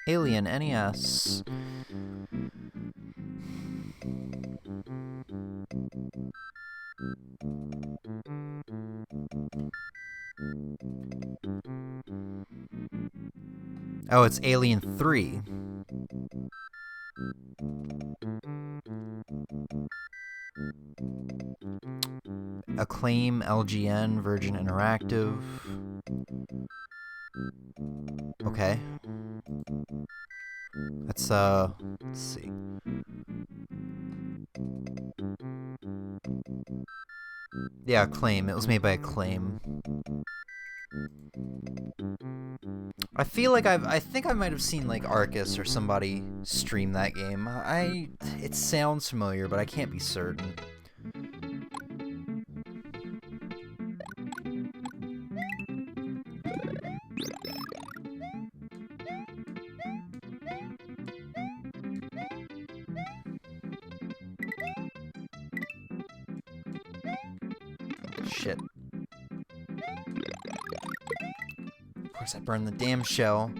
Alien NES. Oh, it's Alien 3. Acclaim, LGN, Virgin Interactive. Okay. That's let's see. Yeah, Acclaim. It was made by Acclaim. I feel like I think I might have seen like Arcus or somebody stream that game. It sounds familiar, but I can't be certain. Shit. Of course I burned the damn shell.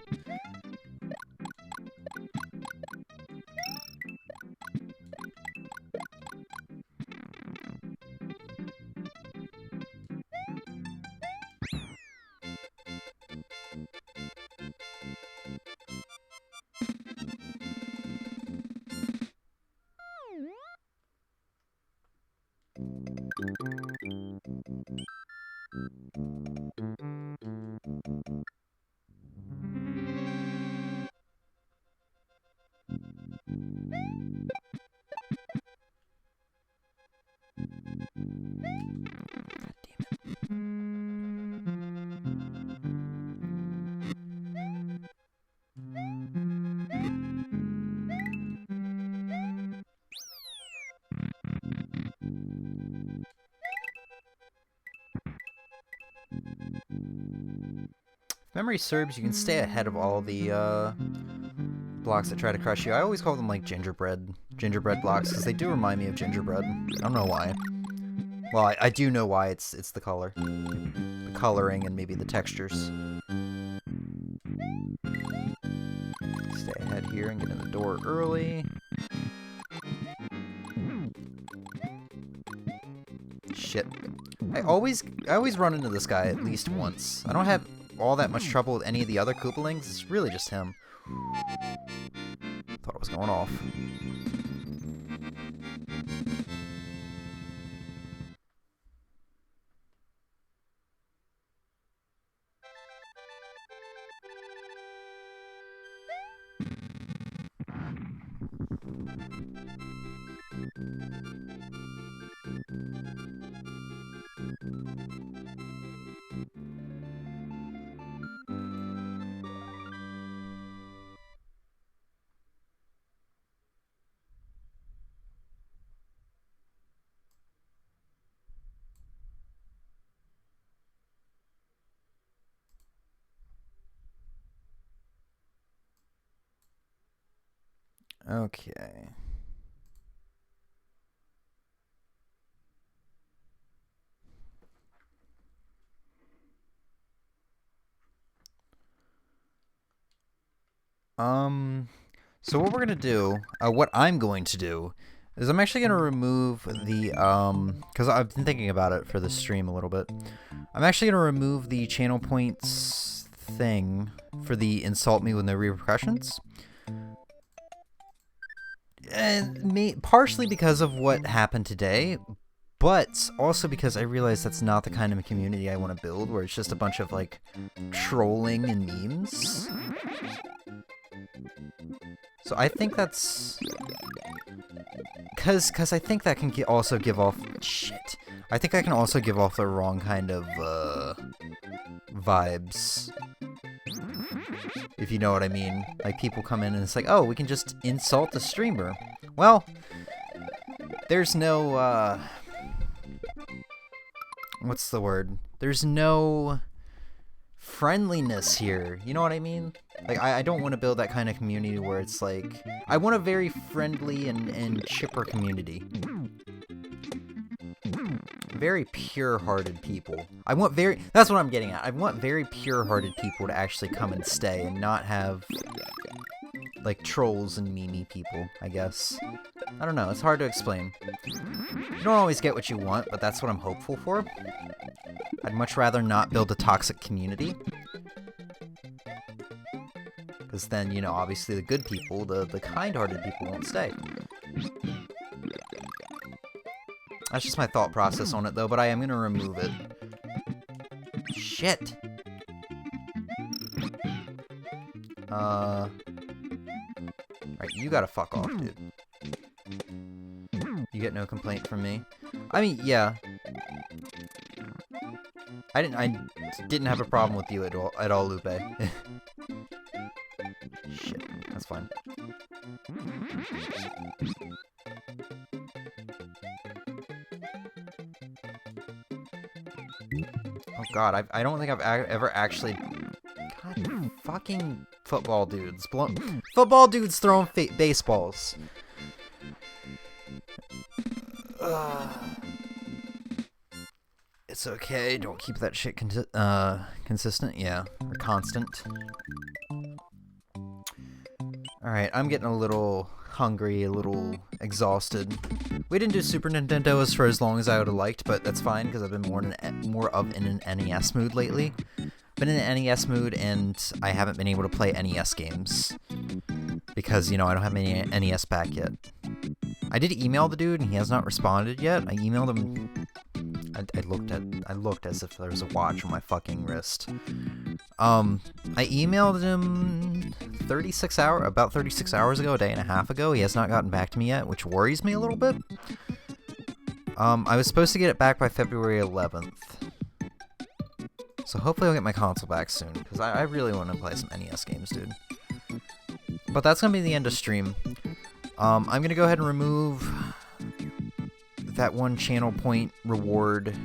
If memory serves, you can stay ahead of all the blocks that try to crush you. I always call them like gingerbread blocks because they do remind me of gingerbread. I don't know why. Well, I do know why. It's the color, the coloring, and maybe the textures. Stay ahead here and get in the door early. Shit. I always run into this guy at least once. I don't have all that much trouble with any of the other Koopalings. It's really just him. Thought it was going off. Okay. So what we're gonna do, what I'm going to do, is I'm actually gonna remove the, because I've been thinking about it for this stream a little bit. I'm actually gonna remove the channel points thing for the insult me with no repercussions. And partially because of what happened today, but also because I realized that's not the kind of community I want to build, where it's just a bunch of, like, trolling and memes. So I think that's... Because I think that can also give off... Shit. I think I can also give off the wrong kind of, vibes. If you know what I mean. Like, people come in and it's like, oh, we can just insult the streamer. Well, there's no, what's the word? There's no friendliness here. You know what I mean? Like, I don't want to build that kind of community where it's like... I want a very friendly and chipper community. Very pure-hearted people. I want very... That's what I'm getting at. I want very pure-hearted people to actually come and stay and not have, like, trolls and meme people, I guess. I don't know. It's hard to explain. You don't always get what you want, but that's what I'm hopeful for. I'd much rather not build a toxic community. Because then, you know, obviously the good people, the kind-hearted people won't stay. That's just my thought process on it, though, but I am going to remove it. Shit! Alright, you gotta fuck off, dude. You get no complaint from me. I mean, yeah. I didn't have a problem with you at all, Lupe. Shit, that's fine. Oh god, I don't think I've ever actually... God, fucking football dudes. Football dudes throwing baseballs. It's okay, don't keep that shit consistent, yeah, or constant. Alright, I'm getting a little hungry, a little exhausted. We didn't do Super Nintendos for as long as I would have liked, but that's fine, because I've been more of in an NES mood lately. Been in an NES mood, and I haven't been able to play NES games. Because, you know, I don't have any NES back yet. I did email the dude, and he has not responded yet. I emailed him... I looked as if there was a watch on my fucking wrist. I emailed him about 36 hours ago, a day and a half ago. He has not gotten back to me yet, which worries me a little bit. I was supposed to get it back by February 11th. So hopefully I'll get my console back soon, because I really want to play some NES games, dude. But that's going to be the end of stream. I'm going to go ahead and remove that one channel point reward.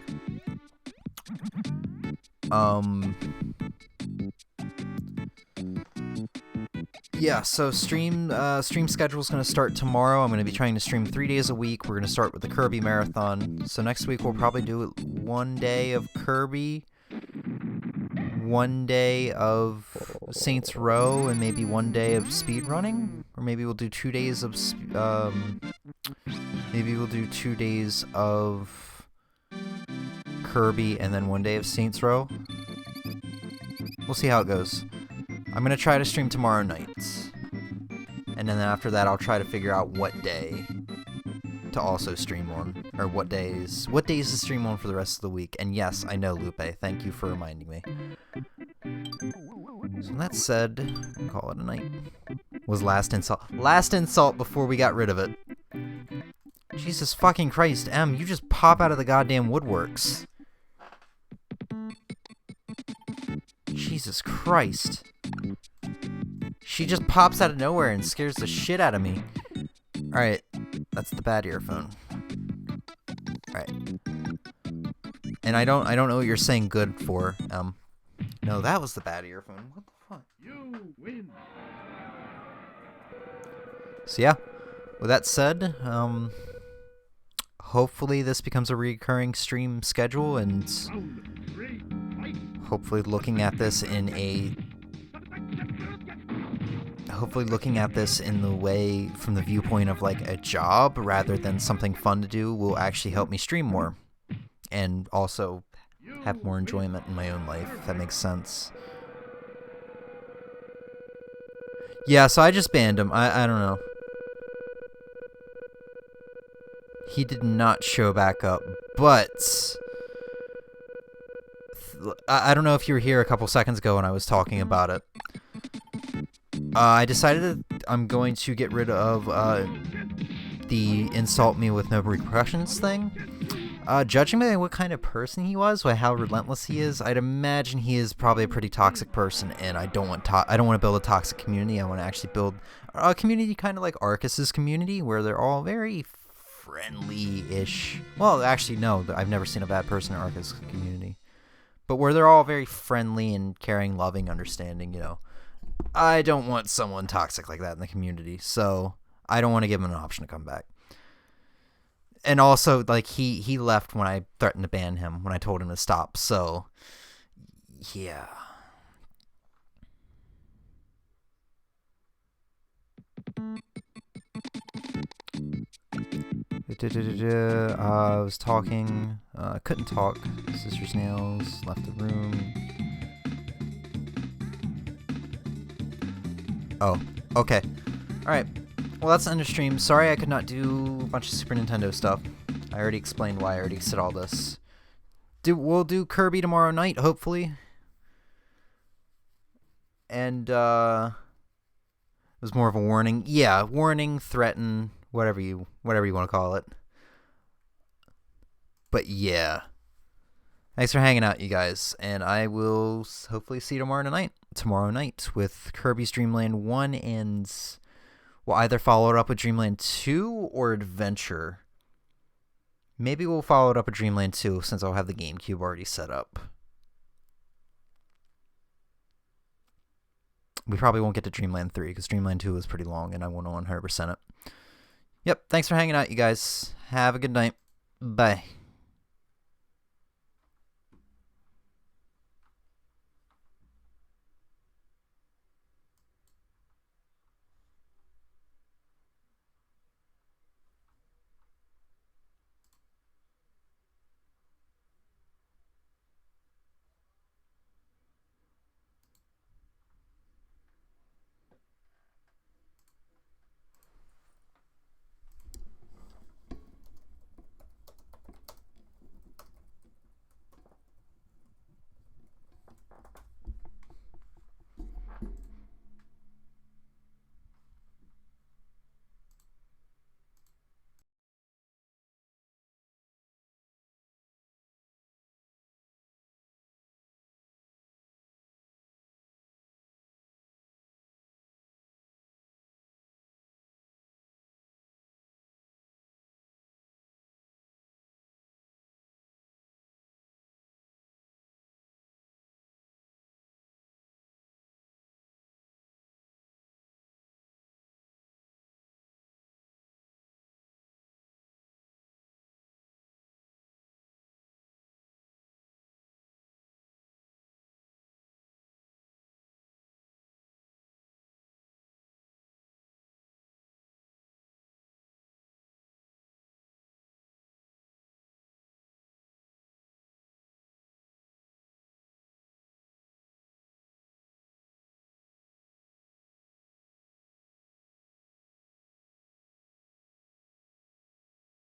Yeah, so stream schedule is going to start tomorrow. I'm going to be trying to stream 3 days a week. We're going to start with the Kirby Marathon. So next week we'll probably do 1 day of Kirby, 1 day of Saints Row, and maybe 1 day of speedrunning. Or maybe we'll do 2 days of Kirby and then 1 day of Saints Row. We'll see how it goes. I'm gonna try to stream tomorrow night, and then after that I'll try to figure out what day to also stream on, or what days to stream on for the rest of the week. And yes, I know, Lupe, thank you for reminding me. So that said, call it a night. Was last insult before we got rid of it. Jesus fucking Christ, Em, you just pop out of the goddamn woodworks. Jesus Christ. She just pops out of nowhere and scares the shit out of me. Alright, that's the bad earphone. Alright. And I don't know what you're saying good for, No, that was the bad earphone. What the fuck? You win. So yeah, with that said, hopefully this becomes a recurring stream schedule, and Round 3, fight. hopefully looking at this in the way, from the viewpoint of like a job rather than something fun to do, will actually help me stream more and also have more enjoyment in my own life, if that makes sense. Yeah, so I just banned him. I don't know. He did not show back up, but I don't know if you were here a couple seconds ago when I was talking about it. I decided that I'm going to get rid of the insult me with no repercussions thing. Judging by what kind of person he was, by how relentless he is, I'd imagine he is probably a pretty toxic person, and I don't want to build a toxic community. I want to actually build a community kind of like Arcus's community, where they're all very friendly-ish. Well, actually, no, I've never seen a bad person in Arcus's community. But where they're all very friendly and caring, loving, understanding, you know. I don't want someone toxic like that in the community, so I don't want to give him an option to come back. And also, like, he left when I threatened to ban him, when I told him to stop, so yeah. I was talking, couldn't talk, Sister Snails left the room. Oh, okay. Alright. Well, that's the end of stream. Sorry I could not do a bunch of Super Nintendo stuff. I already explained why. I already said all this. We'll do Kirby tomorrow night, hopefully. And, was more of a warning. Yeah, warning, threaten, whatever you want to call it. But yeah. Thanks for hanging out, you guys, and I will hopefully see you tomorrow night with Kirby's Dream Land 1, and we'll either follow it up with Dream Land 2 or Adventure. Maybe we'll follow it up with Dream Land 2 since I'll have the GameCube already set up. We probably won't get to Dream Land 3 because Dream Land 2 is pretty long and I won't 100% it. Yep, thanks for hanging out, you guys. Have a good night. Bye.